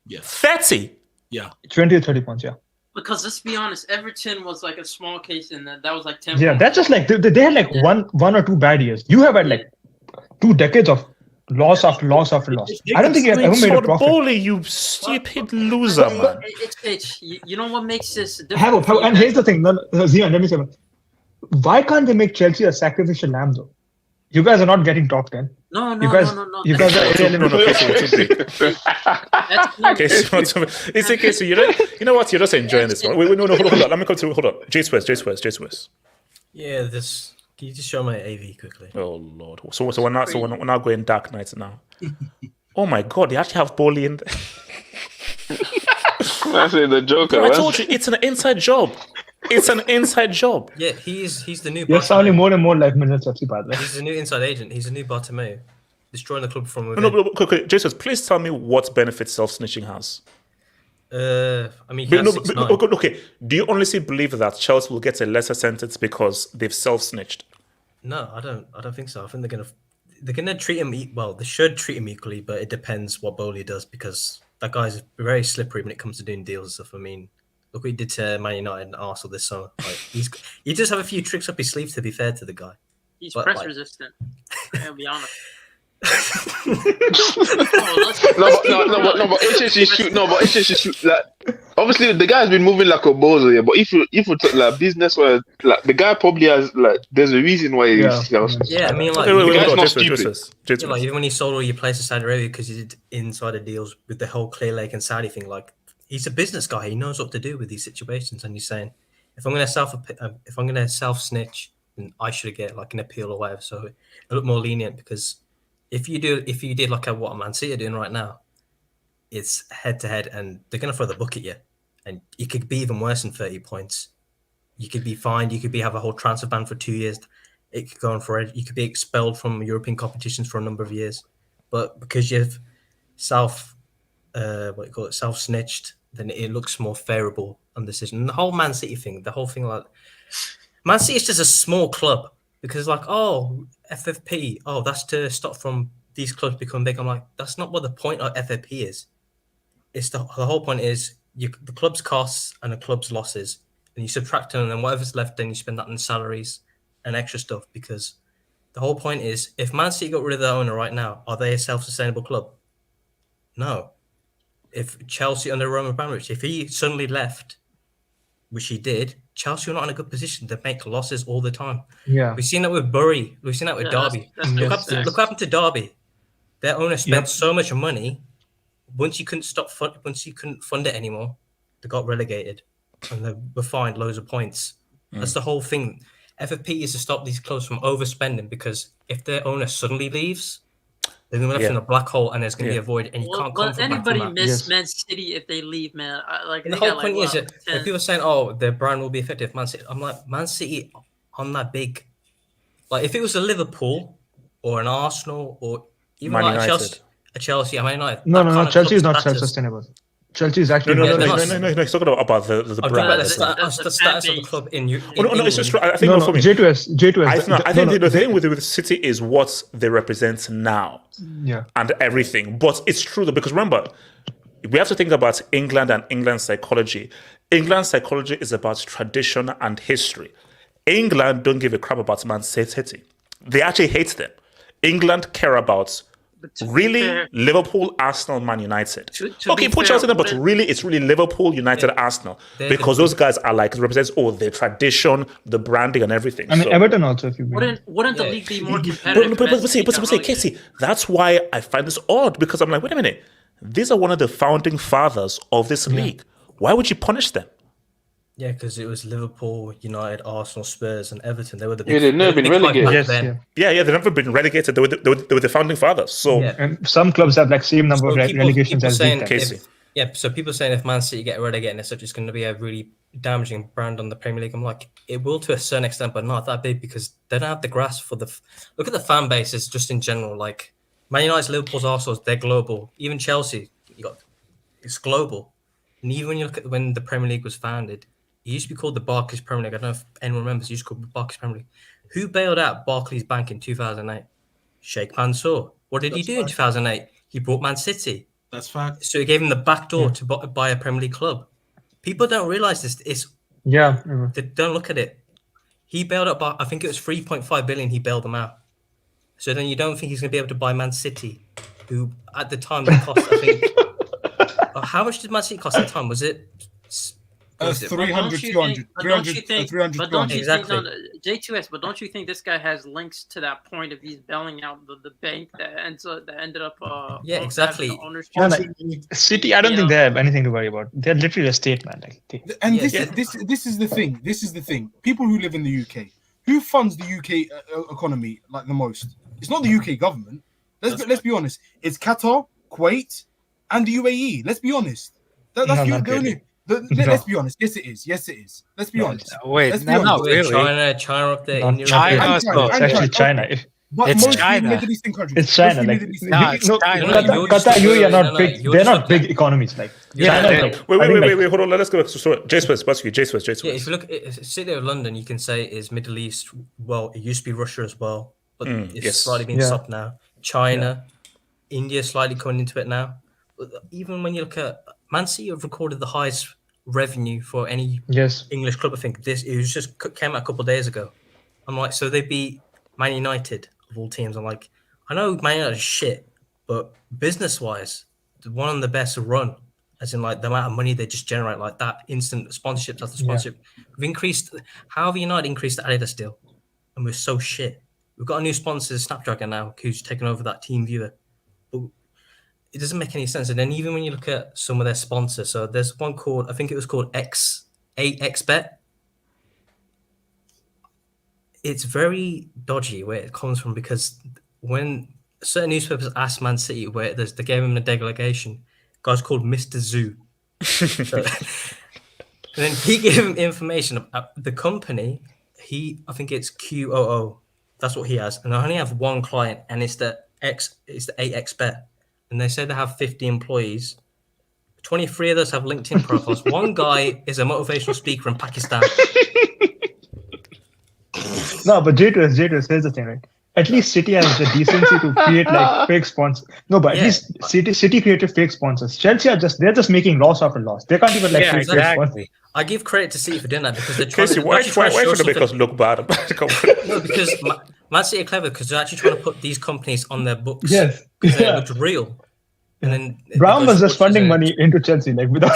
Yeah. 30. Yeah. 20 to 30 points. Yeah. Because let's be honest, Everton was like a small case, and that was like 10. Yeah, that's just like they had like one or two bad years. You have had like 2 decades of loss after loss after loss. I don't think you have ever made a profit. Bowley, you stupid loser, man. You know what makes this difficult? And here's the thing, Zion, let me say, why can't they make Chelsea a sacrificial lamb though? You guys are not getting top 10. No. You guys are irrelevant. It's okay. So you know what? You're just enjoying this one. No, hold on. Let me come to hold on. J-Swiss. Yeah, can you just show my AV quickly? Oh Lord. So we're not going Dark Knights now. Oh my God, they actually have Bowley in there. That's the Joker. I told you, it's an inside job. It's an inside job. Yeah, he's the new. You're sounding more and more like Manchester Chelsea, by the way. He's the new inside agent. He's the new Bartomeu, destroying the club from within. No, quick, Jesus, please tell me what benefits self-snitching has. I mean, okay. Do you honestly believe that Chelsea will get a lesser sentence because they've self-snitched? No, I don't think so. I think they're gonna treat him well. They should treat him equally, but it depends what Bowley does because that guy's very slippery when it comes to doing deals and stuff. I mean, look what he did to Man United and Arsenal this summer. Like, he does have a few tricks up his sleeve, to be fair to the guy. He's press resistant. I'll be honest. But HSC shoot. Like, obviously, the guy's been moving like a bozo, yeah. But if you took like business, where like the guy probably has like, there's a reason why he's. Yeah, I mean, like the guy's not stupid. Like even when he sold all your places to Saudi Arabia because he did insider deals with the whole Clear Lake and Saudi thing, like. He's a business guy. He knows what to do with these situations. And he's saying, if I'm going to self snitch, then I should get like an appeal or whatever. So a little more lenient because if you did like what Man City are doing right now, it's head to head, and they're going to throw the book at you, and it could be even worse than 30 points. You could be fined. You could have a whole transfer ban for 2 years. It could go on forever. You could be expelled from European competitions for a number of years. But because you've self snitched, then it looks more favourable on the decision. And the whole Man City thing, like Man City is just a small club because like, oh, FFP, oh, that's to stop from these clubs becoming big. I'm like, that's not what the point of FFP is. It's the whole point is the club's costs and the club's losses, and you subtract them, and then whatever's left, then you spend that on salaries and extra stuff. Because the whole point is, if Man City got rid of their owner right now, are they a self-sustainable club? No. If Chelsea under Roman Abramovich, if he suddenly left, which he did, Chelsea were not in a good position to make losses all the time. Yeah, we've seen that with Bury. We've seen that with Derby. Look what happened to Derby. Their owner spent so much money. Once you couldn't fund it anymore, they got relegated and they were fined loads of points. That's the whole thing. FFP is to stop these clubs from overspending because if their owner suddenly leaves, they're going to be left in a black hole, and there's going to be a void, and you can't come from anybody back from miss Man City if they leave, man. And the whole point is that people are saying, "Oh, their brand will be effective." Man City, I'm like, Man City on that big, like if it was a Liverpool or an Arsenal or even Man like United. a Chelsea, I mean, like No. Chelsea is not self-sustainable. Chelsea is actually no. He's talking about the brand. The status of the club in you. No, it's just I think for me. J2S. I think the thing with City is what they represent now. Yeah. And everything. But it's true though, because remember, we have to think about England and England's psychology. England's psychology is about tradition and history. England don't give a crap about Man City. They actually hate them. England care about really fair, Liverpool, Arsenal, Man United. to Okay, be put fair, Chelsea there, but really, it's really Liverpool, United, Arsenal, because those guys are like represents the tradition, the branding, and everything. I mean, So- Everton also, if you wouldn't the league be more competitive? But Casey, that's why I find this odd because I'm like, wait a minute, these are one of the founding fathers of this league. Why would you punish them? Yeah, because it was Liverpool, United, Arsenal, Spurs, and Everton. They were the Yeah, they've never been relegated. Yes, then. Yeah, they've never been relegated. They were the founding fathers. So And some clubs have like same number of relegations as saying big Casey. so people saying if Man City get relegated, it's just going to be a really damaging brand on the Premier League. I'm like, it will to a certain extent, but not that big because they don't have the grasp for the. Look at the fan bases just in general. Like Man United's, Liverpool's, Arsenal's, they're global. Even Chelsea, it's global. And even when you look at when the Premier League was founded, it used to be called the Barclays Premier League. I don't know if anyone remembers. It used to be called the Barclays Premier League. Who bailed out Barclays Bank in 2008? Sheikh Mansour. What did he do in 2008? He brought Man City. That's fact. So he gave him the back door to buy a Premier League club. People don't realize this. They don't look at it. He bailed out, I think it was 3.5 billion. He bailed them out. So then you don't think he's going to be able to buy Man City, who at the time they cost, I think. How much did Man City cost at the time? Was it? 300, 200, 300, exactly. J2S, but don't you think this guy has links to that point if he's bailing out the bank that ended up exactly. City, I don't think they have anything to worry about. They're literally a state, man. This is the thing. This is the thing. People who live in the UK, who funds the UK economy like the most? It's not the UK government. Let's be honest. It's Qatar, Kuwait, and the UAE. Let's be honest. That's the only. Let's be honest. Yes, it is. Yes, it is. Let's be honest. Wait, Let's be no, honest. really. China up there. Not China. It's actually China. But It's mostly China. Middle Eastern countries. It's China. Mostly Like, Middle Eastern No, it's China. Qatar, UAE are not big. They're not big economies. Like Yeah, China. Wait, hold on. Let's go back to story. J-Swiss. Yeah, if you look at City of London, you can say is Middle East. Well, it used to be Russia as well, but it's slightly being stopped now. China, India slightly coming into it now. But even when you look at Man City, have recorded the highest revenue for any English club. I think it was just came out a couple of days ago. I'm like, so they beat Man United of all teams. I'm like, I know Man United is shit, but business wise, one of the best run, as in like the amount of money they just generate, like that instant sponsorship after sponsorship. We've increased. How have United increased the Adidas deal? And we're so shit. We've got a new sponsor, Snapdragon now, who's taken over that Team Viewer. But it doesn't make any sense. And then even when you look at some of their sponsors, so there's one called, I think it was called XBet. It's very dodgy where it comes from because when certain newspapers asked Man City where they gave him a delegation, guy's called Mr. Zoo. And then he gave him information about the company. I think it's QOO. That's what he has. And I only have one client, and it's the AXBet. And they say they have 50 employees. 23 of those have LinkedIn profiles. One guy is a motivational speaker in Pakistan. No, but J2S, here's the thing, right? At least City has the decency to create like fake sponsors. No, but at least City created fake sponsors. Chelsea they're just making loss after loss. They can't even create sponsors. I give credit to City for doing that because they're trying Casey, why should they make us look bad? No, because Man City are clever because they're actually trying to put these companies on their books. Yes. Because they look real. And then Brown was just funding money into Chelsea, like without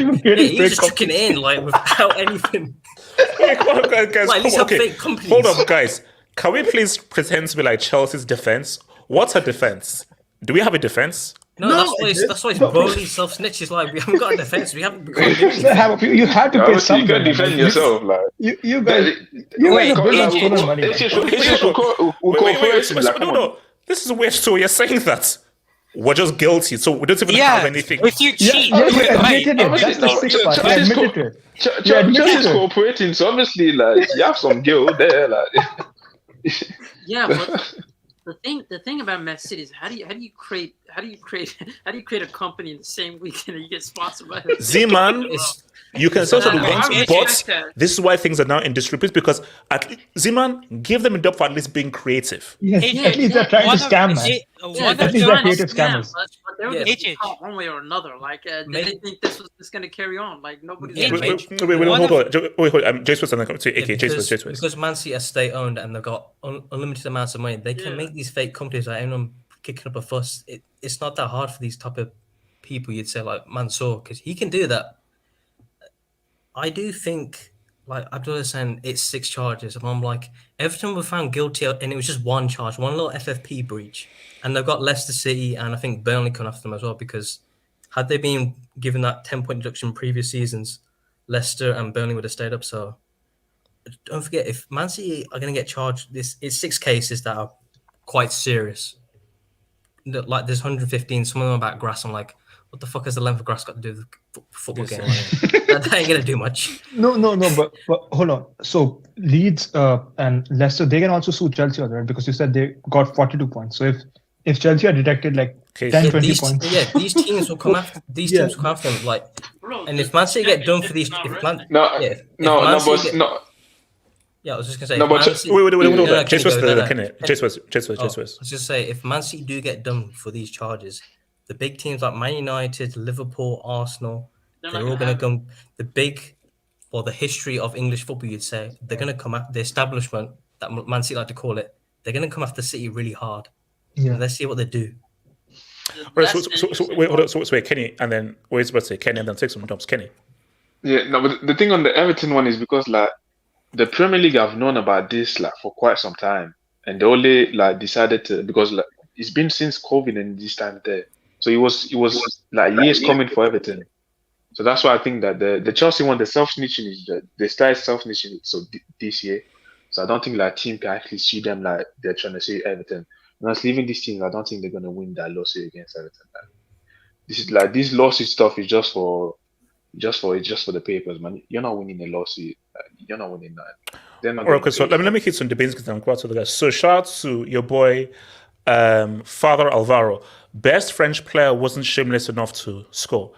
even creating he was just chucking it in, like without anything. Guys, Like, these are fake companies. Hold on, guys. Can we please pretend to be like Chelsea's defense? What's her defense? Do we have a defense? No, that's why it's Bowley self-snitches. Like, we haven't got a defense. We haven't. You have to pay some. You can defend yourself, like. You guys. Money. No. This is weird. So you're saying that we're just guilty, so we don't even have anything. If you cheat, Chelsea's cooperating, so obviously, like, you have some guilt there, like. Yeah, but the thing about Man City is how do you create a company in the same weekend and you get sponsored by them? Z-Man, you can say what you want, but this is why things are now in disrepute because Z-Man, give them a job for at least being creative. Yes, at least they're trying to scam, man. At least they're creative scammers. But they were Yeah. gonna be caught one way or another. Like, did they think this was just gonna carry on? Like, nobody's. Yeah, gonna H- Hold on. Wait. J Swiss and then come to AK. J because, Swiss. because Man City are state owned and they've got unlimited amounts of money, they can make these fake companies like anyone kicking up a fuss. It's not that hard for these type of people. You'd say like Mansour, because he can do that. I do think, like Abdullah was saying, it's 6 charges, and I'm like, Everton were found guilty, and it was just one charge, one little FFP breach, and they've got Leicester City and I think Burnley coming after them as well, because had they been given that 10-point deduction in previous seasons, Leicester and Burnley would have stayed up. So don't forget, if Man City are going to get charged, it's 6 cases that are quite serious. Like there's 115, some of them about grass. I'm like, what the fuck has the length of grass got to do with the football game? That ain't going to do much. No, but hold on. So Leeds and Leicester, they can also sue Chelsea, right? Because you said they got 42 points. So if Chelsea are deducted like 10, 20 points. Yeah, these teams will come after teams will come after them. Like, and if Man City get done for these, yeah, I was just gonna say. No, but wait. J Swiss, I was just say, if Man City do get done for these charges, the big teams like Man United, Liverpool, Arsenal, they're all gonna come. The history of English football, you'd say, they're gonna come at the establishment that Man City like to call it. They're gonna come after City really hard. Yeah. Let's see what they do. Right, so wait, Kenny, and then wait, about to say Kenny, and then take some jumps, Kenny. Yeah, no, but the thing on the Everton one is because like the Premier League have known about this like for quite some time, and they only like decided to, because like it's been since COVID and this time there, so it was like years coming for Everton. So that's why I think that the Chelsea one, the self-snitching is that they started self-snitching so this year. So I don't think like team can actually see them like they're trying to see Everton. When I was leaving these teams, I don't think they're gonna win that lawsuit against Everton. This lawsuit stuff is just for the papers, man. You're not winning a lawsuit. You're not winning that. Okay, so let me hit some debates because I'm quite to the guys. So shout out to your boy, Father Alvaro. Best French player wasn't shameless enough to score.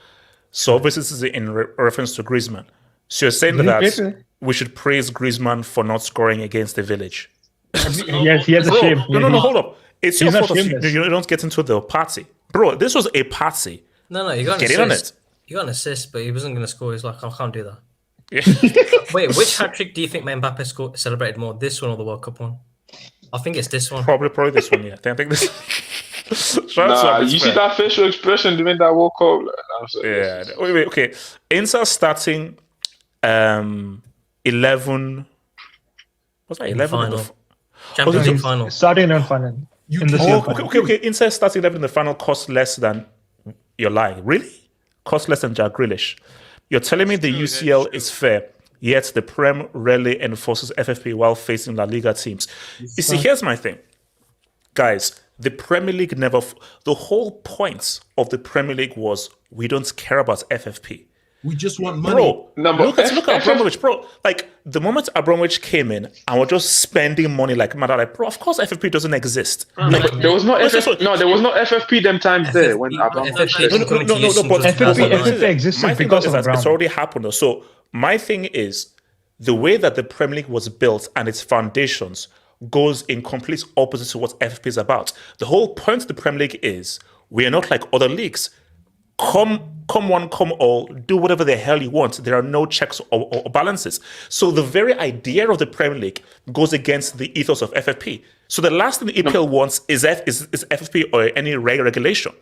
So obviously this is in reference to Griezmann. So you're saying that we should praise Griezmann for not scoring against the Village. Yes, he has a shame. No, hold up. It's your fault if you don't get into the party. Bro, this was a party. No, you got an Get in assist. on it. You got an assist, but he wasn't going to score. He's like, I can't do that. Yeah. Wait, which hat trick do you think Mbappe celebrated more? This one or the World Cup one? I think it's this one. Probably this one, yeah. I think this. You see that facial expression during that World Cup? Yeah. Wait. Okay. Inter starting 11. What's that? 11 final. Champions League final. Starting in final. Okay. Inter starting 11 in the final cost less than. You're lying. Really? Cost less than Jack Grealish. You're telling me the UCL is fair, yet the Prem rarely enforces FFP while facing La Liga teams. You see, here's my thing. Guys, the Premier League never... The whole point of the Premier League was we don't care about FFP. We just want money. Bro, look at Abramovich, bro. Like, the moment Abramovich came in and we're just spending money like mad, like, bro, of course FFP doesn't exist. Like, there was no FFP them times there when Abramovich... But FFP existed because of Abramovich. It's already happened, though. So, my thing is, the way that the Premier League was built and its foundations goes in complete opposite to what FFP is about. The whole point of the Premier League is we are not like other leagues. Come one, come all, do whatever the hell you want. There are no checks or balances. So the very idea of the Premier League goes against the ethos of FFP. So the last thing the EPL wants is FFP or any regulation.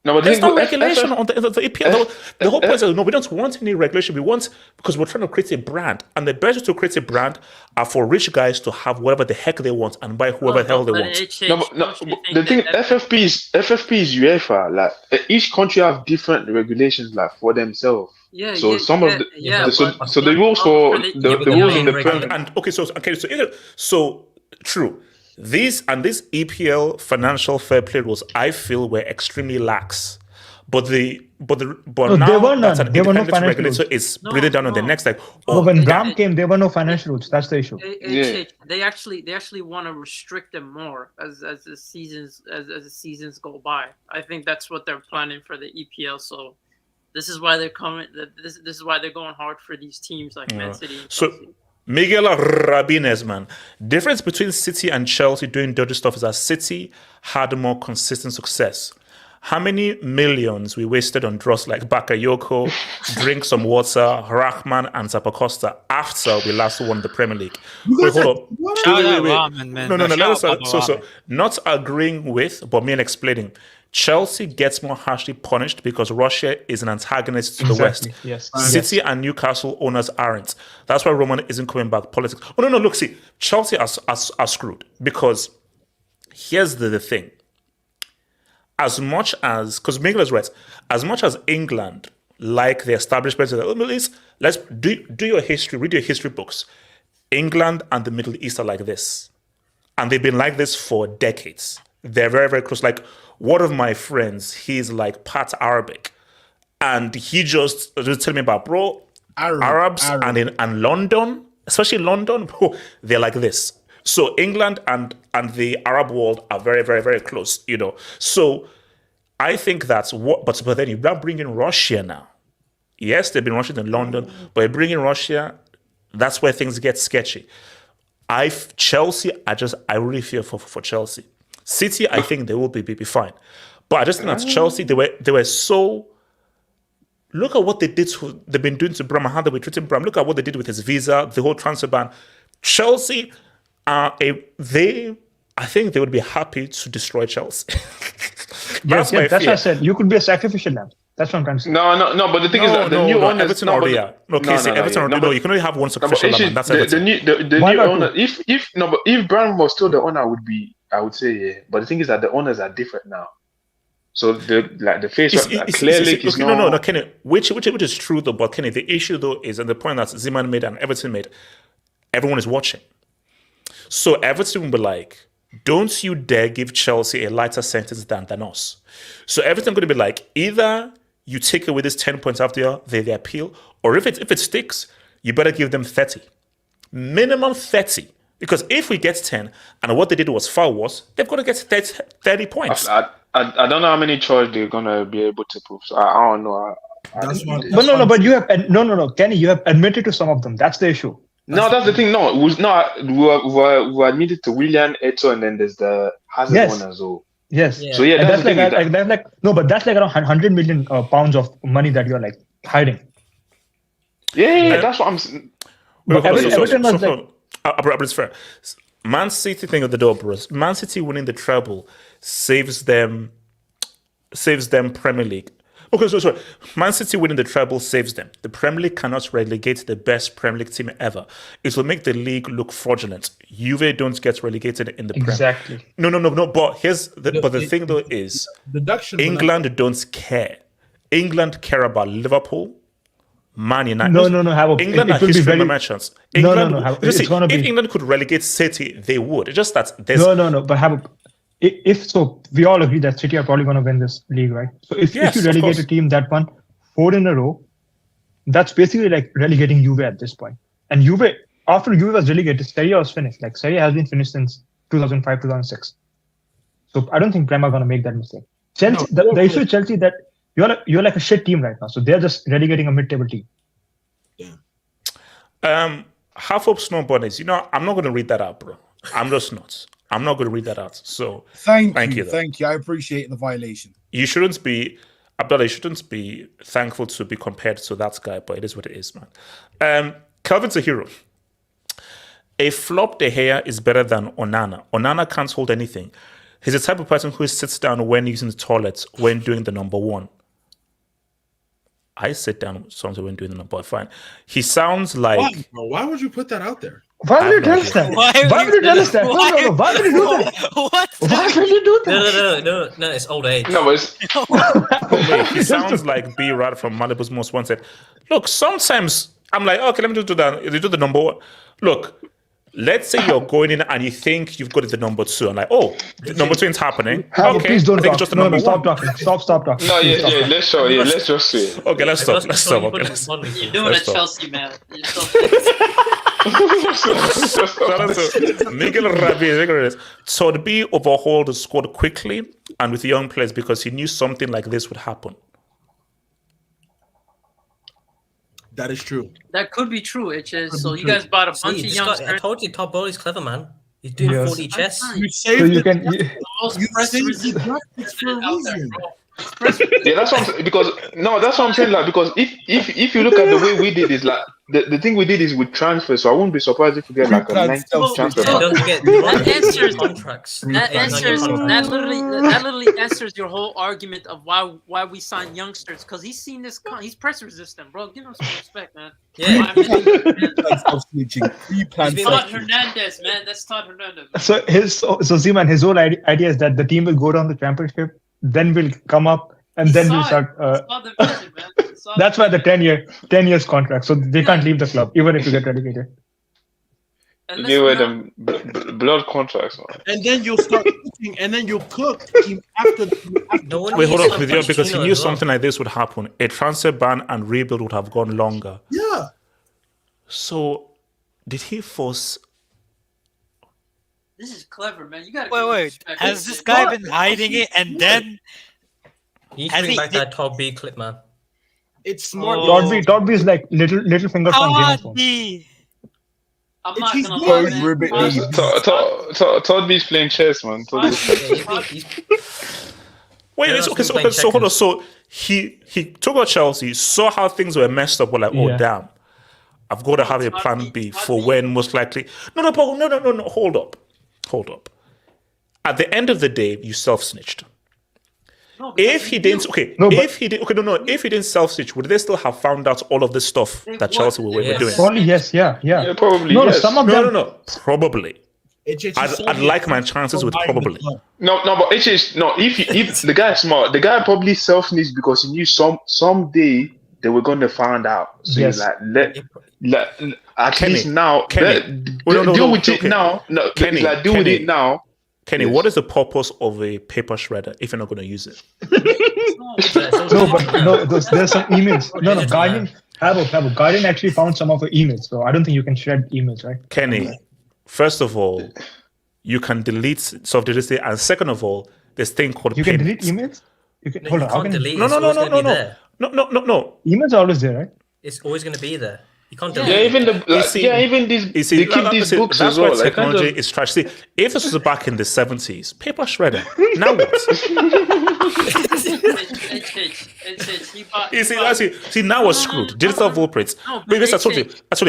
No, but there's no regulation on the EPL. The whole point is, no, we don't want any regulation. We want, because we're trying to create a brand. And the best way to create a brand are for rich guys to have whatever the heck they want and buy whoever the hell they want. The thing, FFP is UEFA. Like, each country have different regulations like for themselves. Yeah, so so the rules for the rules in the Premier. And so true. This EPL financial fair play rules, I feel, were extremely lax. But now that an independent regulator is breathing down on the next, like, when Gram came, there were no financial rules. That's the issue. They actually want to restrict them more as the seasons go by. I think that's what they're planning for the EPL. So this is why they're coming. This is why they're going hard for these teams like Man City. So Miguel Rabines, man. Difference between City and Chelsea doing dirty stuff is that City had more consistent success. how many millions we wasted on draws like Bakayoko, Drink Some Water, Rahman, and Zappacosta after we last won the Premier League. Wait, hold on. Shout out Rahman, man. No. Let us, Shout out so not agreeing with, but me and explaining. Chelsea gets more harshly punished because Russia is an antagonist to the West. Yes. City and Newcastle owners aren't. That's why Roman isn't coming back politics. Oh, no, look, see, Chelsea are screwed because here's the thing. As much as, because Miguel is right, as much as England, like the establishment, let's do your history, read your history books. England and the Middle East are like this. And they've been like this for decades. They're very, very close. Like, one of my friends, he's like part Arabic. And he just tell me about, bro, Arabs. And London, especially London, bro, they're like this. So England and the Arab world are very, very, very close, you know. So I think that's what, but then you bring in Russia now. Yes, they've been Russian in London, but you bring in Russia, that's where things get sketchy. Chelsea, I really fear for Chelsea. City, I think they will be fine. But I just think that Chelsea, they were so. Look at what they've been doing to Bram, how they were treating Bram. Look at what they did with his visa, the whole transfer ban. Chelsea, I think they would be happy to destroy Chelsea. That's what I said. You could be a sacrificial lamb. That's what I'm trying to say. No, but the thing is that the new owners. Everton already are. Everton already. No, you can only have one sacrificial lamb. That's Everton. The new owner. If Brown was still the owner, I would say yeah. But the thing is that the owners are different now. So the face clearly is no, Kenny. Which is true though. But Kenny, the issue though is, and the point that Zeman made and Everton made, everyone is watching. So Everton will be like, don't you dare give Chelsea a lighter sentence than us. So Everton going to be like, either you take away this 10 points after they appeal, or if it sticks, you better give them 30. Minimum 30. Because if we get 10, and what they did was far worse, they've got to get 30 points. I don't know how many charges they're going to be able to prove. So I don't know. But you have no, Kenny, you have admitted to some of them. That's the issue. That's the thing. No, we admitted to Willian, Eto, and then there's the Hazard one as well. Yes. So yeah, that's the thing. But that's like around 100 million pounds of money that you're like hiding. Yeah, that's what I'm saying. Everton was like. But it's fair. Man City thing of the door, bros. Man City winning the treble saves them Premier League. Okay, sorry. Man City winning the treble saves them. The Premier League cannot relegate the best Premier League team ever. It will make the league look fraudulent. Juve don't get relegated in the Premier. Exactly. No. But the thing though is, England don't care. England care about Liverpool, Man United. No. England are history merchants. If If England could relegate City, they would. It's just that there's no. But if so, we all agree that City are probably going to win this league, right? So if you relegate a team that won 4 in a row, that's basically like relegating Juve at this point. And Juve, after Juve was relegated, Serie was finished. Like Serie has been finished since 2005, 2006. So I don't think Prem are going to make that mistake. Chelsea, the issue with Chelsea that you're like a shit team right now. So they're just relegating a mid-table team. Half up snow bunnies. I'm not going to read that out, bro. I'm just not. I'm not going to read that out. So thank you. I appreciate the violation. You shouldn't be, Abdullah. You shouldn't be thankful to be compared to that guy, but it is what it is, man. Calvin's a hero. A flop De Gea is better than Onana. Onana can't hold anything. He's the type of person who sits down when using the toilet when doing the number one. I sit down sometimes when doing the number one. Fine. He sounds like. Why would you put that out there? Why would you tell us that? Why would you tell us that? No. Why would you do that? What? Why would you do that? No. It's old age. No, but he sounds like B Rad from Malibu's Most Wanted. Look, sometimes I'm like, okay, let me do that. You do the number one. Look, let's say you're going in and you think you've got the number two. I'm like, oh, the number two is happening. Okay, please don't talk. Just the No, number stop one. talking. Stop talking. no, let's just say. Okay, let's stop. You're doing it, Chelsea, man. Miguel Ramirez. Todd B overhauled the squad quickly and with young players because he knew something like this would happen. That is true. That could be true. It's just so you guys bought a bunch of youngsters. I told you, Todd Bowley's clever, man. He's doing 40 chess. You saved you can. you saved the graphics for a reason. Yeah, that's what I'm saying. Because no, that's what I'm saying. Like, because if you look at the way we did is like the thing we did is with transfers. So I wouldn't be surprised if we get like a lengthy transfer. Yeah, don't forget the that answers contracts. That literally answers your whole argument of why we sign youngsters, because he's seen this. He's press resistant, bro. Give him some respect, man. Yeah. Todd Hernandez, man. That's Todd Hernandez. So Zeman, his whole idea is that the team will go down the championship, then we'll come up, and then we'll start. That's why the 10 years contract. So they can't leave the club even if you get relegated. Give away them blood contracts, man. And then you'll start cooking, and then you'll cook after. Wait, hold on, with you, because he knew something like this would happen. A transfer ban and rebuild would have gone longer. Yeah. So, did he force? This is clever, man. You gotta. Wait. Has this guy been hiding it, and then? You bring back that Todd B clip, man. It's smart. Todd B is like little finger from Game of Thrones. I'm not gonna lie, Todd B's playing chess, man. Wait, so hold on. So he took out Chelsea, saw how things were messed up. We're like, oh damn, I've got to have a plan B for when most likely. No, hold up. At the end of the day, you self-snitched. If he didn't self-snitch, would they still have found out all of this stuff that Chelsea were doing? Probably yes, yeah. Probably. No, yes. some of them. No, probably. I'd like my chances with probably. No, but if the guy is smart, the guy probably self-snitched because he knew someday they were going to find out. So he's like, at Kenny, least now, deal with it now. No, Kenny, deal with it now. Kenny, what is the purpose of a paper shredder if you're not going to use it? There's some emails. No, Guardian actually found some of the emails, so I don't think you can shred emails, right? Kenny, first of all, you can delete self-delete, and second of all, this thing called you can delete emails. You can hold on. Delete. No. Emails are always there, right? It's always going to be there. You can't Yeah, delete. even these they keep these books that's as well. why technology is trash. See, if this was back in the 70s, paper shredder. Now what? See, now we're screwed. Digital footprints. Because I told you,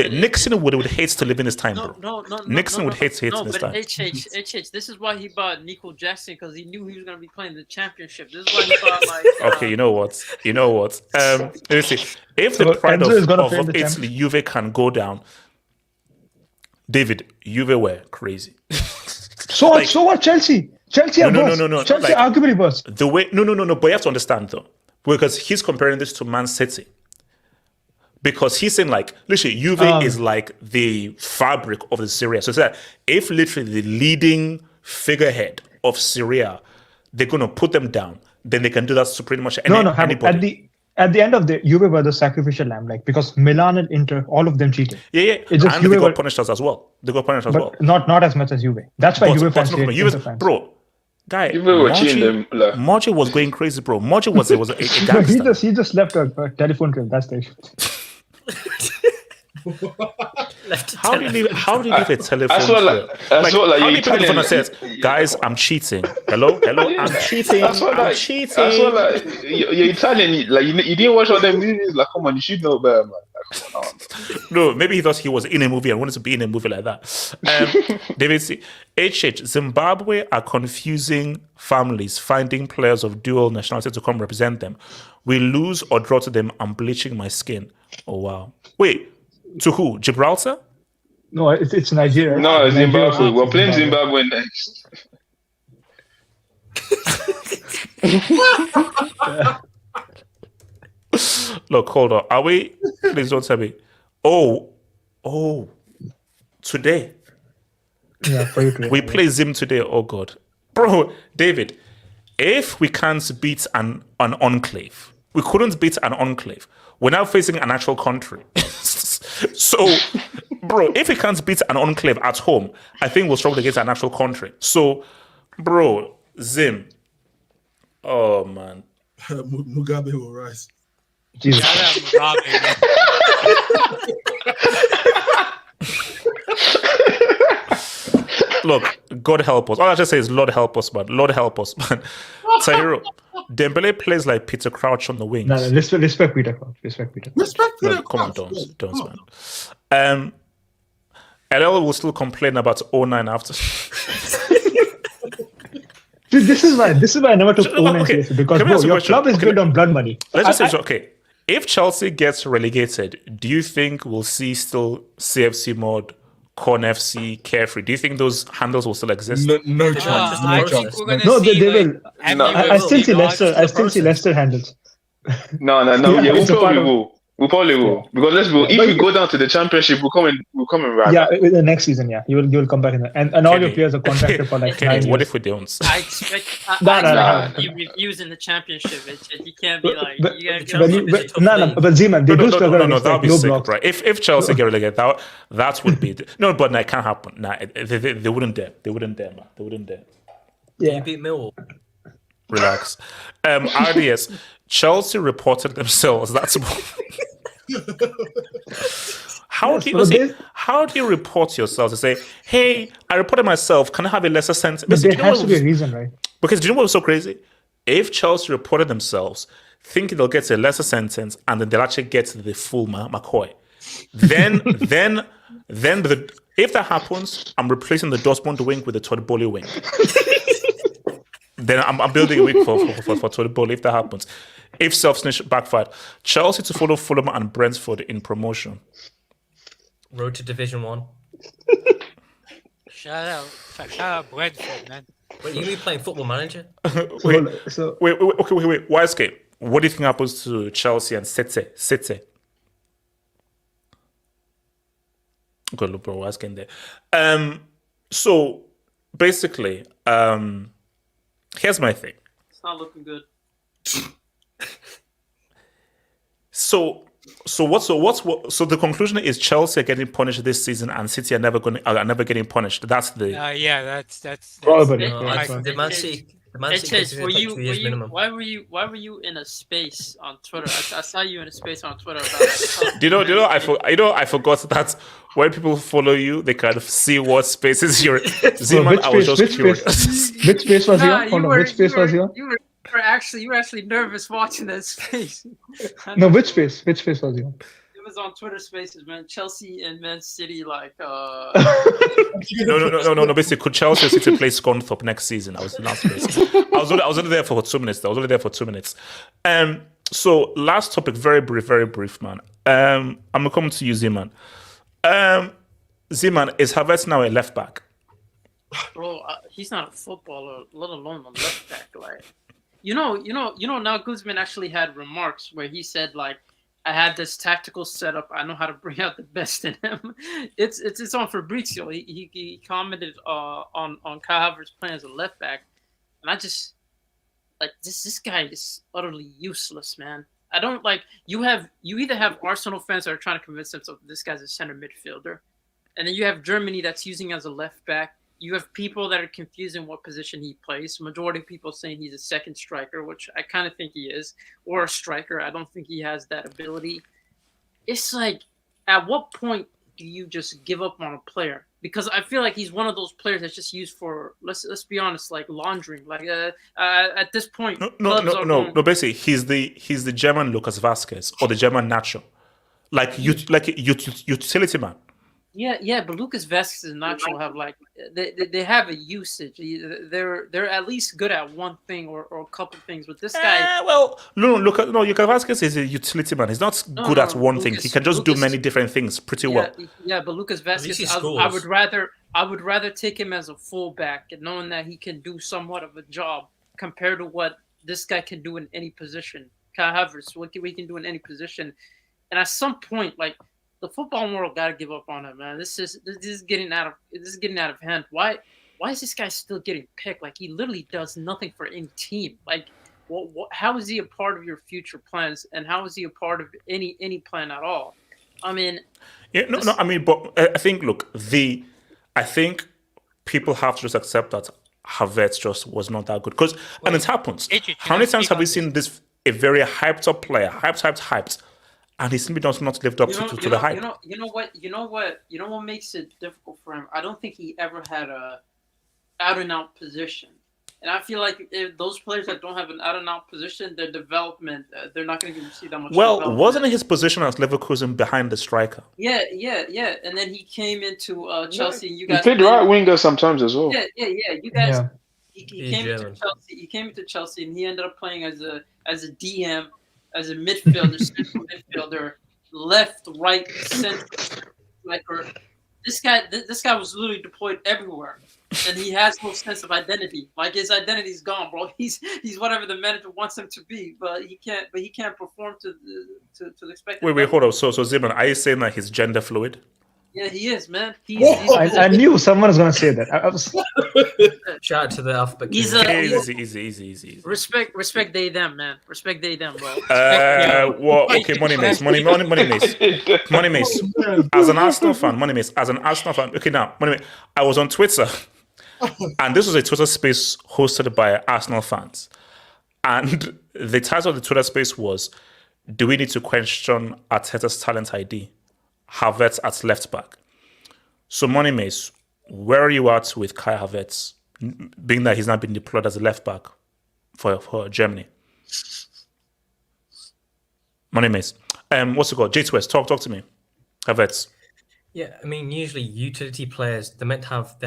Nixon would hate to live in his time, bro. Nixon would hate to live in his time. This is why he bought Nico Jackson, because he knew he was going to be playing the championship. This is why he bought Okay, you know what? Let me see. If the pride of Italy, Juve can go down, David, Juve were crazy. So what? Chelsea are no. Chelsea arguably worse. The way no. But you have to understand though, because he's comparing this to Man City. Because he's saying like, literally, Juve is like the fabric of the Serie. So it's like if literally the leading figurehead of Serie, they're gonna put them down, then they can do that to pretty much anybody. At the end of the Juve were the sacrificial lamb, like because Milan and Inter, all of them cheated. Yeah. It's just and they got punished as well. Not as much as Juve. That's why Juve fans hate Inter fans. Bro, guy, Moji was going crazy, bro. Moji was a gangster. he just left a telephone trail. That's the issue. How do you leave a telephone? How many people on the says, guys, I'm cheating. Hello, I'm cheating. I'm cheating. You're Italian. Like you didn't watch all them movies. Like, come on, you should know better, man. No, maybe he thought he was in a movie and wanted to be in a movie like that. David C. HH, Zimbabwe are confusing families finding players of dual nationality to come represent them. We lose or draw to them. I'm bleaching my skin. Oh wow. Wait. To who? Gibraltar? No, it's Nigeria. No, Zimbabwe. We're playing Zimbabwe next. Look, hold on. Are we? Please don't tell me. Oh, today. Yeah, for you today. We play Zim today. Oh God, bro, David. If we can't beat an enclave, we couldn't beat an enclave. We're now facing an actual country. So, bro, if we can't beat an enclave at home, I think we'll struggle against an actual country. So, bro, Zim. Oh, man. Mugabe will rise. Jesus. Look, God help us. All I just say is Lord help us, man. Lord help us, man. Tahiro, Dembele plays like Peter Crouch on the wings. No, respect Peter Crouch. Respect Peter. Respect Peter No, come on, Crouch. don't, man. LL will still complain about 09 after. This is why I never took own Okay, NCS because can I bro, ask you a your question? club is Okay, built on blood money. Let's just say, okay, if Chelsea gets relegated, do you think we'll see still CFC mod, Corn FC, Carefree? Do you think those handles will still exist? No chance. I No think chance. we're gonna No, see they like, will. MUFC I still see mods. Leicester. I still see Leicester handles. No, Yeah, yeah, we it's a part probably of- will. We probably will. Because let's go. If But we go down to the championship, we'll come and ride. Yeah, in the next season, yeah, you will come back in there, and all your Kenny. players are contracted for like 9 Kenny, what years. if we don't? I expect No, you reviews in the championship. You can't be like But- you gotta When you, but Zeman, they do struggle No, against that would like be low sick, blocks. right? If Chelsea get relegated, that would be no, but that can't happen. Nah, they wouldn't dare. They wouldn't dare, man. They wouldn't dare. Yeah. You beat Millwall. Relax. RDS. Chelsea reported themselves. That's how Yes, do you but say, how do you report yourself to say, hey, I reported myself, can I have a lesser sentence? But there Do you know has what to be a was- reason, right? Because do you know what was so crazy? If Chelsea reported themselves, thinking they'll get a lesser sentence, and then they'll actually get the full McCoy, then if that happens, I'm replacing the Dortmund wing with the Todd Bowley wing. Then I'm building a wing for Todd Bowley if that happens. If self-snitch backfired, Chelsea to follow Fulham and Brentford in promotion. Road to Division 1. Shout out Brentford, man. Wait, you mean playing Football Manager? wait, wait. Wisecape, what do you think happens to Chelsea and City? Good look, bro. Wisecape there. So basically, here's my thing. It's not looking good. So the conclusion is Chelsea are getting punished this season and City are never getting punished. That's the Yeah, that's Probably. No, Yeah, I that's think right. the Man City It's cases were take you, 2 were years you minimum. why were you in a space on Twitter? I saw you in a space on Twitter about Do you know? I forgot that when people follow you, they kind of see what spaces you're. Zeman, I was just curious. Which space was he Nah, on? Hold on, which space was he on? You were actually nervous watching that space. No, which space? Which space was he on? It was on Twitter Spaces, man. Chelsea and Man City, like. No. Basically, could Chelsea or City play Scunthorpe next season? I was in that space. I was only there for 2 minutes. So last topic, very brief, man. I'm gonna come to you, Zeman. Zeman, is Havertz now a left back? Bro, he's not a footballer, let alone a left back. Like, now Guzman actually had remarks where he said, like, I had this tactical setup. I know how to bring out the best in him. It's on Fabrizio. He commented on Kai Havertz playing as a left back, and I just like this guy is utterly useless, man. I don't like you either have Arsenal fans that are trying to convince themselves this guy's a center midfielder, and then you have Germany that's using as a left back. You have people that are confusing what position he plays. Majority of people saying he's a second striker, which I kind of think he is, or a striker. I don't think he has that ability. It's like, at what point do you just give up on a player? Because I feel like he's one of those players that's just used for, let's be honest, like laundering. Like at this point, No. Basically, he's the German Lucas Vasquez or the German Nacho, like utility man. Yeah, but Lucas Vazquez and Nacho have like they have a usage. They're at least good at one thing or a couple things. But this guy, Lucas Vasquez is a utility man. He's not good at one thing. He can just do many different things pretty well. Yeah, but Lucas Vazquez, I would rather take him as a fullback, and knowing that he can do somewhat of a job compared to what this guy can do in any position. Kai Havertz, what we can do in any position, and at some point, like. The football world got to give up on him, man. This is getting out of hand. Why is this guy still getting picked? Like, he literally does nothing for any team. Like, how is he a part of your future plans, and how is he a part of any plan at all? I mean, but I think I think people have to just accept that Havertz just was not that good and it happens. How many times have we seen this a very hyped up player, hyped? And he simply does not live up to the hype. You know what makes it difficult for him? I don't think he ever had a out and out position. And I feel like if those players that don't have an out-and-out position, their development, they're not going to see that much Well, development. wasn't his position as Leverkusen behind the striker? Yeah. And then he came into Chelsea. And you He guys played right winger sometimes as well. Yeah. You guys. Yeah. He came into Chelsea. He came into Chelsea, and he ended up playing as a DM, as a midfielder, central midfielder, left, right, center. This guy was literally deployed everywhere, and he has no sense of identity. Like his identity's gone, bro. He's whatever the manager wants him to be, but he can't perform to the expected. Wait, hold up. So Zimmerman, are you saying that he's gender fluid? Yeah, he is, man. I knew someone was going to say that. I was... Shout out to the alphabet. Easy. Respect they them, man. Respect they them, bro. Well, okay, Money Mace. As an Arsenal fan, okay, now, Money Mace, I was on Twitter, and this was a Twitter space hosted by Arsenal fans, and the title of the Twitter space was, "Do we need to question Arteta's talent ID? Havertz at left back." So, Money Mace, where are you at with Kai Havertz, being that he's not been deployed as a left back for Germany? Money Mace. What's it called? J2S, talk to me. Havertz. Yeah, I mean, usually utility players, they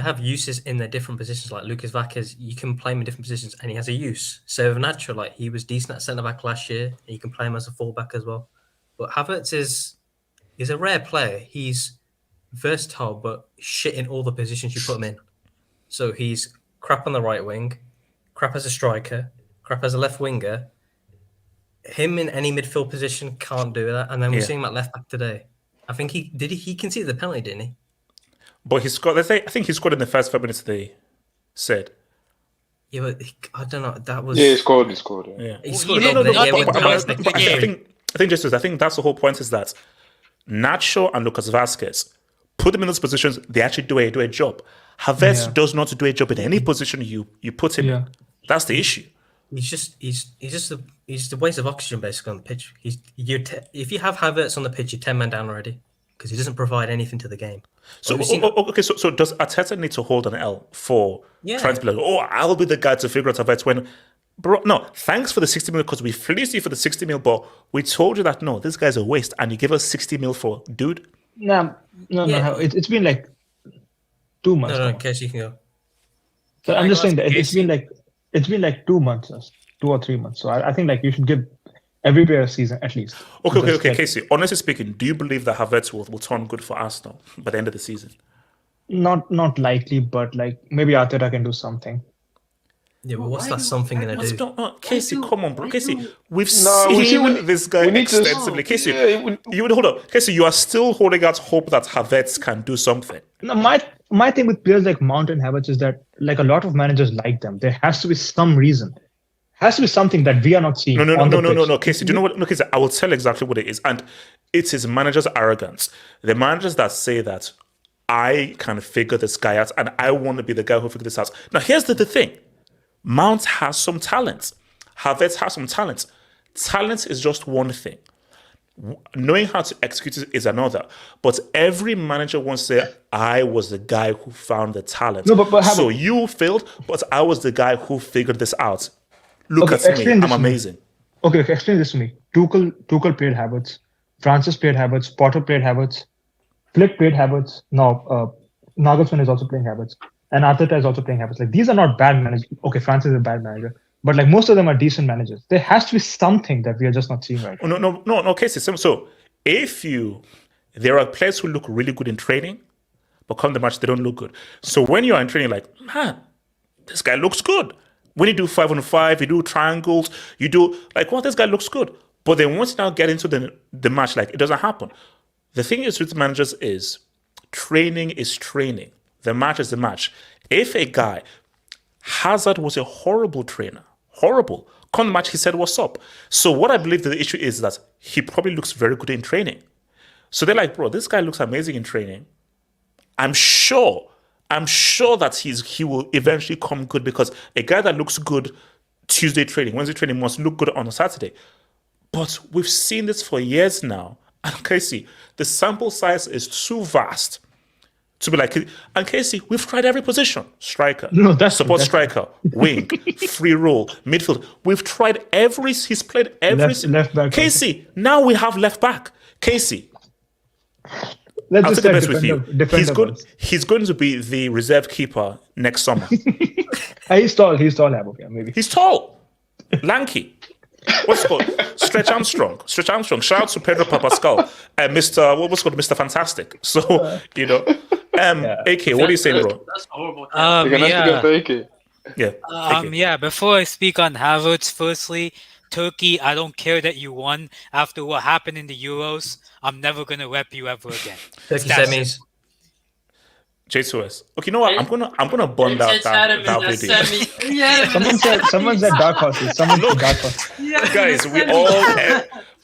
have uses in their different positions. Like Lucas Vazquez, you can play him in different positions, and he has a use. So natural, like he was decent at centre back last year, and you can play him as a full back as well. But Havertz is a rare player. He's versatile, but shit in all the positions you put him in. So he's crap on the right wing, crap as a striker, crap as a left winger. Him in any midfield position can't do that. And then we're seeing him at left back today. I think he conceded the penalty, didn't he? But he scored. I think he scored in the first 5 minutes. They said. Yeah, but I don't know. That was he scored. Yeah, he scored. I think that's the whole point. Is that Nacho and Lucas Vazquez, put them in those positions, they actually do a job. Havertz does not do a job in any position you put him in. That's the issue. He's the waste of oxygen basically on the pitch. If you have Havertz on the pitch, you're 10 men down already because he doesn't provide anything to the game. So so does Arteta need to hold an L for trying to be like, I'll be the guy to figure out Havertz when, bro? No, thanks for the 60 mil because we fleeced you for the 60 mil, but we told you that no, this guy's a waste, and you give us 60 mil for dude. No. It's been like 2 months. No, in case you can go. So I'm just saying that it's been like 2 months, 2 or 3 months. So I think like you should give every player a season at least. Okay, Casey. Honestly speaking, do you believe that Havertz will turn good for Arsenal by the end of the season? Not likely, but like maybe Arteta can do something. Yeah, but what's that something gonna do? Casey, come on, bro. Casey, we've seen this guy extensively. Casey, you would hold up. Casey, you are still holding out hope that Havertz can do something. No, my thing with players like Mount and Havertz is that like a lot of managers like them. There has to be some reason. Has to be something that we are not seeing. No, Casey. Do you know what? No, Casey, I will tell exactly what it is, and it is managers' arrogance. The managers that say that I can figure this guy out, and I want to be the guy who figured this out. Now, here's the thing. Mount has some talent. Havertz has some talent. Talent is just one thing. Knowing how to execute it is another. But every manager wants to say, I was the guy who found the talent. No, but so you failed, but I was the guy who figured this out. Look at me. I'm amazing. Okay, explain this to me. Tuchel played Havertz. Francis played Havertz. Potter played Havertz. Flick played Havertz. Now, Nagelsmann is also playing Havertz. And Arteta is also playing Havertz. Like, these are not bad managers. Okay, Francis is a bad manager. But like most of them are decent managers. There has to be something that we are just not seeing right now. No, Casey. So there are players who look really good in training, but come the match, they don't look good. So when you are in training, like, man, this guy looks good. When you do 5-on-5, you do triangles, you do like, well, this guy looks good. But then once you now get into the match, like, it doesn't happen. The thing is with managers is training is training. The match is the match. If a guy, Hazard was a horrible trainer, horrible. Come the match, he said, what's up? So what I believe the issue is that he probably looks very good in training. So they're like, bro, this guy looks amazing in training. I'm sure that he will eventually come good because a guy that looks good Tuesday training, Wednesday training must look good on a Saturday. But we've seen this for years now. And Casey, the sample size is too vast to be like, and Casey, we've tried every position: striker, No, that's support that's striker, wing, free role, midfield. We've tried every. He's played every. left back. Casey, now we have left back. Casey, Let's I'll just take the say best with you. defender. He's going to be the reserve keeper next summer. He's tall. Okay, maybe. He's tall, lanky. What's it called? Stretch Armstrong. Shout out to Pedro Pascal and what's called Mr. Fantastic. So AK, what are you saying, bro? That's horrible. Yeah. Before I speak on Havertz, firstly, Turkey, I don't care that you won after what happened in the Euros. I'm never gonna rep you ever again. Turkey semis. J2S. Okay, you know what? I'm gonna bond out that video. Someone said dark horses. Someone said dark horses. Guys, we all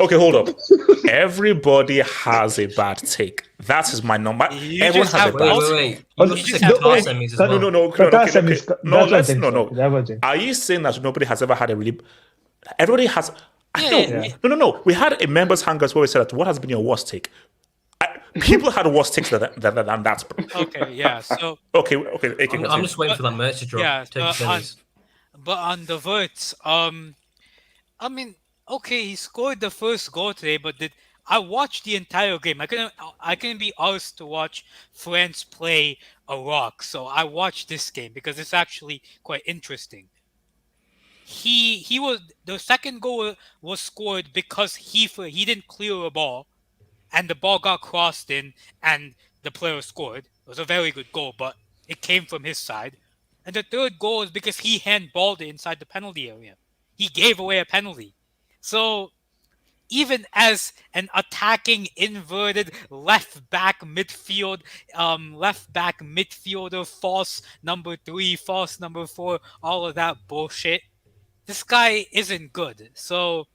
okay. Hold up. Everybody has a bad take. That is my number. Everyone has a bad take. No. Are you saying that nobody has ever had a really? Everybody has. No. We had a members hangout where we said that what has been your worst take. People had worse takes than that, bro. Okay, yeah. So okay. I'm just waiting for that merch to drop. Yeah, but on the Verts, I mean, okay, he scored the first goal today, but I watched the entire game? I couldn't be asked to watch France play Iraq, so I watched this game because it's actually quite interesting. The second goal was scored because he didn't clear a ball. And the ball got crossed in, and the player scored. It was a very good goal, but it came from his side. And the third goal is because he handballed it inside the penalty area. He gave away a penalty. So even as an attacking, inverted left back midfielder, false number 3, false number 4, all of that bullshit, this guy isn't good. So,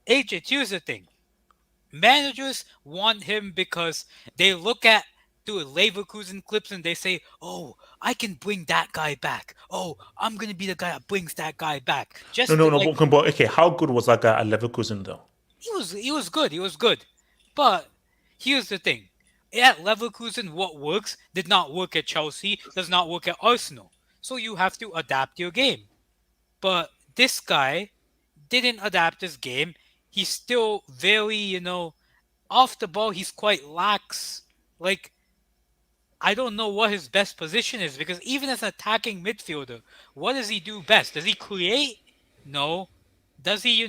AJ, here's the thing. Managers want him because they look at Leverkusen clips and they say, "Oh, I can bring that guy back. Oh, I'm gonna be the guy that brings that guy back." Okay, how good was that guy at Leverkusen though? He was good. But here's the thing: at Leverkusen, what works did not work at Chelsea, does not work at Arsenal. So you have to adapt your game. But this guy didn't adapt his game. He's still very, off the ball, he's quite lax. Like, I don't know what his best position is because even as an attacking midfielder, what does he do best? Does he create? No. Does he,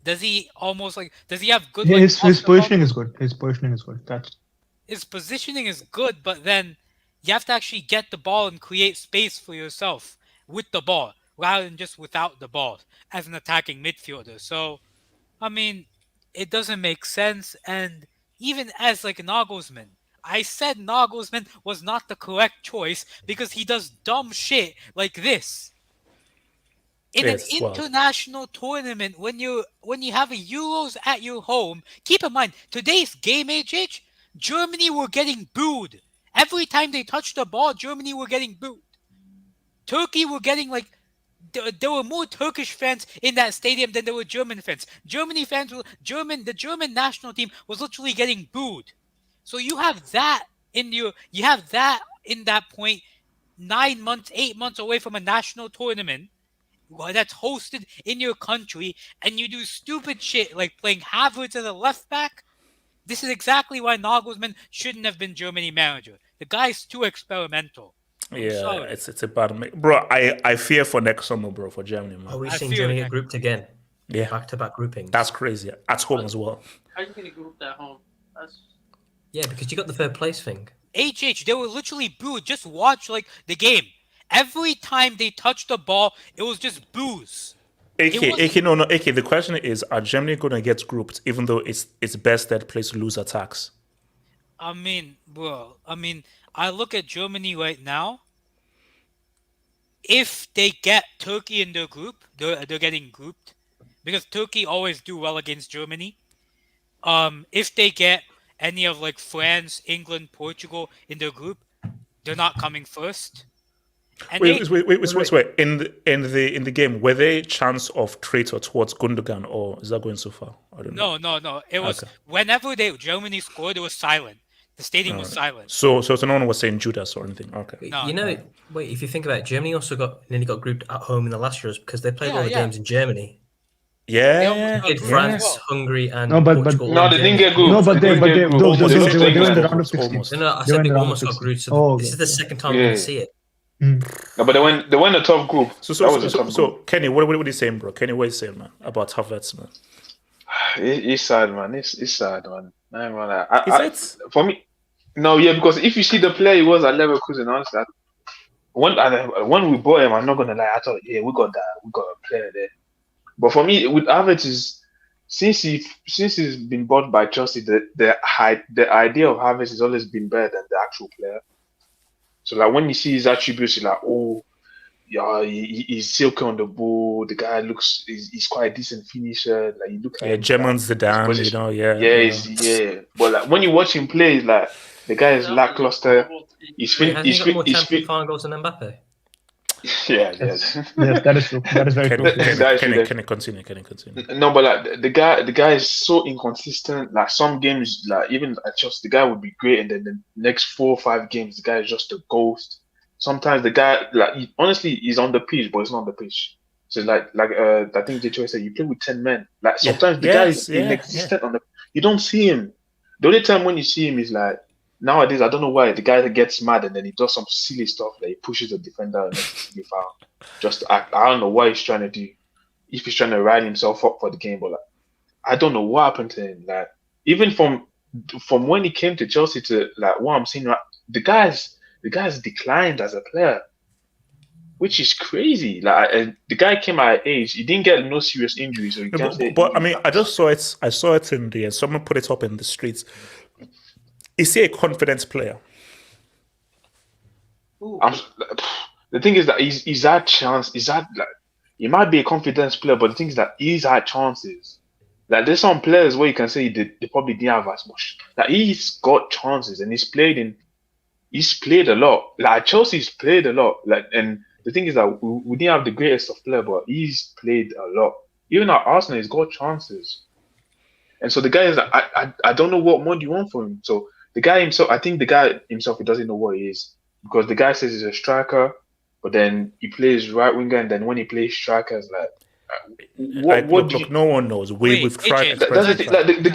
does he have good... His positioning is good. His positioning is good. His positioning is good, but then you have to actually get the ball and create space for yourself with the ball rather than just without the ball as an attacking midfielder. So, I mean, it doesn't make sense. And even as like Nagelsmann, I said Nagelsmann was not the correct choice because he does dumb shit like this. In an international tournament, when you have a Euros at your home, keep in mind, today's game, HH, Germany were getting booed. Every time they touched the ball, Germany were getting booed. Turkey were getting there were more Turkish fans in that stadium than there were German fans. The German national team was literally getting booed. So you have that in that point, 9 months, 8 months away from a national tournament that's hosted in your country, and you do stupid shit like playing Havertz as a left back. This is exactly why Nagelsmann shouldn't have been Germany manager. The guy's too experimental. Yeah, it's a bad mix. Bro, I fear for next summer, bro, for Germany, man. Are we seeing Germany get grouped again? Yeah. Back-to-back groupings. That's crazy. At home as well. How are you going to group at home? Yeah, because you got the third place thing. They were literally booed. Just watch the game. Every time they touched the ball, it was just boos. AK, the question is, are Germany going to get grouped even though it's best that place to lose attacks? I mean, I look at Germany right now. If they get Turkey in their group, they're getting grouped because Turkey always do well against Germany. If they get any of France, England, Portugal in their group, they're not coming first. And wait. In the game, were they chance of traitor towards Gundogan, or is that going so far? I don't know. No. It was whenever Germany scored, it was silent. The stadium was silent. So no one was saying Judas or anything. Okay. No, you know, wait. If you think about it, Germany also nearly got grouped at home in the last Euros because they played all the games in Germany. Yeah. They played France, Hungary, and Portugal. No, they didn't get grouped. No, but they were in the round of 16. Almost. No, I said they almost got grouped. So this is the second time we're going to see it. No, but they went a tough group. So Kenny, what are you saying, bro? Kenny, what are you saying, man, about Havertz, man? It's sad, man. It's sad, man. For me, no, yeah, because if you see the player he was at Leverkusen, honestly, when we bought him, I'm not gonna lie, I thought, yeah, we got a player there. But for me, with Havertz, since he's been bought by Chelsea, the idea of Havertz has always been better than the actual player. So like when you see his attributes, you're like, oh, yeah, he's silky on the ball. The guy he's quite a decent finisher. Like you look at German's the down, you know, yeah. But like when you watch him play, it's like the guy is lackluster. He's got more Champions final goals than Mbappe. Yeah, yes, that is true. That is very true. Can it continue? No, but like the guy is so inconsistent. Like some games, like even at Chelsea, the guy would be great, and then the next 4 or 5 games, the guy is just a ghost. Sometimes the guy, like honestly, he's on the pitch, but he's not on the pitch. So like I think Detroit said, you play with 10 men. Like sometimes the guy is inexistent on the. You don't see him. The only time when you see him is like. Nowadays, I don't know why the guy gets mad and then he does some silly stuff like he pushes the defender and makes a foul. Just I don't know what he's trying to do. If he's trying to rile himself up for the game, but like, I don't know what happened to him. Like even from when he came to Chelsea to like what I'm seeing, the guy's declined as a player, which is crazy. Like the guy came at age, he didn't get no serious injuries, so you can't say. But I mean, I saw it in the someone put it up in the streets. Is he a confidence player? The thing is that he's had chance. He might be a confidence player, but the thing is that he's had chances. Like there's some players where you can say they probably didn't have as much. Like he's got chances and he's played a lot. Like Chelsea's played a lot. Like and the thing is that we didn't have the greatest of players, but he's played a lot. Even at Arsenal, he's got chances. And so the guy is I don't know what more do you want from him. So the guy himself, I think the guy himself, he doesn't know what he is because the guy says he's a striker, but then he plays right winger, and then when he plays striker, it's like, look, no one knows. We've tried. The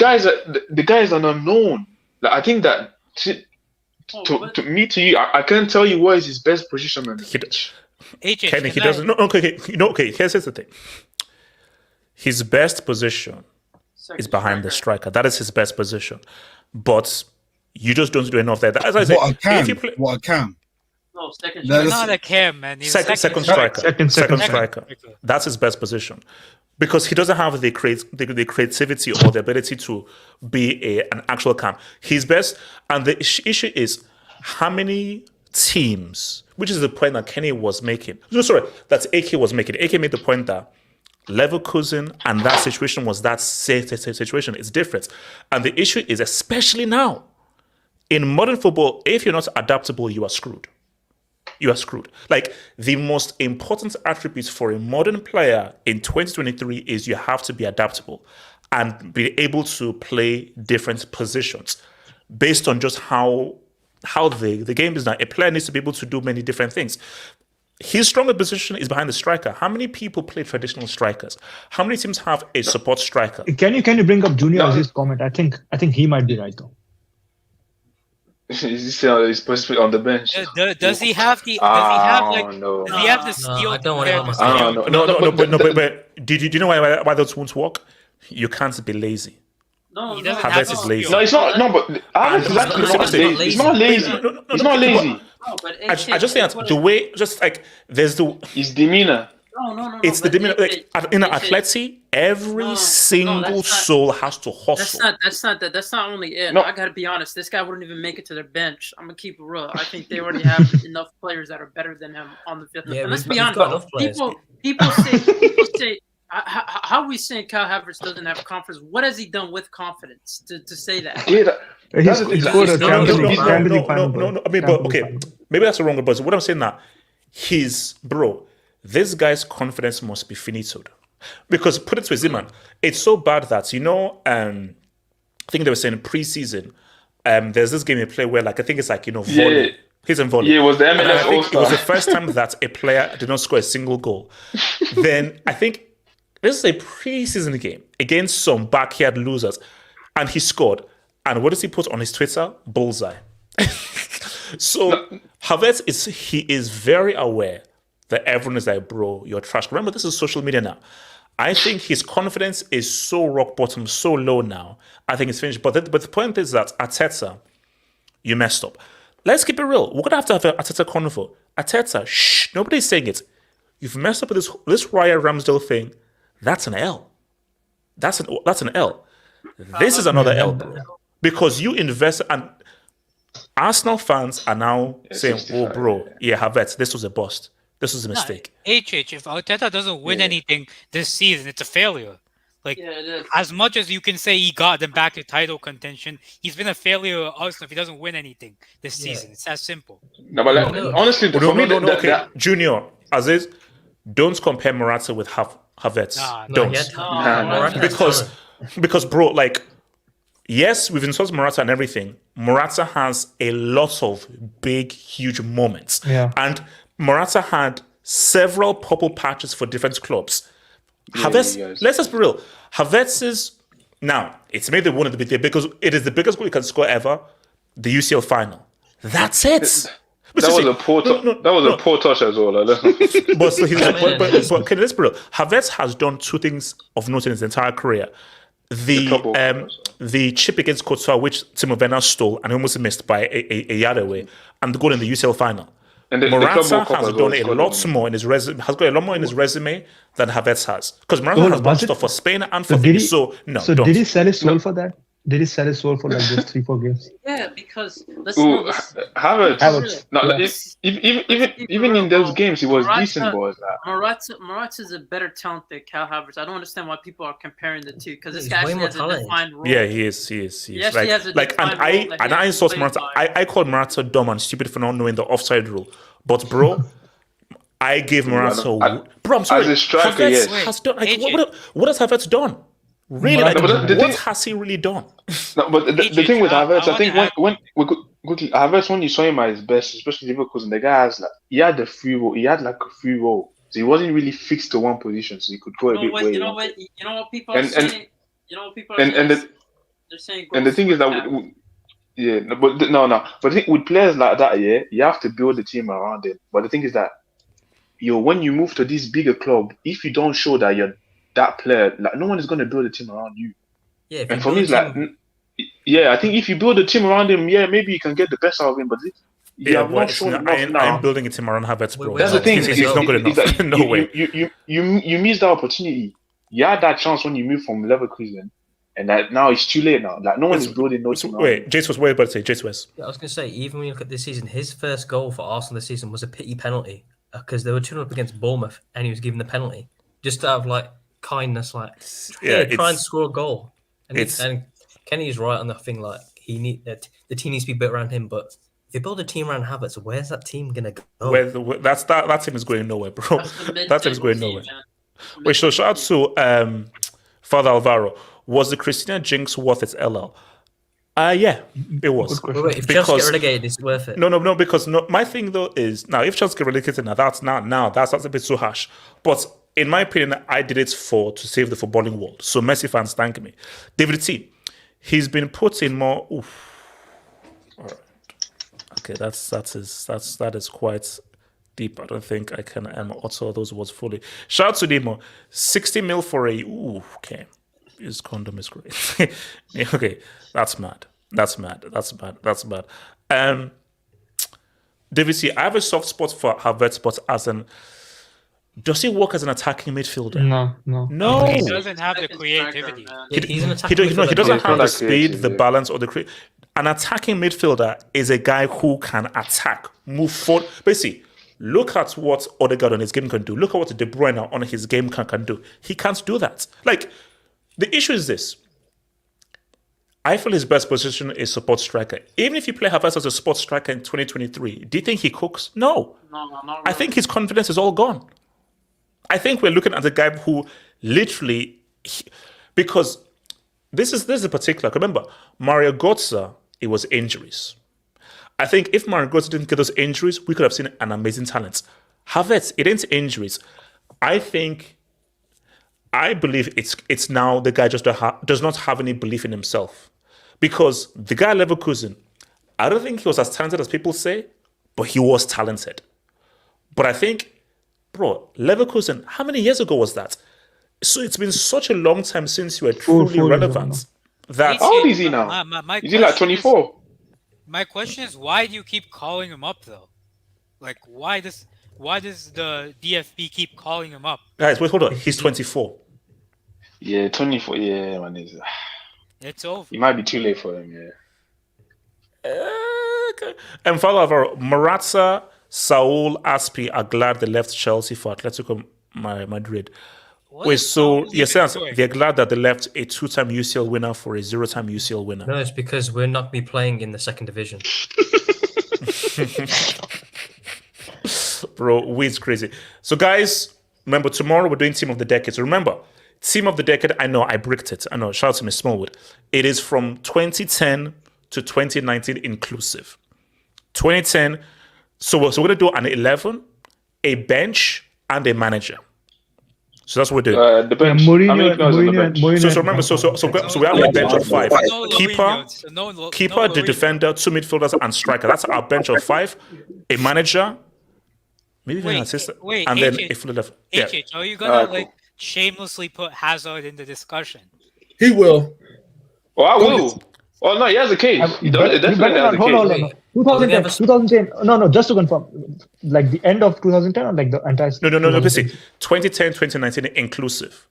guy is an unknown. Like I think that to you, I can't tell you what is his best position on the pitch. Kenny, he doesn't. No, okay. Here's the thing. His best position is behind the striker. That is his best position, but. You just don't do enough there. As I say, what a cam. No, second striker. Not a cam, man. He's second striker. Second striker. That's his best position. Because he doesn't have the creativity or the ability to be an actual cam. He's best, and the issue is how many teams, which is the point that Kenny was making. No, sorry, that AK was making. AK made the point that Leverkusen and that situation was that situation. It's different. And the issue is, especially now, in modern football, if you're not adaptable, you are screwed. You are screwed. Like, the most important attributes for a modern player in 2023 is you have to be adaptable and be able to play different positions based on just how the game is now. A player needs to be able to do many different things. His strongest position is behind the striker. How many people play traditional strikers? How many teams have a support striker? Can you bring up Junior Aziz's comment? I think he might be right though. Is this he's supposed to be on the bench? Does he have the? Does he have the skill? I don't want to. No. But do you know why those won't work? You can't be lazy. No, Havertz is lazy. No, it's not. No, but Havertz is actually not lazy. He's not lazy. He's not lazy. No, but I just think that the way, just like there's the. His demeanor. No. It's the demeanor. Like in an athletic, every single soul has to hustle. That's not only it. No. I gotta be honest. This guy wouldn't even make it to their bench. I'm gonna keep it real. I think they already have enough players that are better than him on the field. Yeah, and let's be honest. People say. How are we saying Kyle Havertz doesn't have confidence? What has he done with confidence to say that? No. I mean, but okay, maybe that's the wrong word. But what I'm saying now, this guy's confidence must be finitoed. Because put it to him, man, it's so bad that I think they were saying pre-season, there's this game you play where like I think it's like volley. Yeah. He's in volley. Yeah, it was the And I MLS think All-Star. it was the first time that a player did not score a single goal. Then I think this is a preseason game against some backyard losers, and he scored. And what does he put on his Twitter? Bullseye. So Havertz is very aware that everyone is like, bro, you're trash. Remember, this is social media now. I think his confidence is so rock bottom, so low now. I think it's finished. But the point is that Arteta, you messed up. Let's keep it real. We're gonna have an Arteta convo. Arteta, shh, nobody's saying it. You've messed up with this Raya Ramsdale thing. That's an L. That's an L. This is another L, bro. Because you invest, and Arsenal fans are now saying, "Oh, bro, yeah, Havertz, this was a bust. This was a mistake." HH, if Arteta doesn't win anything this season, it's a failure. Like, Yeah, it is. as much as you can say he got them back to title contention, he's been a failure at Arsenal if he doesn't win anything this season. It's that simple. No, but honestly, for me, okay, Junior, Aziz, don't compare Morata with Havertz. Don't. Because, bro, like, yes, we've insulted Morata and everything. Morata has a lot of big, huge moments. Yeah. And Morata had several purple patches for different clubs. Havertz, let's just be real. Havertz's, now, it's made the one of the big there because it is the biggest goal he can score ever, the UCL final. That's it. That was a poor touch as well. But okay, let's be real. Havertz has done two things of note in his entire career. The chip against Courtois, which Timo Werner stole and almost missed by a yard away, and the goal in the UCL final. And the Morata Club World Cup has as well, done a lot more in his resume. Has got a lot more in his resume than Havertz has, because Morata has done stuff for Spain and for did he, so did he sell his soul for that? Did he sell his soul for like just 3-4 games? Yeah, because Havertz. No, even in those games, he was decent, boys. Morata's a better talent than Cal Havertz. I don't understand why people are comparing the two, because this guy way actually more has a talented. defined role. Yeah, he is. He is. He actually has a defined role that he I has insult to Morata. play by. I called Morata dumb and stupid for not knowing the offside rule. But bro, I gave Morata. Bro, I'm sorry. As a striker, Havertz yes. has done. Like, what has Havertz done? Really? Like, what has he really done? No, but the thing with Havertz, I think when Havertz, when you saw him at his best, especially Liverpool, and the guy has he had a free role. He had like a free role, so he wasn't really fixed to one position, so he could go a bit way. You know what people are saying? You know what people are saying? They're saying. And the thing is that but I think with players like that, yeah, you have to build the team around it. But the thing is that when you move to this bigger club, if you don't show that you're that player, like no one is going to build a team around you. Yeah, and for me, it's like, I think if you build a team around him, maybe you can get the best out of him. But I'm building a team around Havertz, bro. That's the thing. He's not good enough. No way. You missed that opportunity. You had that chance when you moved from Leverkusen, and that now it's too late now. Like no one is building no team. Wait, Jace was about to say. Jace was. Yeah, I was going to say, even when you look at this season, his first goal for Arsenal this season was a pity penalty because they were 2-0 up against Bournemouth, and he was given the penalty just out of like kindness, like try and score a goal. And Kenny's right on the thing, like the team needs to be built around him. But if you build a team around Havertz, where's that team gonna go? That team is going nowhere, bro. That team is going nowhere. Wait, so shout out to Father Alvaro. Was the Christina jinx worth its LL? Yeah, it was. Wait, if Chelsea get relegated, it's worth it. No, because my thing though is now if Chelsea get relegated, that's a bit too harsh. But in my opinion, I did it to save the footballing world. So Messi fans thank me. David T, he's been put in more. Oof. All right. Okay, that is quite deep. I don't think I can utter those words fully. Shout out to Demo. 60 mil for a. Ooh, okay. His condom is great. Okay, that's mad. David C, I have a soft spot for Havertz, but does he work as an attacking midfielder? No. He doesn't have the creativity. He's an attacking midfielder. He doesn't have the speed, the balance, or the an attacking midfielder is a guy who can attack, move forward. Basically, look at what Odegaard on his game can do. Look at what De Bruyne on his game can do. He can't do that. Like, the issue is this. I feel his best position is support striker. Even if you play Havertz as a support striker in 2023, do you think he cooks? No. No, not really. I think his confidence is all gone. I think we're looking at a guy who literally, because this is a particular. Remember, Mario Götze it was injuries. I think if Mario Götze didn't get those injuries, we could have seen an amazing talent. Havertz, it ain't injuries. I believe it's now the guy just does not have any belief in himself. Because the guy Leverkusen, I don't think he was as talented as people say, but he was talented. But I think, bro, Leverkusen, how many years ago was that? So it's been such a long time since you were truly relevant. That How old is he now? Is he like 24? My question is, why do you keep calling him up though? Like, why does the DFB keep calling him up? Guys, wait, hold on. He's 24. Yeah, 24. Yeah, man. It's over. It might be too late for him. Yeah. Okay. And follow over Morata, Saul, Aspi are glad they left Chelsea for Atletico Madrid. Wait, so you're saying they're glad that they left a 2-time UCL winner for a 0-time UCL winner? No, it's because we're not be playing in the second division. Bro, it's crazy. So guys, remember tomorrow we're doing Team of the Decade. So remember, Team of the Decade, I know, I bricked it. I know, shout out to Miss Smallwood. It is from 2010 to 2019 inclusive. 2010, so we're going to do an 11, a bench, and a manager. So that's what we're doing. The bench. Mourinho, so remember, so we have a bench of 5. Keeper, the defender, 2 midfielders, and striker. That's our bench of 5. A manager, maybe even an assistant, and then a full left. Yeah. Are you gonna shamelessly put Hazard in the discussion? He will. Oh, I will. Oh no, he has a case. He definitely has a case. 2010. No, just to confirm, like the end of 2010 or like the entire. No. Basically, 2010, 2019 inclusive.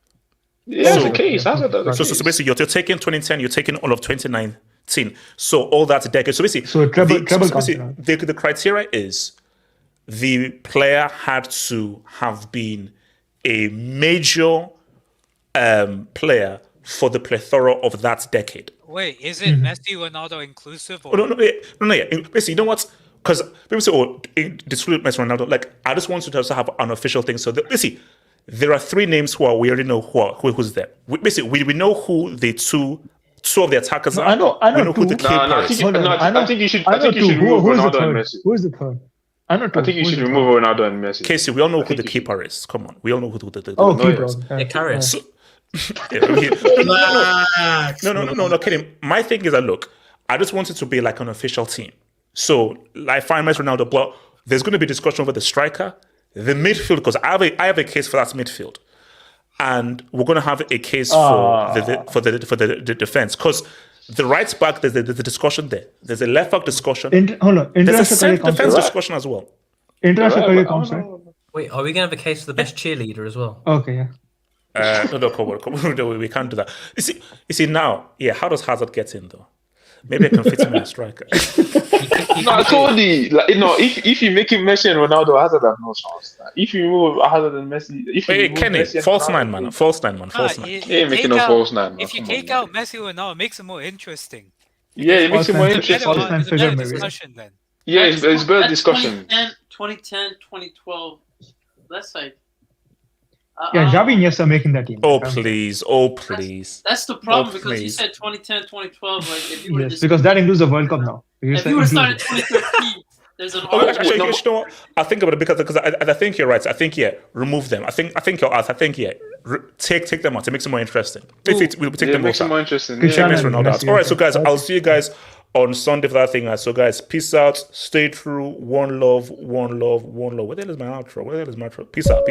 Yeah, so, the case. So basically, you're taking 2010, you're taking all of 2019. So all that's a decade. So basically, the criteria is the player had to have been a major player for the plethora of that decade. Wait, is it Messi, Ronaldo inclusive? Or? No. Basically, you know what? Because people say, exclude Messi, Ronaldo. Like, I just want to also have an official thing. So basically, there are 3 names we already know who's there. We know who the two of the attackers are. I know we know who the keeper is. I think you should remove Ronaldo and Messi. Who is the third? I think you should remove Ronaldo and Messi. Casey, we all know who the keeper is. Come on, we all know who the keeper is. Carrius. No, kidding. My thing is that look, I just want it to be like an official team. So, like, fine, Messi, Ronaldo, but there's going to be discussion over the striker, the midfield, because I have a case for that midfield, and we're going to have a case for the defense, because the right back, there's a discussion there. There's a left back discussion. There's a centre defense discussion as well. International career counts, right? Wait, are we going to have a case for the best cheerleader as well? Okay, yeah. No, come on, we can't do that. You see now, how does Hazard get in though? Maybe I can fit him in a striker. No, I told you, if you make him Messi and Ronaldo, Hazard have no chance. If you move Hazard and Messi, Kenny, false nine, man. Yeah, making no false nine. If you take out Messi or Ronaldo, it makes it more interesting. Yeah, it makes it more interesting. Then. Yeah, it's better discussion. 2010, 2012. That's like. Xavi and Iniesta making that team. Oh please. That's the problem because you said 2010, 2012. Like if you yes, because that includes the World Cup now. If you were started 2013, there's an actually, you know what? I think about it because I think you're right. I think remove them. I think you're out. I think take them out. It makes it more interesting. We'll take them makes it more interesting. All right, so guys, I'll see you guys on Sunday for that thing. So guys, peace out. Stay true. One love. Where the hell is my outro? Peace out.